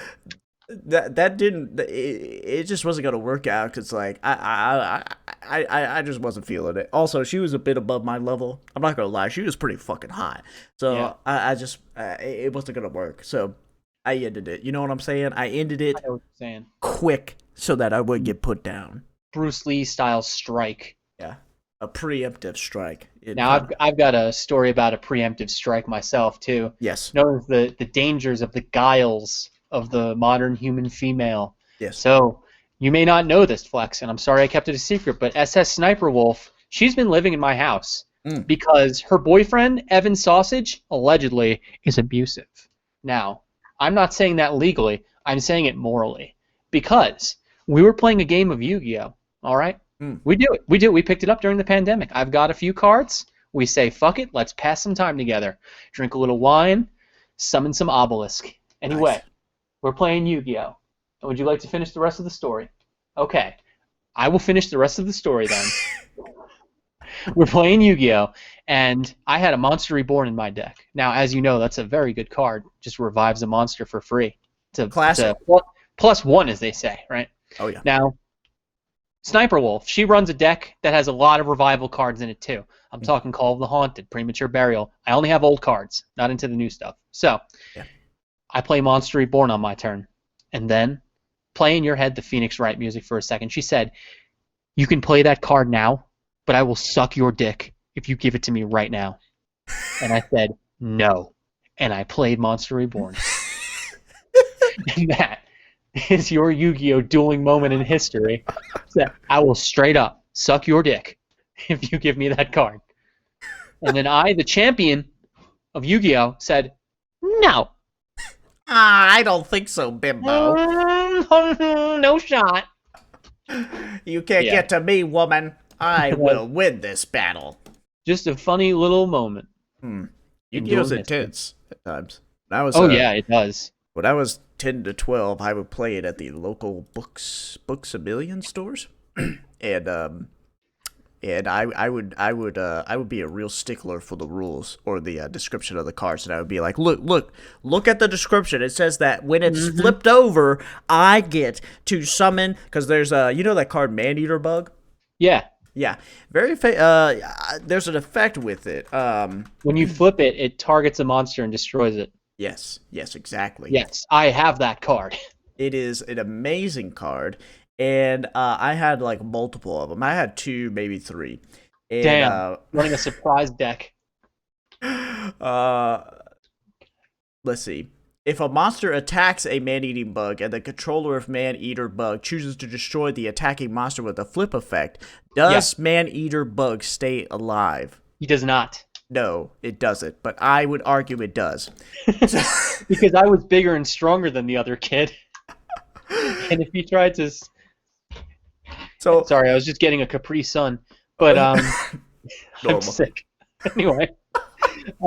that didn't. It just wasn't gonna work out because like I just wasn't feeling it. Also, she was a bit above my level. I'm not gonna lie, she was pretty fucking hot. So I just it wasn't gonna work. So I ended it. You know what I'm saying? I ended it I know what you're saying. Quick so that I wouldn't get put down. Bruce Lee style strike. Yeah, a preemptive strike. Now I've got a story about a preemptive strike myself too. Yes. Knowing the dangers of the guiles of the modern human female. Yes. So you may not know this, Flex, and I'm sorry I kept it a secret, but SSniperwolf, she's been living in my house because her boyfriend, Evan Sausage, allegedly is abusive. Now, I'm not saying that legally. I'm saying it morally. Because we were playing a game of Yugioh, all right? We do it. We picked it up during the pandemic. I've got a few cards. We say, fuck it, let's pass some time together. Drink a little wine, summon some obelisk. Anyway. Nice. We're playing Yu-Gi-Oh! Would you like to finish the rest of the story? Okay. I will finish the rest of the story then. We're playing Yu-Gi-Oh! And I had a Monster Reborn in my deck. Now, as you know, that's a very good card. Just revives a monster for free. It's a classic. Plus one, as they say, right? Oh, yeah. Now, Sniperwolf, she runs a deck that has a lot of revival cards in it, too. I'm talking Call of the Haunted, Premature Burial. I only have old cards, not into the new stuff. So, I play Monster Reborn on my turn. And then, play in your head the Phoenix Wright music for a second. She said, you can play that card now, but I will suck your dick if you give it to me right now. And I said, no. And I played Monster Reborn. And that is your Yu-Gi-Oh! Dueling moment in history. So I will straight up suck your dick if you give me that card. And then I, the champion of Yu-Gi-Oh! Said, no. I don't think so, bimbo. No shot. You can't get to me, woman. I will win this battle. Just a funny little moment. Yu-Gi-Oh's intense at times. Yeah, it does. When I was 10 to 12, I would play it at the local Books a Million stores, and I would be a real stickler for the rules or the description of the cards, and I would be like, look at the description. It says that when it's flipped over, I get to summon, because there's you know that card Maneater Bug? Yeah. Yeah, there's an effect with it. When you flip it, it targets a monster and destroys it. Yes, exactly. Yes, I have that card. It is an amazing card. And I had like multiple of them. I had 2, maybe 3. And, damn, running a surprise deck. Let's see. If a monster attacks a man-eating bug and the controller of man-eater bug chooses to destroy the attacking monster with a flip effect, does man-eater bug stay alive? He does not. No, it doesn't. But I would argue it does. Because I was bigger and stronger than the other kid. And if he tried to... So sorry, I was just getting a Capri Sun, but I'm sick. Anyway,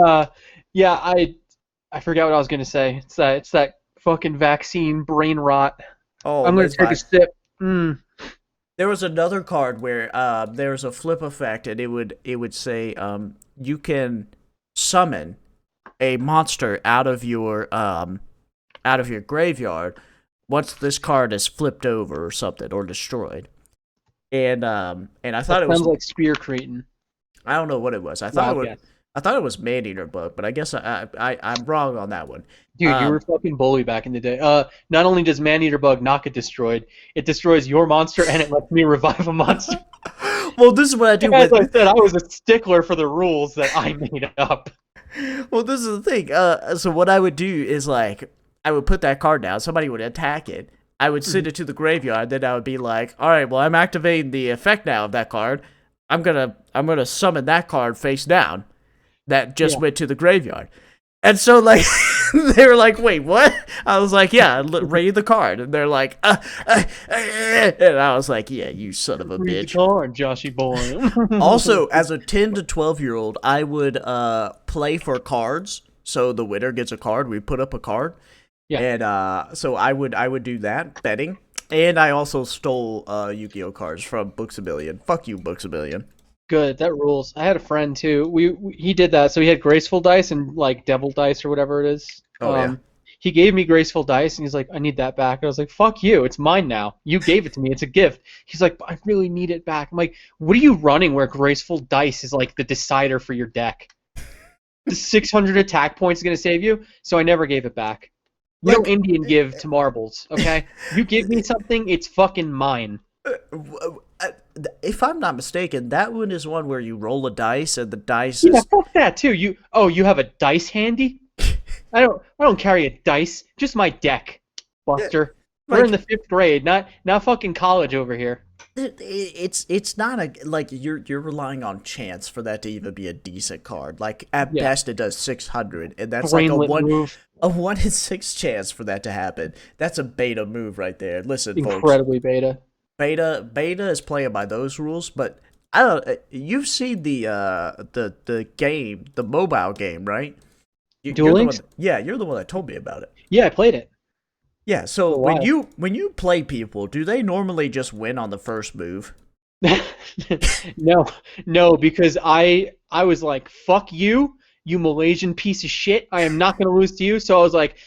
I forgot what I was gonna say. It's that fucking vaccine brain rot. Oh, I'm gonna take a sip. There was another card where there was a flip effect, and it would say you can summon a monster out of your graveyard once this card is flipped over or something or destroyed. And I thought it was Sounds like Spear Cretin. I don't know what it was. I thought it was Man-Eater Bug, but I guess I'm wrong on that one. Dude, you were fucking bully back in the day. Not only does Man-Eater Bug not get destroyed, it destroys your monster and it lets me revive a monster. Well, this is what I do. As I said, I was a stickler for the rules that I made up. Well, this is the thing. So what I would do is like I would put that card down. Somebody would attack it. I would send it to the graveyard. Then I would be like, all right, well, I'm activating the effect now of that card. I'm gonna summon that card face down. That just went to the graveyard. And so, like, they were like, wait, what? I was like, yeah, read the card. And they're like, and I was like, yeah, you son of a Read bitch. the card, Joshy boy. Also, as a 10 to 12-year-old, I would play for cards. So the winner gets a card. We put up a card. Yeah. And so I would do that, betting. And I also stole Yu-Gi-Oh cards from Books A Million. Fuck you, Books A Million. Good, that rules. I had a friend too. He did that. So he had graceful dice and like devil dice or whatever it is. Oh, yeah. He gave me graceful dice and he's like, I need that back. And I was like, fuck you, it's mine now. You gave it to me, it's a gift. He's like, I really need it back. I'm like, what are you running where graceful dice is like the decider for your deck? The 600 attack points is gonna save you. So I never gave it back. You don't Indian give to marbles, okay? You give me something, it's fucking mine. If I'm not mistaken, that one is one where you roll a dice and the dice is... Yeah, fuck that too. You have a dice handy? I don't carry a dice, just my deck, Buster. We're in the 5th grade, not fucking college over here. It's not like you're relying on chance for that to even be a decent card. Like at best it does 600, and that's Brainlet like move. a 1 in 6 chance for that to happen. That's a beta move right there. Listen, Incredibly folks. beta. Beta is playing by those rules, but I don't. You've seen the game, the mobile game, right? Duel Links? You're the one that told me about it. Yeah, I played it. Yeah, so when you play people, do they normally just win on the first move? No, because I was like, fuck you, you Malaysian piece of shit. I am not gonna lose to you. So I was like,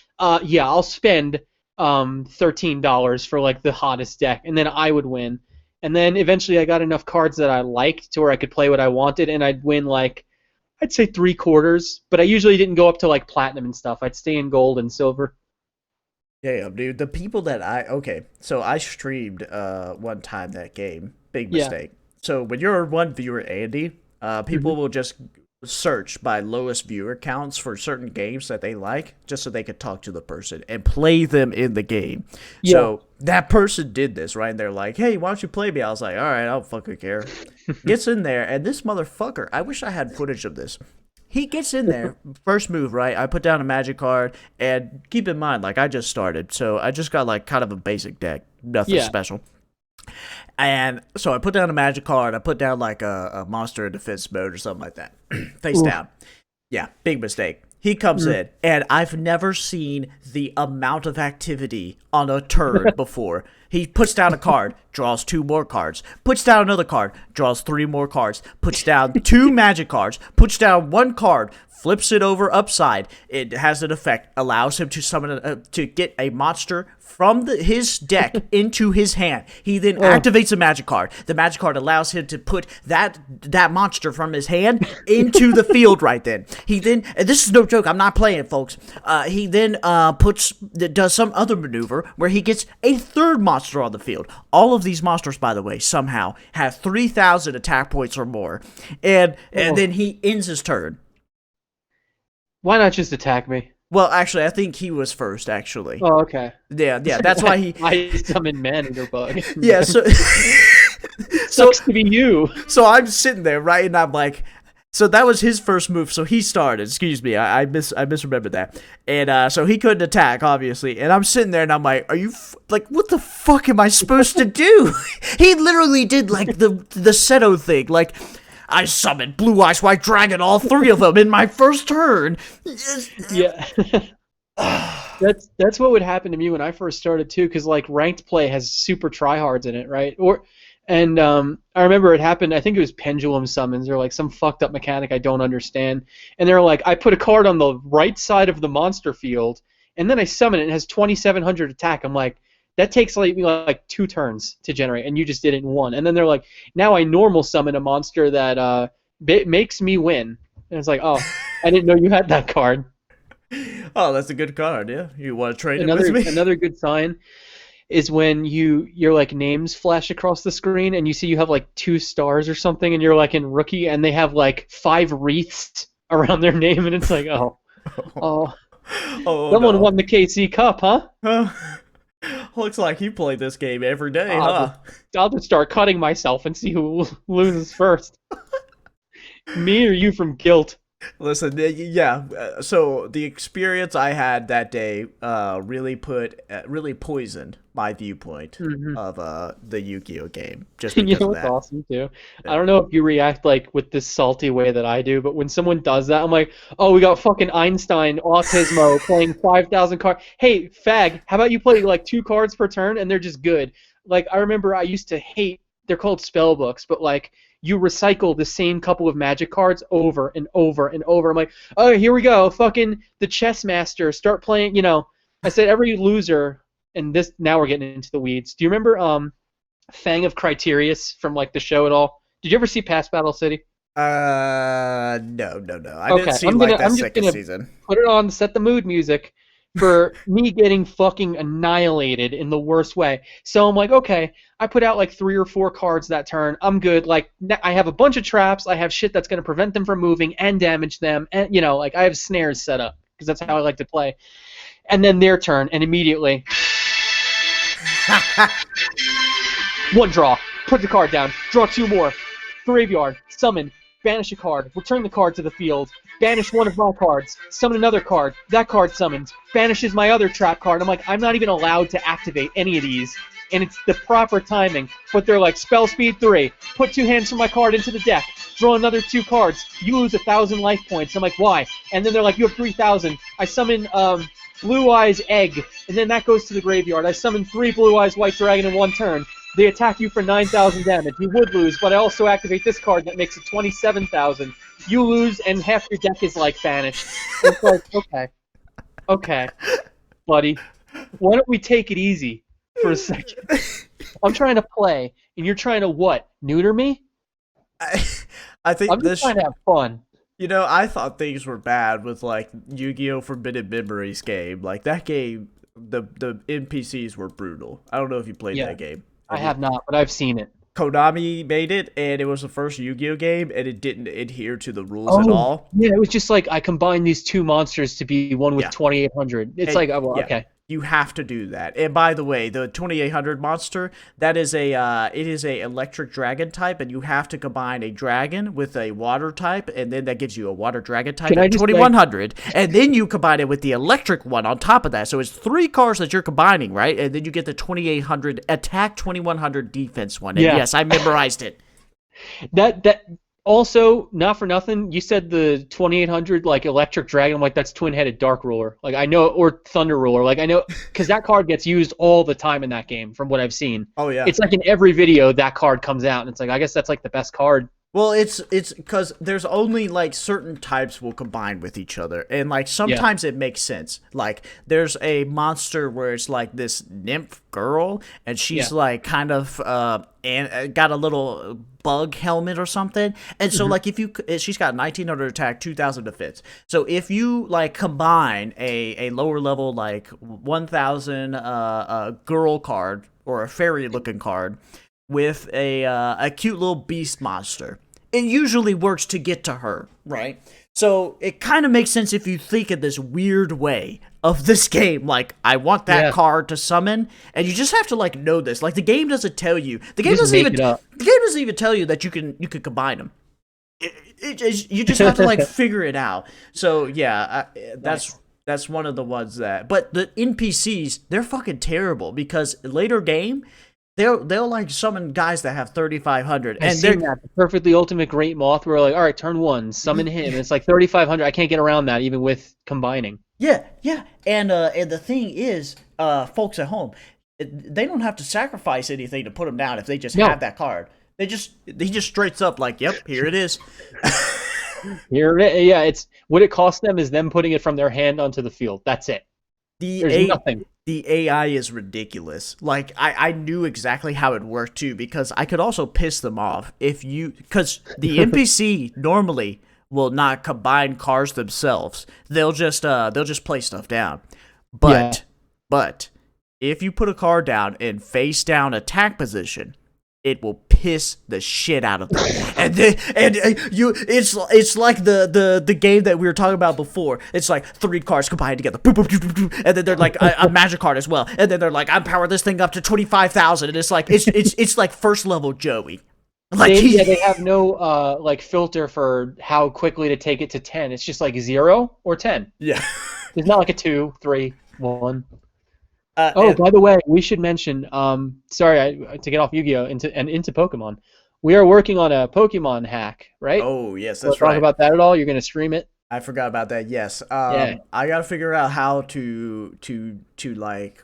yeah, I'll spend $13 for like the hottest deck, and then I would win. And then eventually I got enough cards that I liked to where I could play what I wanted, and I'd win like, I'd say 3/4, but I usually didn't go up to like platinum and stuff. I'd stay in gold and silver. Yeah, dude. The people that so I streamed one time that game. Big mistake. Yeah. So when you're one viewer, Andy, people will just search by lowest viewer counts for certain games that they like, just so they could talk to the person and play them in the game. Yeah. So that person did this, right? And they're like, hey, why don't you play me? I was like, all right, I don't fucking care. Gets in there, and this motherfucker, I wish I had footage of this. He gets in there, first move, right? I put down a magic card, and keep in mind, like, I just started, so I just got, like, kind of a basic deck. Nothing special. And so I put down a magic card, I put down, like, a monster in defense mode or something like that. Face down. Yeah, big mistake. He comes in, and I've never seen the amount of activity on a turn before. He puts down a card, draws 2 more cards, puts down another card, draws 3 more cards, puts down 2 magic cards, puts down 1 card, flips it over upside. It has an effect, allows him to summon to get a monster from his deck into his hand. He then activates a magic card. The magic card allows him to put that monster from his hand into the field right then. He then, and this is no joke, I'm not playing, folks. He then does some other maneuver where he gets a 3rd monster on the field. All of these monsters, by the way, somehow have 3,000 attack points or more. And then he ends his turn. Why not just attack me? Well, actually, I think he was first, actually. Oh, okay. Yeah, that's why he... I summoned Man-Eater Bug. Yeah, so... Sucks to be you. So I'm sitting there, right, and I'm like... So that was his first move, so he started. Excuse me, I misremembered that. And so he couldn't attack, obviously. And I'm sitting there, and I'm like, are you... like, what the fuck am I supposed to do? He literally did, like, the Seto thing, like... I summoned Blue Eyes White Dragon, all 3 of them in my first turn. Yeah. That's what would happen to me when I first started too, because like ranked play has super tryhards in it, right? Or And I remember it happened, I think it was pendulum summons or like some fucked up mechanic I don't understand. And they're like, I put a card on the right side of the monster field, and then I summon it and it has 2,700 attack. I'm like, that takes like 2 turns to generate, and you just did it in 1. And then they're like, now I normal summon a monster that makes me win. And it's like, oh, I didn't know you had that card. Oh, that's a good card, yeah. You want to trade it with me? Another good sign is when your like names flash across the screen and you see you have like 2 stars or something, and you're like in rookie and they have like 5 wreaths around their name, and it's like, someone won the KC Cup, huh? Looks like you play this game every day, huh? I'll just start cutting myself and see who loses first. Me or you from guilt? Listen, yeah. So the experience I had that day really poisoned my viewpoint of the Yugioh game. Just because you know of what's that. awesome too? Yeah. I don't know if you react like with this salty way that I do, but when someone does that, I'm like, oh, we got fucking Einstein Autismo playing 5,000 cards. Hey, fag, how about you play like 2 cards per turn and they're just good? Like I remember I used to hate. They're called spell books, but like. You recycle the same couple of magic cards over and over and over. I'm like, oh, here we go, fucking the chess master, start playing, I said every loser, and this, now we're getting into the weeds. Do you remember Fang of Criterius from like the show at all? Did you ever see Past Battle City? No. I didn't see that second season. Put it on, set the mood music for me getting fucking annihilated in the worst way. So I'm like, okay, I put out like 3 or 4 cards that turn. I'm good. Like I have a bunch of traps. I have shit that's going to prevent them from moving and damage them. And like I have snares set up because that's how I like to play. And then their turn, and immediately 1 draw. Put the card down. Draw 2 more. Graveyard. Summon. Banish a card. Return the card to the field. Banish one of my cards. Summon another card. That card summons. Banishes my other trap card. I'm like, I'm not even allowed to activate any of these. And it's the proper timing. But they're like, spell speed 3. Put 2 hands from my card into the deck. Draw another 2 cards. You lose 1,000 life points. I'm like, why? And then they're like, you have 3,000. I summon Blue Eyes Egg. And then that goes to the graveyard. I summon 3 Blue Eyes White Dragon in 1 turn. They attack you for 9,000 damage. You would lose, but I also activate this card that makes it 27,000. You lose, and half your deck is like banished. It's like, okay, buddy, why don't we take it easy for a second? I'm trying to play, and you're trying to what? Neuter me? I think I'm just trying to have fun. I thought things were bad with like Yu-Gi-Oh! Forbidden Memories game. Like that game, the NPCs were brutal. I don't know if you played that game. I have not, but I've seen it. Konami made it, and it was the first Yu-Gi-Oh! Game, and it didn't adhere to the rules at all. Yeah, it was just like, I combined these 2 monsters to be one with 2,800. It's okay. You have to do that. And by the way, the 2800 monster, that is a electric dragon type, and you have to combine a dragon with a water type, and then that gives you a water dragon type at 2100. And then you combine it with the electric one on top of that. So it's 3 cards that you're combining, right? And then you get the 2800 attack, 2100 defense one. And yes, I memorized it. That also, not for nothing, you said the 2800 like electric dragon. I'm like, that's twin-headed dark ruler. Like I know, or thunder ruler. Like I know, because that card gets used all the time in that game, from what I've seen. Oh yeah. It's like in every video that card comes out, and it's like, I guess that's like the best card. Well, it's because there's only like certain types will combine with each other, and like sometimes it makes sense. Like there's a monster where it's like this nymph girl, and she's like kind of and got a little bug helmet or something, and so like if you, she's got 1900 attack, 2000 defense. So if you like combine a lower level like 1000 girl card or a fairy looking card with a cute little beast monster, it usually works to get to her, right? So it kind of makes sense if you think in this weird way of this game. Like, I want that card to summon, and you just have to like know this. Like the game doesn't tell you. The game doesn't even tell you that you can combine them. You just have to like figure it out. So yeah, that's one of the ones that. But the NPCs, they're fucking terrible, because later game, They'll like summon guys that have 3,500, and they're that the perfectly ultimate great moth. We're like, all right, turn 1, summon him. And it's like 3,500. I can't get around that even with combining. Yeah, and the thing is, folks at home, they don't have to sacrifice anything to put him down if they just No. have that card. He just straight up like, yep, here it is. Yeah, it's what it costs them is them putting it from their hand onto the field. That's it. There's nothing. The AI is ridiculous. Like, I knew exactly how it worked too, because I could also piss them off because the NPC normally will not combine cars themselves. They'll just play stuff down. But if you put a car down in face down attack position, it will piss the shit out of them. It's like the game that we were talking about before. It's like 3 cars combined together, boop, boop, boop, boop, boop, and then they're like a magic card as well, and then they're like, I'm powering this thing up to 25,000, and it's like it's like first level Joey. Like they have no like filter for how quickly to take it to 10. It's just like 0 or 10. Yeah. It's not like a 2, 3, 1. And By the way, we should mention. Sorry to get off Yu-Gi-Oh into Pokemon. We are working on a Pokemon hack, right? oh yes, Wanna that's right. talk about that at all? You're gonna stream it. I forgot about that. Yes. Yeah. I gotta figure out how to like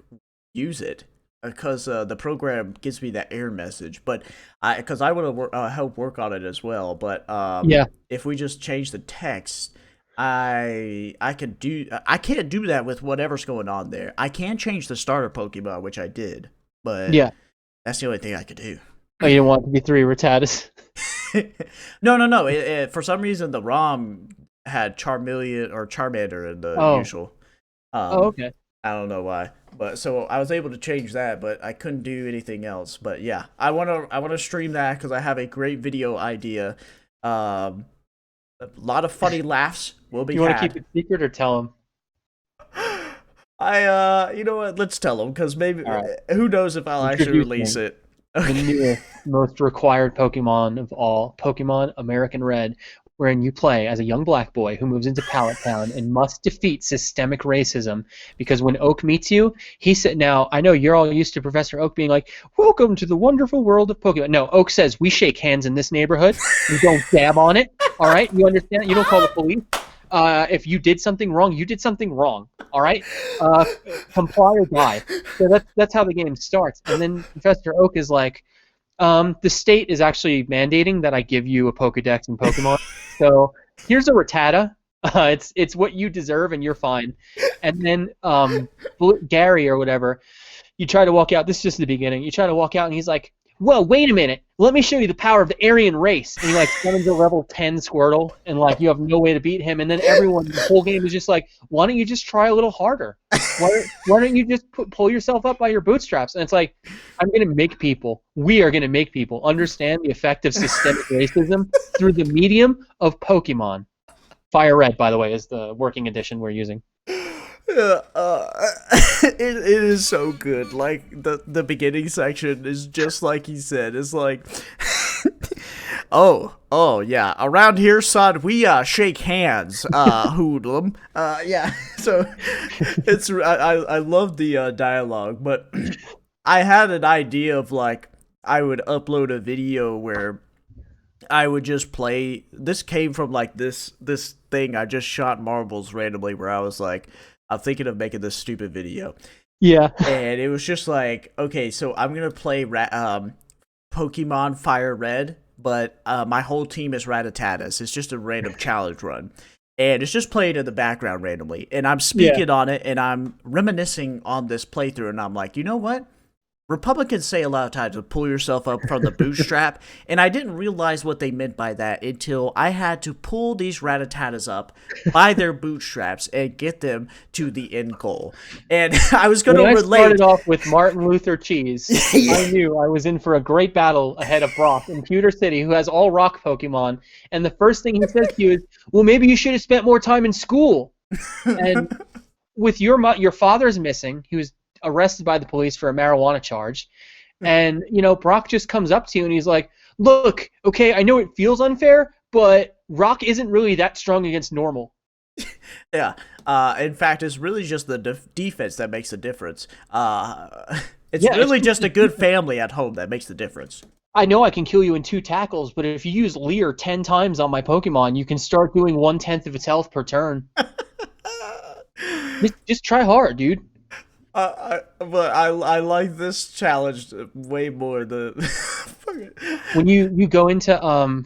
use it, because the program gives me that error message. But I want to help work on it as well. But Yeah. if we just change the text, I can't do that with whatever's going on there. I can change the starter Pokemon, which I did, but Yeah. that's the only thing I could do. Oh, you didn't want it to be 3 Rattatas? No. For some reason, the ROM had Charmeleon or Charmander in the usual. Okay. I don't know why, but so I was able to change that, but I couldn't do anything else. But yeah, I wanna stream that because I have a great video idea. A lot of funny laughs will be. You want to keep it secret or tell them? You know what? Let's tell them, because maybe Right. who knows if I'll actually Introduce release them. it. The newest, most required Pokemon of all, Pokemon American Red, wherein you play as a young black boy who moves into Pallet Town and must defeat systemic racism. Because when Oak meets you, he said, now, I know you're all used to Professor Oak being like, welcome to the wonderful world of Pokemon. No, Oak says, we shake hands in this neighborhood. We don't dab on it. All right? You understand? You don't call the police. If you did something wrong, you did something wrong. All right? Comply or die. So that's how the game starts. And then Professor Oak is like, the state is actually mandating that I give you a Pokedex in Pokemon. So here's a Rattata. It's what you deserve, and you're fine. And then Gary or whatever, you try to walk out. This is just the beginning. You try to walk out, and he's like, well, wait a minute. Let me show you the power of the Aryan race. And he like summons a level 10 Squirtle, and like you have no way to beat him. And then everyone, the whole game is just like, why don't you just try a little harder? Why don't you just pull yourself up by your bootstraps? And it's like, I'm going to make people, we are going to make people understand the effect of systemic racism through the medium of Pokemon. Fire Red, by the way, is the working edition we're using. It is so good. Like the beginning section is just like he said. It's like, oh yeah. Around here, son, we shake hands, hoodlum. Yeah. So it's I love the dialogue, but I had an idea of like I would upload a video where I would just play. This came from like this thing. I just shot marbles randomly where I was like, I'm thinking of making this stupid video. Yeah. And it was just like, okay, so I'm going to play Pokemon Fire Red, but my whole team is Rattatatas. It's just a random challenge run. And it's just playing in the background randomly. And I'm speaking on it, and I'm reminiscing on this playthrough, and I'm like, you know what? Republicans say a lot of times to pull yourself up from the bootstrap, and I didn't realize what they meant by that until I had to pull these Rattatatas up by their bootstraps and get them to the end goal. And I was going to relate. When I started off with Martin Luther Cheese, I knew I was in for a great battle ahead of Brock in Pewter City, who has all rock Pokemon, and the first thing he says to you is, well, maybe you should have spent more time in school. And with your father's missing, he was arrested by the police for a marijuana charge, and Brock just comes up to you and he's like, look, okay, I know it feels unfair, but Rock isn't really that strong against normal. Yeah. In fact, it's really just the defense that makes the difference. It's really just a good family at home that makes the difference. I know I can kill you in 2 tackles, but if you use Leer 10 times on my Pokemon, you can start doing 1/10 of its health per turn. Just try hard, dude. But I like this challenge way more. The When you go into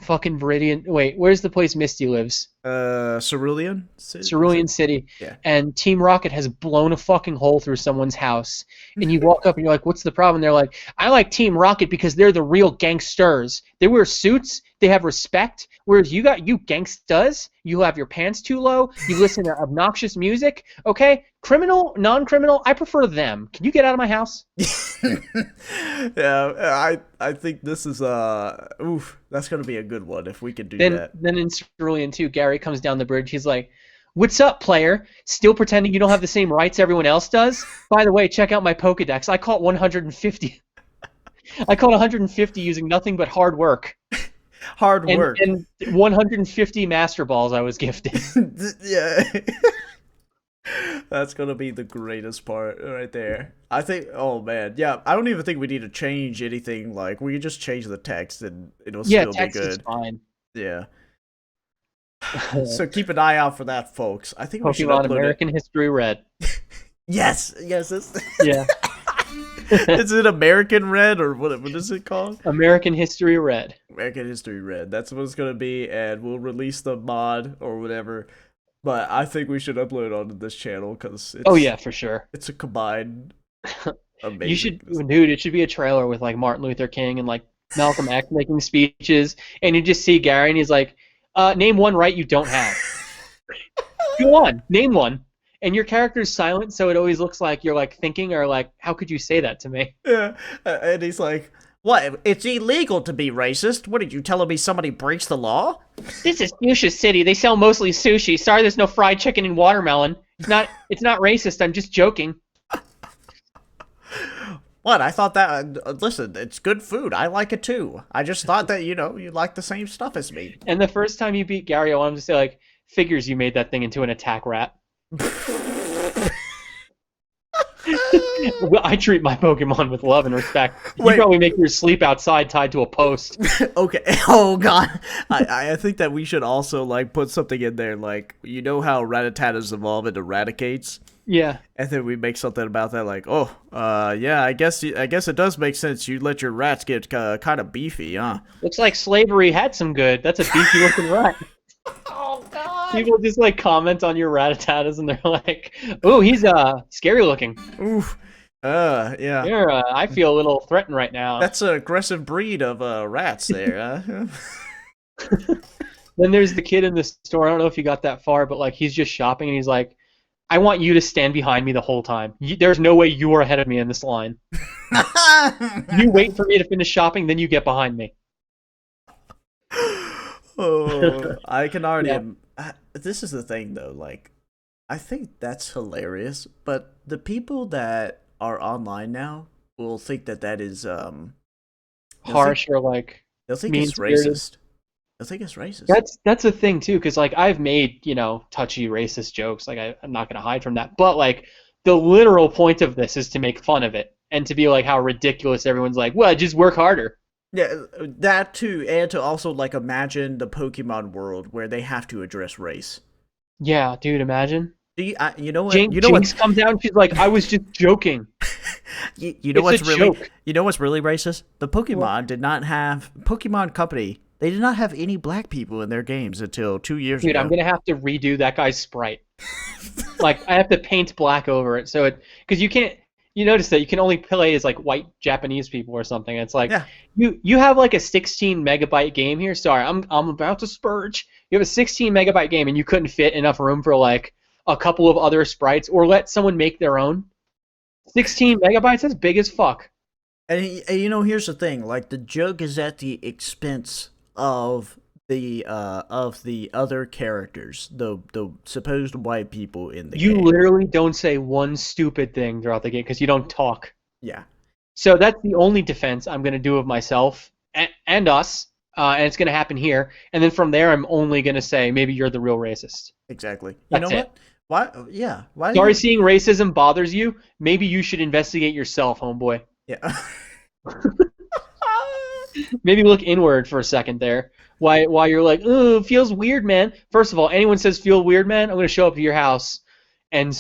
fucking Viridian, wait, where's the place Misty lives? Cerulean City? Cerulean City. Yeah. And Team Rocket has blown a fucking hole through someone's house. And you walk up and you're like, what's the problem? And they're like, I like Team Rocket because they're the real gangsters. They wear suits, they have respect, whereas you gangstas, you have your pants too low, you listen to obnoxious music, okay? Criminal, non-criminal, I prefer them. Can you get out of my house? Yeah, I think this is that's gonna be a good one if we can do that. Then in Cerulean 2, Gary comes down the bridge, he's like, what's up, player? Still pretending you don't have the same rights everyone else does? By the way, check out my Pokedex. I caught 150. I caught 150 using nothing but hard work. Hard work. And 150 Master Balls I was gifted. Yeah. That's gonna be the greatest part right there. I think. Oh man, yeah. I don't even think we need to change anything. Like we can just change the text and it'll still be text good. is fine. Yeah. So keep an eye out for that, folks. I think we should Pokemon upload American History Red. Yes. Yeah. Is it American Red or what is it called? American History Red. American History Red. That's what it's gonna be, and we'll release the mod or whatever. But I think we should upload onto this channel because it's. Oh yeah, for sure. It's a combined. Amazing. You should, dude. It should be a trailer with like Martin Luther King and like Malcolm X making speeches, and you just see Gary, and he's like, "Name one right you don't have." Go on, name one. And your character's silent, so it always looks like you're like thinking or like, "How could you say that to me?" Yeah, and he's like, "What? It's illegal to be racist. What, did you telling me somebody breaks the law?" This is Fuchsia City. They sell mostly sushi. Sorry, there's no fried chicken and watermelon. It's not racist. I'm just joking. What? I thought that. Listen, it's good food. I like it too. I just thought that you like the same stuff as me. And the first time you beat Gary, I want him to say like, "Figures you made that thing into an attack rat." Well, I treat my Pokemon with love and respect. You probably make your sleep outside tied to a post. Okay. Oh god. I think that we should also like put something in there like how Rattatatas evolve into Raticates. Yeah. And then we make something about that like, yeah, I guess it does make sense. You let your rats get kind of beefy, huh? Looks like slavery had some good. That's a beefy looking rat. Oh god. People just like comment on your Rattatatas and they're like, "Ooh, he's scary looking." Oof. Yeah. Here, I feel a little threatened right now. That's an aggressive breed of rats there. Then there's the kid in the store. I don't know if you got that far, but like he's just shopping and he's like, "I want you to stand behind me the whole time. There's no way you are ahead of me in this line. You wait for me to finish shopping, then you get behind me." Oh, I can already. Yeah. This is the thing, though. Like, I think that's hilarious, but the people that are online now will think that is harsh or like they'll think it's mean-spirited. racist. They'll think it's racist. That's a thing too, because like I've made touchy racist jokes. Like I'm not gonna hide from that, but like the literal point of this is to make fun of it and to be like how ridiculous everyone's like. Well, just work harder. Yeah, that too, and to also like imagine the Pokemon world where they have to address race. Yeah, dude, imagine. You know what? Jinx comes out and she's like, "I was just joking." You know what's really joke. You know what's really racist? The Pokemon did not have Pokemon Company. They did not have any black people in their games until 2 years ago. Dude, I'm gonna have to redo that guy's sprite. Like I have to paint black over it, so because you can't. You notice that you can only play as like white Japanese people or something. It's like you have like a 16 megabyte game here. Sorry, I'm about to spurge. You have a 16 megabyte game and you couldn't fit enough room for like a couple of other sprites or let someone make their own. 16 megabytes, that's big as fuck. And here's the thing. Like the joke is at the expense of the other characters, the supposed white people in the game. You literally don't say one stupid thing throughout the game because you don't talk. Yeah. So that's the only defense I'm gonna do of myself and us, and it's gonna happen here. And then from there, I'm only gonna say maybe you're the real racist. Exactly. That's you know it. what? Why? Yeah. Why? Sorry, seeing racism bothers you. Maybe you should investigate yourself, homeboy. Yeah. Maybe look inward for a second there. Why you're like, oh, feels weird, man. First of all, anyone says feel weird, man, I'm gonna show up to your house and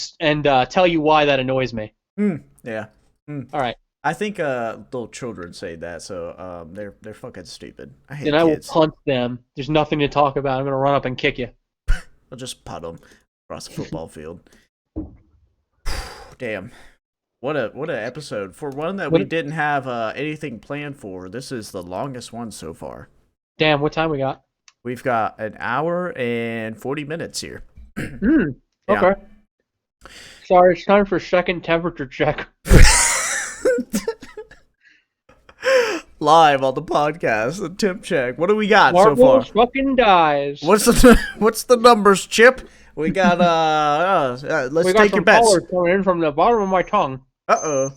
tell you why that annoys me. Yeah. All right. I think little children say that, so they're fucking stupid. I hate Then I will kids. punt them. There's nothing to talk about. I'm gonna run up and kick you. I'll just punt them across the football field. Damn. What an episode. For one that we didn't have anything planned for, this is the longest one so far. Damn, what time we got? We've got an hour and 40 minutes here. Okay. Yeah. Sorry, it's time for second temperature check. Live on the podcast, the temp check. What do we got Marbles so far? fucking dies. What's the numbers, Chip? We got let's take your bets. Callers coming in from the bottom of my tongue. Uh-oh.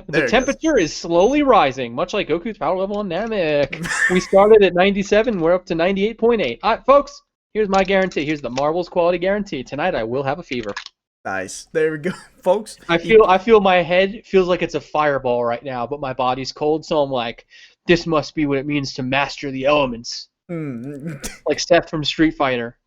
The temperature is slowly rising, much like Goku's power level on Namek. We started at 97, we're up to 98.8. All right, folks, here's my guarantee. Here's the Marbles quality guarantee. Tonight I will have a fever. Nice. There we go, folks. I feel my head feels like it's a fireball right now, but my body's cold, so I'm like, this must be what it means to master the elements. Like Seth from Street Fighter.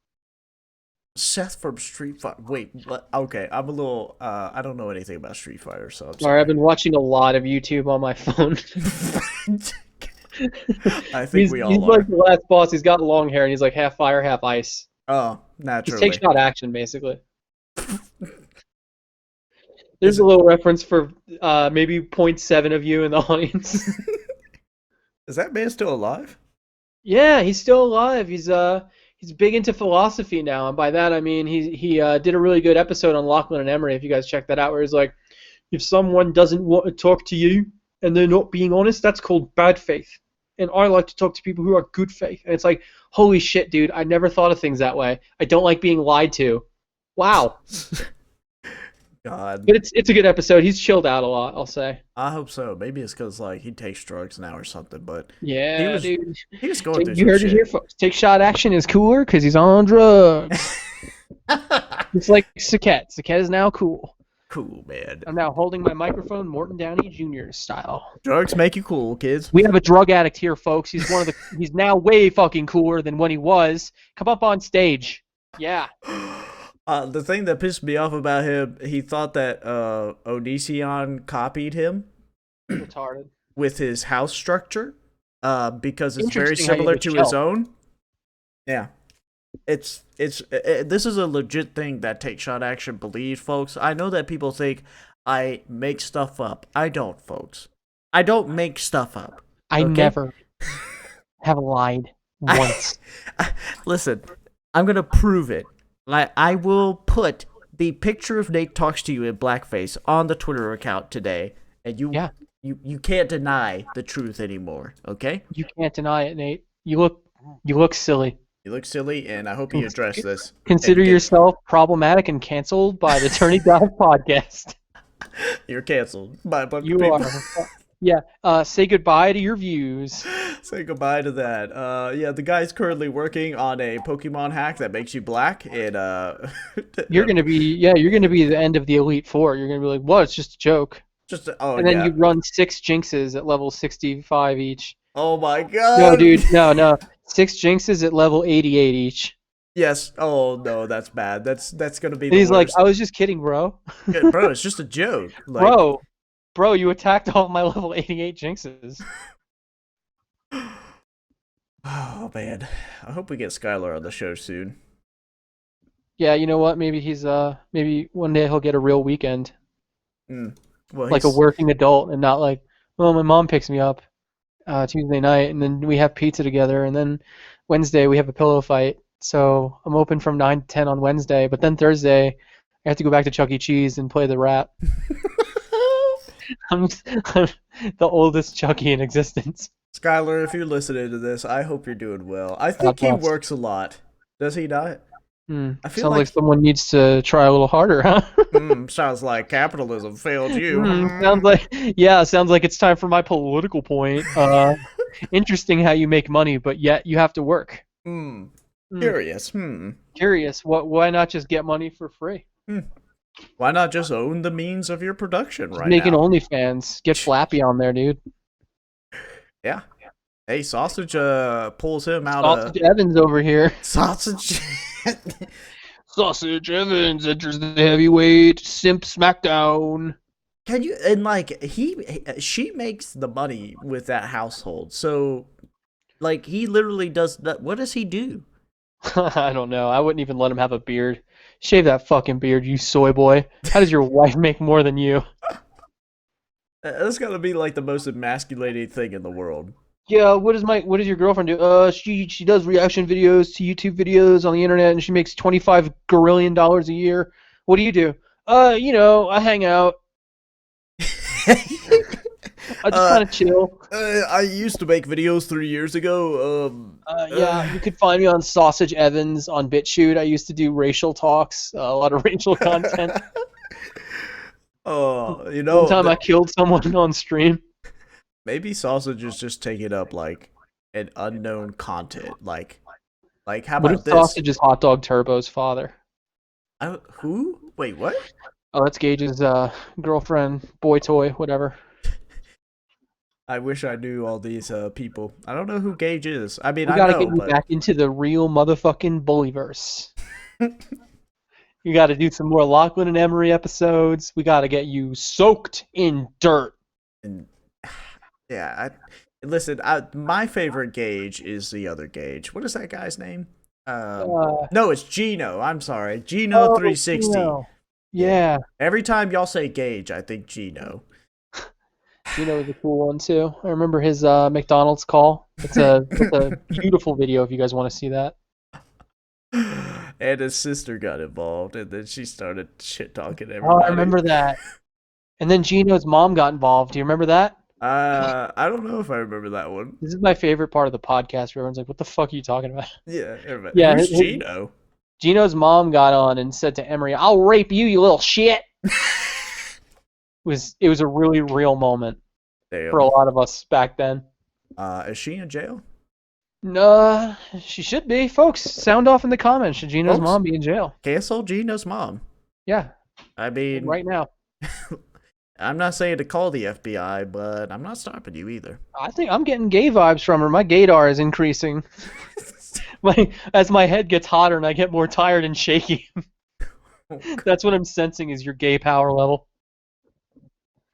Seth from Street Fighter. Wait, what? Okay, I'm a little. I don't know anything about Street Fighter, so I'm sorry. I've been watching a lot of YouTube on my phone. I think we all are. He's like the last boss. He's got long hair, and he's like half fire, half ice. Oh, naturally. He's take shot action, basically. There's a little reference for maybe 0.7 of you in the audience. Is that man still alive? Yeah, he's still alive. He's big into philosophy now, and by that I mean he did a really good episode on Lachlan and Emery. If you guys check that out, where he's like, if someone doesn't want to talk to you and they're not being honest, that's called bad faith. And I like to talk to people who are good faith. And it's like, holy shit, dude! I never thought of things that way. I don't like being lied to. Wow. God. But it's a good episode. He's chilled out a lot, I'll say. I hope so. Maybe it's because like he takes drugs now or something. But yeah, dude. He was going through. You heard it here, folks. Take shot action is cooler because he's on drugs. It's like Saket. Saket is now cool. Cool, man. I'm now holding my microphone Morton Downey Jr. style. Drugs make you cool, kids. We have a drug addict here, folks. He's he's now way fucking cooler than when he was. Come up on stage. Yeah. The thing that pissed me off about him, he thought that Onision copied him. Retarded. With his house structure, because it's very similar to his own. Yeah. This is a legit thing that Take Shot Action believes, folks. I know that people think I make stuff up. I don't, folks. I don't make stuff up. I never have lied once. Listen, I'm gonna prove it. I will put the picture of Nate talks to you in blackface on the Twitter account today, and you can't deny the truth anymore. Okay? You can't deny it, Nate. You look silly. You look silly, and I hope you address this. Consider yourself problematic and canceled by the Turny Dive podcast. You're canceled by a bunch of people. Yeah. Say goodbye to your views. Say goodbye to that. Yeah, the guy's currently working on a Pokemon hack that makes you black, and you're gonna be the end of the Elite Four. You're gonna be like, what? It's just a joke. And then you run 6 Jinxes at level 65 each. Oh my god. No, dude, no. 6 Jinxes at level 88 each. Yes. Oh no, that's bad. That's gonna be. And he's like, I was just kidding, bro. Yeah, bro, it's just a joke. Like, Bro, you attacked all my level 88 Jinxes. Oh man, I hope we get Skyler on the show soon. Yeah, you know what? Maybe maybe one day he'll get a real weekend. Well, like a working adult, and not like, well, my mom picks me up Tuesday night, and then we have pizza together, and then Wednesday we have a pillow fight. So I'm open from 9 to 10 on Wednesday, but then Thursday I have to go back to Chuck E. Cheese and play the rap. I'm the oldest Chucky in existence. Skyler, if you're listening to this, I hope you're doing well. I think he works a lot. Does he not? I feel like someone needs to try a little harder, huh? Sounds like capitalism failed you. Sounds like it's time for my political point. Interesting how you make money, but yet you have to work. Curious. Curious. Why not just get money for free? Why not just own the means of your production right now? Making OnlyFans. Get Flappy on there, dude. Yeah. Hey, Sausage pulls him out Sausage Evans over here. Sausage. Sausage Evans enters the heavyweight simp SmackDown. Can you and like she makes the money with that household. So like he literally does that. What does he do? I don't know. I wouldn't even let him have a beard. Shave that fucking beard, you soy boy. How does your wife make more than you? That's gotta be like the most emasculating thing in the world. Yeah, what does your girlfriend do? She does reaction videos to YouTube videos on the internet, and she makes $25 gazillion a year. What do you do? I hang out. I just kind of chill. I used to make videos 3 years ago. You could find me on Sausage Evans on BitChute. I used to do racial talks, a lot of racial content. One time I killed someone on stream. Maybe Sausage is just taking up like an unknown content. Like how What about if this? Sausage is Hot Dog Turbo's father? Who? Wait, what? Oh, that's Gage's girlfriend, boy toy, whatever. I wish I knew all these people. I don't know who Gage is. I mean, We I gotta know, get you but back into the real motherfucking bullyverse. You gotta do some more Lachlan and Emery episodes. We gotta get you soaked in dirt. and, yeah, listen. My favorite Gage is the other Gage. What is that guy's name? No, it's Gino. I'm sorry, Gino 360. Gino. Yeah. Every time y'all say Gage, I think Gino. Gino was a cool one too. I remember his McDonald's call. It's a beautiful video if you guys want to see that. And his sister got involved, and then she started shit talking everybody. Oh, I remember that. And then Gino's mom got involved. Do you remember that? I don't know if I remember that one. This is my favorite part of the podcast where everyone's like, what the fuck are you talking about? Yeah, everybody. Yeah, Who's Gino? Gino's mom got on and said to Emery, "I'll rape you, you little shit." It was a really real moment for a lot of us back then. Is she in jail? No, she should be. Folks, sound off in the comments. Should Gino's mom be in jail? Cancel Gino's mom. Yeah. I mean, right now. I'm not saying to call the FBI, but I'm not stopping you either. I think I'm getting gay vibes from her. My gaydar is increasing. As my head gets hotter and I get more tired and shaky. That's what I'm sensing is your gay power level.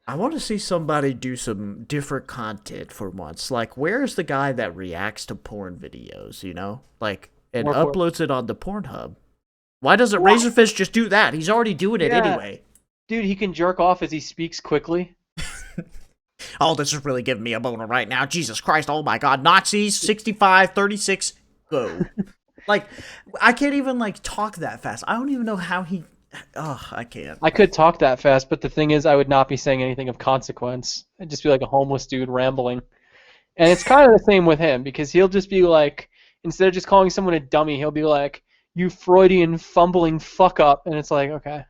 I want to see somebody do some different content for once. Like, where's the guy that reacts to porn videos, you know? Like, and uploads it on the Pornhub. Why doesn't Ragefist just do that? He's already doing it anyway. Dude, he can jerk off as he speaks quickly. Oh, this is really giving me a boner right now. Jesus Christ, oh my God. Nazis, 65, 36, go. Like, I can't even, like, talk that fast. I don't even know how he... Oh, I can't. I could talk that fast, but the thing is I would not be saying anything of consequence. I'd just be like a homeless dude rambling. And it's kind of the same with him, because he'll just be like, instead of just calling someone a dummy, he'll be like, "You Freudian fumbling fuck up," and it's like, okay.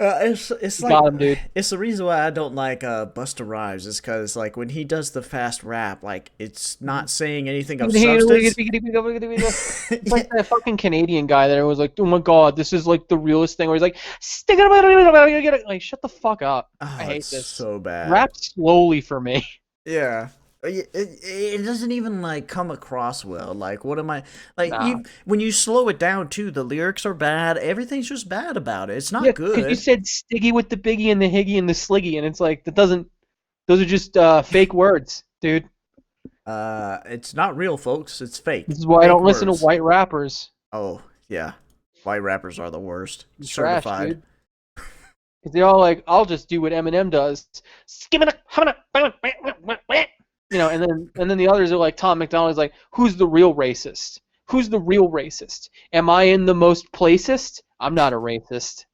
It's like, got him, dude. It's the reason why I don't like Busta Rhymes, is because like when he does the fast rap, like it's not saying anything of substance. It's like that fucking Canadian guy that was like, "Oh my God, this is like the realest thing," where he's like, "Stick it," like, shut the fuck up. Oh, I hate this. So bad. Rap slowly for me. Yeah. It doesn't even like come across well. Like, what am I like? Nah. When you slow it down too, the lyrics are bad. Everything's just bad about it. It's not good. Because you said Stiggy with the Biggie and the Higgy and the Sliggy, and it's like that doesn't. Those are just fake words, dude. It's not real, folks. It's fake. This is why I don't listen to white rappers. Oh yeah, white rappers are the worst. Trash, Certified. dude. Because they're all like, "I'll just do what Eminem does." You know, and then the others are like, Tom McDonald's like, "Who's the real racist? Who's the real racist? Am I in the most placist? I'm not a racist."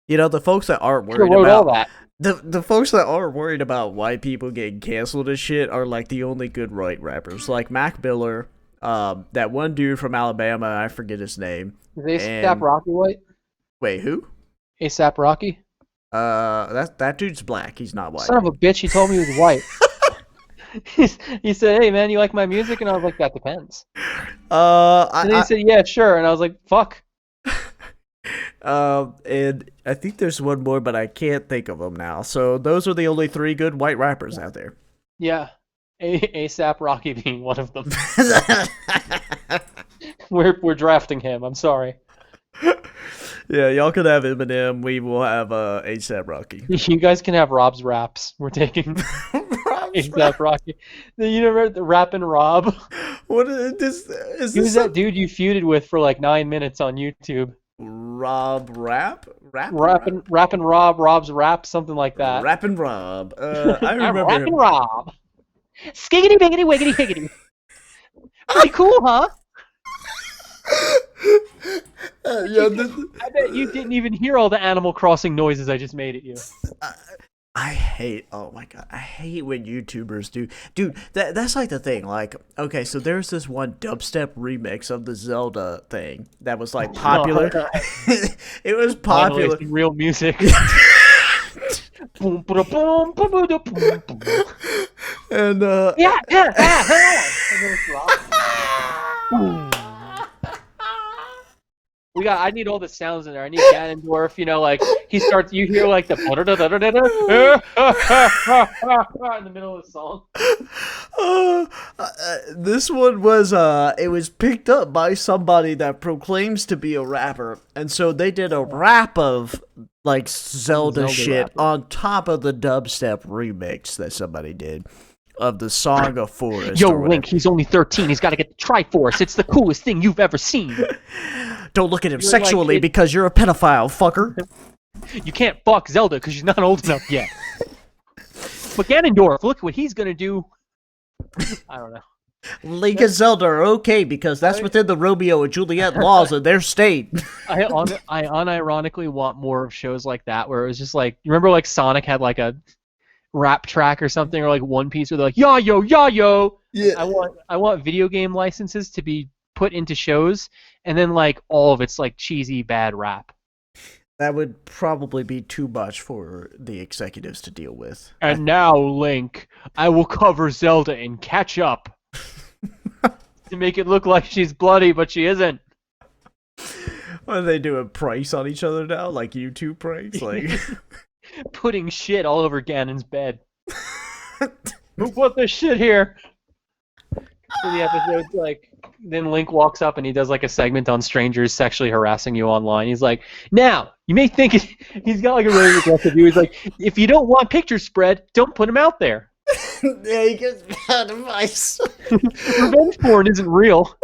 You know, the folks that aren't worried all that. The folks that are worried about white people getting canceled and shit are like the only good white rappers. Like Mac Miller, that one dude from Alabama, I forget his name. Is ASAP Rocky white? Wait, who? ASAP Rocky? That dude's black. He's not white. Son of a bitch, he told me he was white. He said, "Hey man, you like my music?" And I was like, "That depends." And then he said, "Yeah, sure." And I was like, "Fuck." And I think there's one more, but I can't think of them now. So those are the only 3 good white rappers out there. Yeah, ASAP Rocky being one of them. We're drafting him. I'm sorry. Yeah, y'all can have Eminem. We will have ASAP Rocky. You guys can have Rob's raps. We're taking ASAP Rocky. You never the Rappin' Rob? What is this? Is Who's this that dude you feuded with for like 9 minutes on YouTube? Rob Rap? Rappin' Rob, Rob's rap, something like that. Rappin' Rob. I I'm remember Rappin' him. Rob. Skiggity biggity wiggity higgity. Pretty cool, huh? Yeah, I bet you didn't even hear all the Animal Crossing noises I just made at you. I hate, oh my god, I hate when YouTubers do, dude, that's like the thing, like, okay, so there's this one dubstep remix of the Zelda thing that was like popular. It was popular. Finally, real music. And, yeah. I need all the sounds in there. I need Ganondorf, like he starts, you hear like the in the middle of the song. This one was, it was picked up by somebody that proclaims to be a rapper, and so they did a rap of like Zelda shit rapper on top of the dubstep remix that somebody did of the Song of Forest. Yo, Link, he's only 13. He's got to get the Triforce. It's the coolest thing you've ever seen. Don't look at him sexually because you're a pedophile, fucker. You can't fuck Zelda because she's not old enough yet. But Ganondorf, look what he's gonna do. I don't know. Link and Zelda are okay because that's within the Romeo and Juliet laws of their state. I unironically want more of shows like that where it was just like, you remember like Sonic had like a rap track or something, or like One Piece where they're like yo. Yeah. I want video game licenses to be put into shows, and then like all of it's like cheesy bad rap. That would probably be too much for the executives to deal with. And now, Link, I will cover Zelda and catch up to make it look like she's bloody, but she isn't. Are they doing pranks on each other now, like YouTube pranks, like putting shit all over Ganon's bed? Who put this shit here? So the episode's like, then Link walks up and he does like a segment on strangers sexually harassing you online. He's like, now, you may think he's got like a really aggressive view. He's like, if you don't want pictures spread, don't put them out there. Yeah, he gives bad advice. Revenge porn isn't real.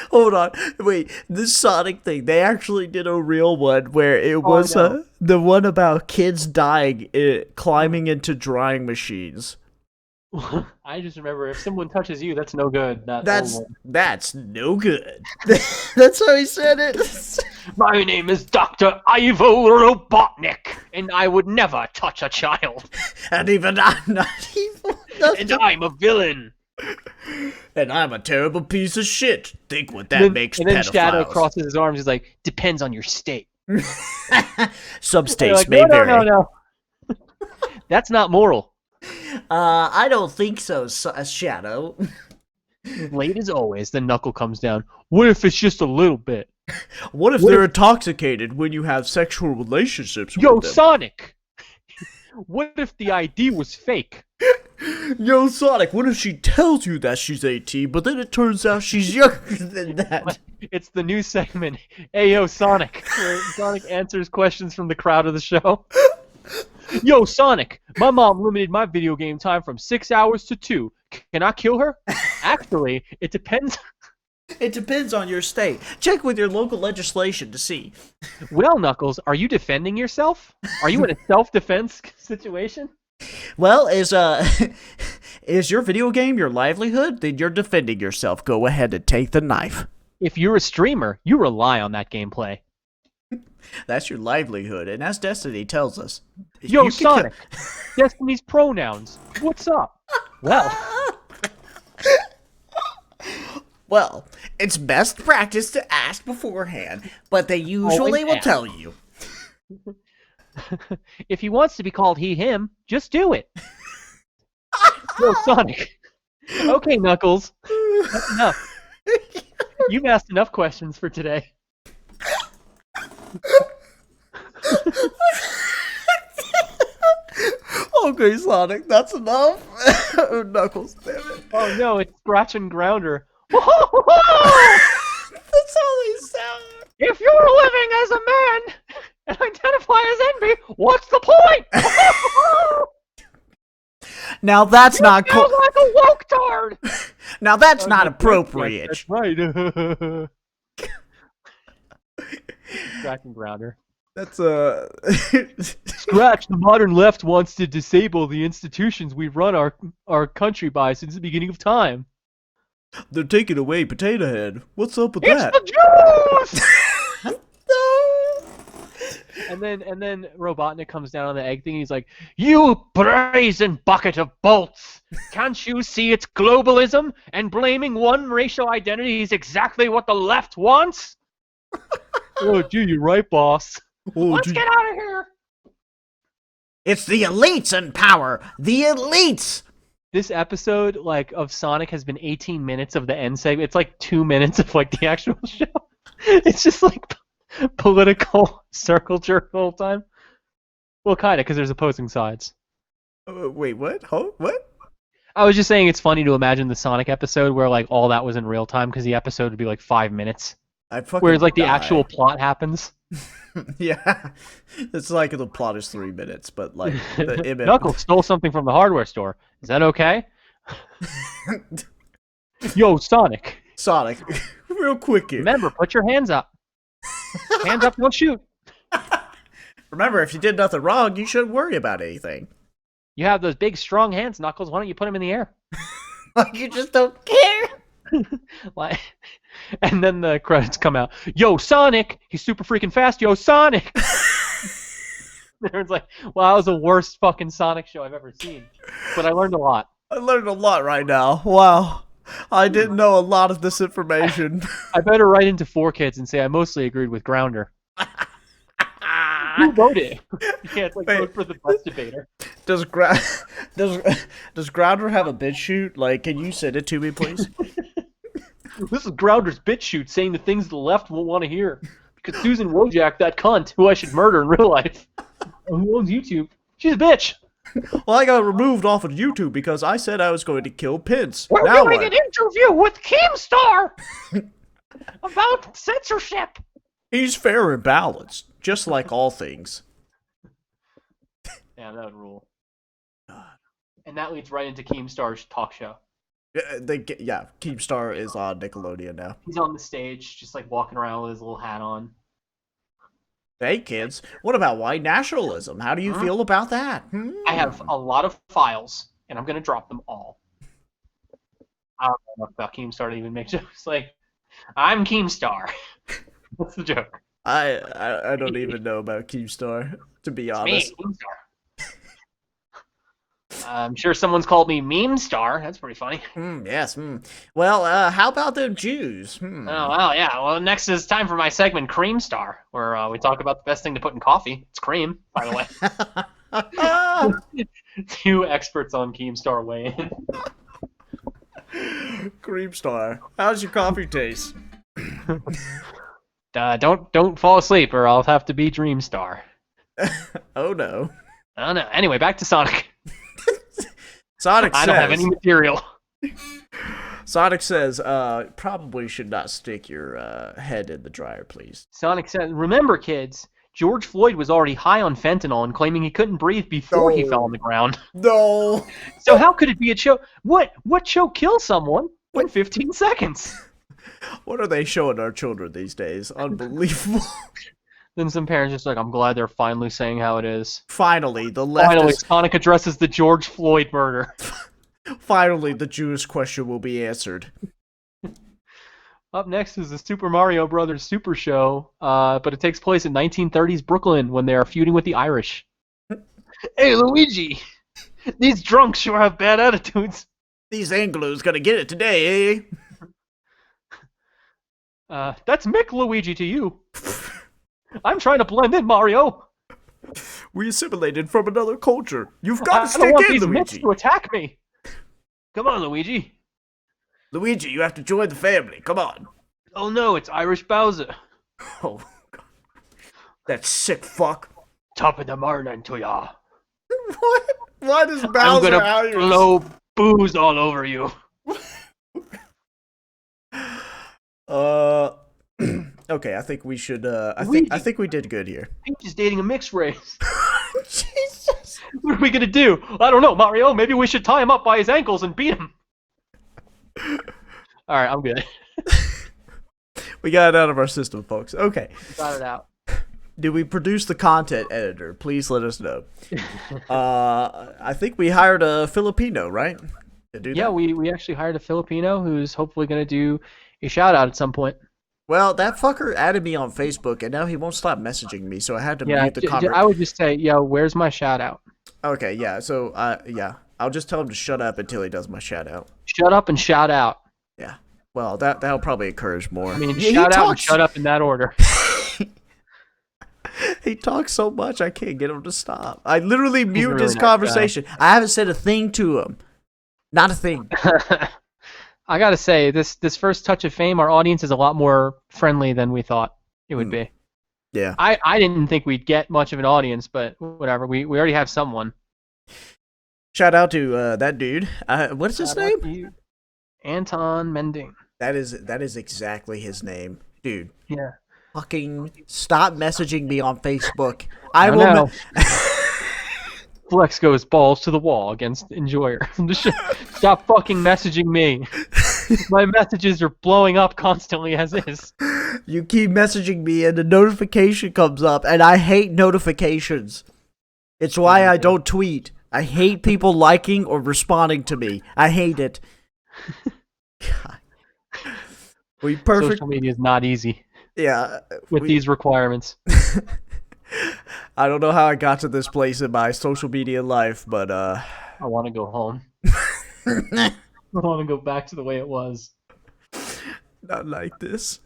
Hold on, wait, this Sonic thing, they actually did a real one where it was the one about kids dying climbing into drying machines. I just remember, if someone touches you, that's no good. That's no good. That's how he said it. My name is Dr. Ivo Robotnik, and I would never touch a child. And even I'm not evil. And I'm a villain. And I'm a terrible piece of shit. Think what that makes pedophiles. And then Shadow crosses his arms. He's like, depends on your state. Some states like, may vary. No. That's not moral. I don't think so, Shadow. Late as always, the knuckle comes down. What if it's just a little bit? What if they're intoxicated when you have sexual relationships with them? Yo, Sonic! What if the ID was fake? Yo, Sonic, what if she tells you that she's 18, but then it turns out she's younger than that? It's the new segment, AYO SONIC, where Sonic answers questions from the crowd of the show. Yo, Sonic, my mom limited my video game time from 6 hours to 2. Can I kill her? Actually, it depends. It depends on your state. Check with your local legislation to see. Well, Knuckles, are you defending yourself? Are you in a self-defense situation? Well, is your video game your livelihood? Then you're defending yourself. Go ahead and take the knife. If you're a streamer, you rely on that gameplay. That's your livelihood, and as Destiny tells us. Yo, Sonic! Destiny's pronouns. What's up? Well, it's best practice to ask beforehand, but they usually will tell you. If he wants to be called he, him, just do it. Yo, Sonic. Okay, Knuckles. That's enough. You've asked enough questions for today. Okay, Sonic, that's enough. Knuckles, damn it. Oh no, it's Scratch and Grounder. That's how they sound. If you're living as a man and identify as envy, what's the point? Now that's not Sounds like a woke tard. Now that's not appropriate. That's right. Scratch and grounder. That's Scratch. The modern left wants to disable the institutions we run our country by since the beginning of time. They're taking away Potato Head. What's up with It's that? the Jews. No. And then Robotnik comes down on the egg thing. And he's like, "You brazen bucket of bolts! Can't you see it's globalism and blaming one racial identity is exactly what the left wants?" Oh, gee, you're right, boss. Let's get out of here. It's the elites in power. The elites. This episode, like, of Sonic has been 18 minutes of the end segment. It's like 2 minutes of like the actual show. It's just like political circle jerk the whole time. Well, kind of, because there's opposing sides. Wait, what? Huh? What? I was just saying it's funny to imagine the Sonic episode where like all that was in real time because the episode would be like 5 minutes. Whereas like the actual plot happens. Yeah, it's like the plot is 3 minutes, but like the image. Knuckles stole something from the hardware store. Is that okay? Yo, Sonic. Sonic, real quick here. Remember, put your hands up. Hands up, don't shoot. Remember, if you did nothing wrong, you shouldn't worry about anything. You have those big, strong hands, Knuckles. Why don't you put them in the air? Like you just don't care. Like, and then the credits come out. Yo, Sonic! He's super freaking fast. Yo, Sonic! Everyone's like, well, that was the worst fucking Sonic show I've ever seen. But I learned a lot. I learned a lot right now. Wow. I didn't know a lot of this information. I better write into 4Kids and say I mostly agreed with Grounder. Who voted? Yeah, it's like vote for the best debater. Does Grounder have a bit shoot? Like, can you send it to me, please? This is Grounder's bit shoot saying the things the left won't want to hear. Because Susan Wojak, that cunt, who I should murder in real life, who owns YouTube, she's a bitch. Well, I got removed off of YouTube because I said I was going to kill Pence. We're now doing what? an interview with Keemstar about censorship. He's fair and balanced, just like all things. Yeah, that would rule. And that leads right into Keemstar's talk show. Yeah, Keemstar is on Nickelodeon now. He's on the stage, just like walking around with his little hat on. Hey, kids, what about white nationalism? How do you feel about that? I have a lot of files, and I'm going to drop them all. I don't know enough about Keemstar to even make jokes. Like, I'm Keemstar. What's the joke? I don't even know about Keemstar, to be honest. Me, Keemstar. I'm sure someone's called me Meme Star. That's pretty funny. Yes. Well, how about the Jews? Oh, well, yeah. Well, next is time for my segment, Cream Star, where we talk about the best thing to put in coffee. It's cream, by the way. Two experts on Keemstar weigh in. Creamstar, how's your coffee taste? Don't fall asleep, or I'll have to be Dreamstar. Oh no. I don't know. Anyway, back to Sonic. Sonic says, I don't have any material. Sonic says, probably should not stick your head in the dryer, please. Sonic says, remember, kids, George Floyd was already high on fentanyl and claiming he couldn't breathe before he fell on the ground. No. So how could it be a show? What show kills someone in 15 seconds? What are they showing our children these days? Unbelievable. Then some parents just like, I'm glad they're finally saying how it is. Finally, the left Finally, Sonic addresses the George Floyd murder. Finally, the Jewish question will be answered. Up next is the Super Mario Brothers Super Show, but it takes place in 1930s Brooklyn when they are feuding with the Irish. Hey, Luigi! These drunks sure have bad attitudes. These Anglos gonna get it today, eh? That's Mick Luigi to you. I'm trying to blend in, Mario. We assimilated from another culture. You've got to I don't stick want in, these Luigi. Micks to attack me. Come on, Luigi. Luigi, you have to join the family. Come on. Oh no, it's Irish Bowser. Oh, God. That sick fuck. Top of the morning to ya. What? Why does I'm Bowser gonna Irish? blow booze all over you. Okay, I think we should. I think we did good here. Peach is dating a mixed race. Jesus. What are we gonna do? I don't know, Mario. Maybe we should tie him up by his ankles and beat him. All right, I'm good. We got it out of our system, folks. Okay. Got it out. Do we produce the content editor? Please let us know. I think we hired a Filipino, right? To do Yeah, that? we actually hired a Filipino who's hopefully gonna do a shout out at some point. Well, that fucker added me on Facebook, and now he won't stop messaging me, so I had to Yeah, mute the conversation. I would just say, yo, where's my shout out? Okay, yeah, so, I'll just tell him to shut up until he does my shout out. Shut up and shout out. Yeah. Well, that'll probably encourage more. I mean, Yeah, shout out and shut up in that order. He talks so much, I can't get him to stop. I literally mute really his nice conversation. I haven't said a thing to him. Not a thing. I gotta say, this first touch of fame, our audience is a lot more friendly than we thought it would be. Yeah. I didn't think we'd get much of an audience, but whatever. We already have someone. Shout out to that dude. What is his Shout out to name? you. Anton Mending. That is exactly his name, dude. Yeah. Fucking stop messaging me on Facebook. I will. know. Flex goes balls to the wall against Enjoyer. Stop fucking messaging me. My messages are blowing up constantly as is. You keep messaging me and the notification comes up, and I hate notifications. It's why I don't tweet. I hate people liking or responding to me. I hate it. God. We perfect. Social media is not easy Yeah. with these requirements. I don't know how I got to this place in my social media life, but I want to go home. I want to go back to the way it was. not like this.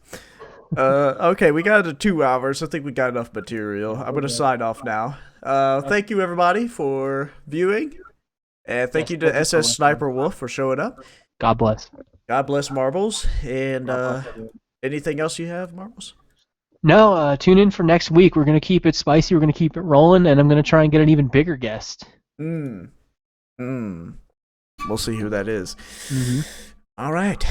Okay, we got to 2 hours. I think we got enough material. I'm gonna sign off now. Thank you everybody for viewing, and thank you to SSniperwolf for showing up. God bless. God bless Marbles. And anything else you have, Marbles? No, tune in for next week. We're going to keep it spicy. We're going to keep it rolling, and I'm going to try and get an even bigger guest. We'll see who that is. Mm-hmm. All right.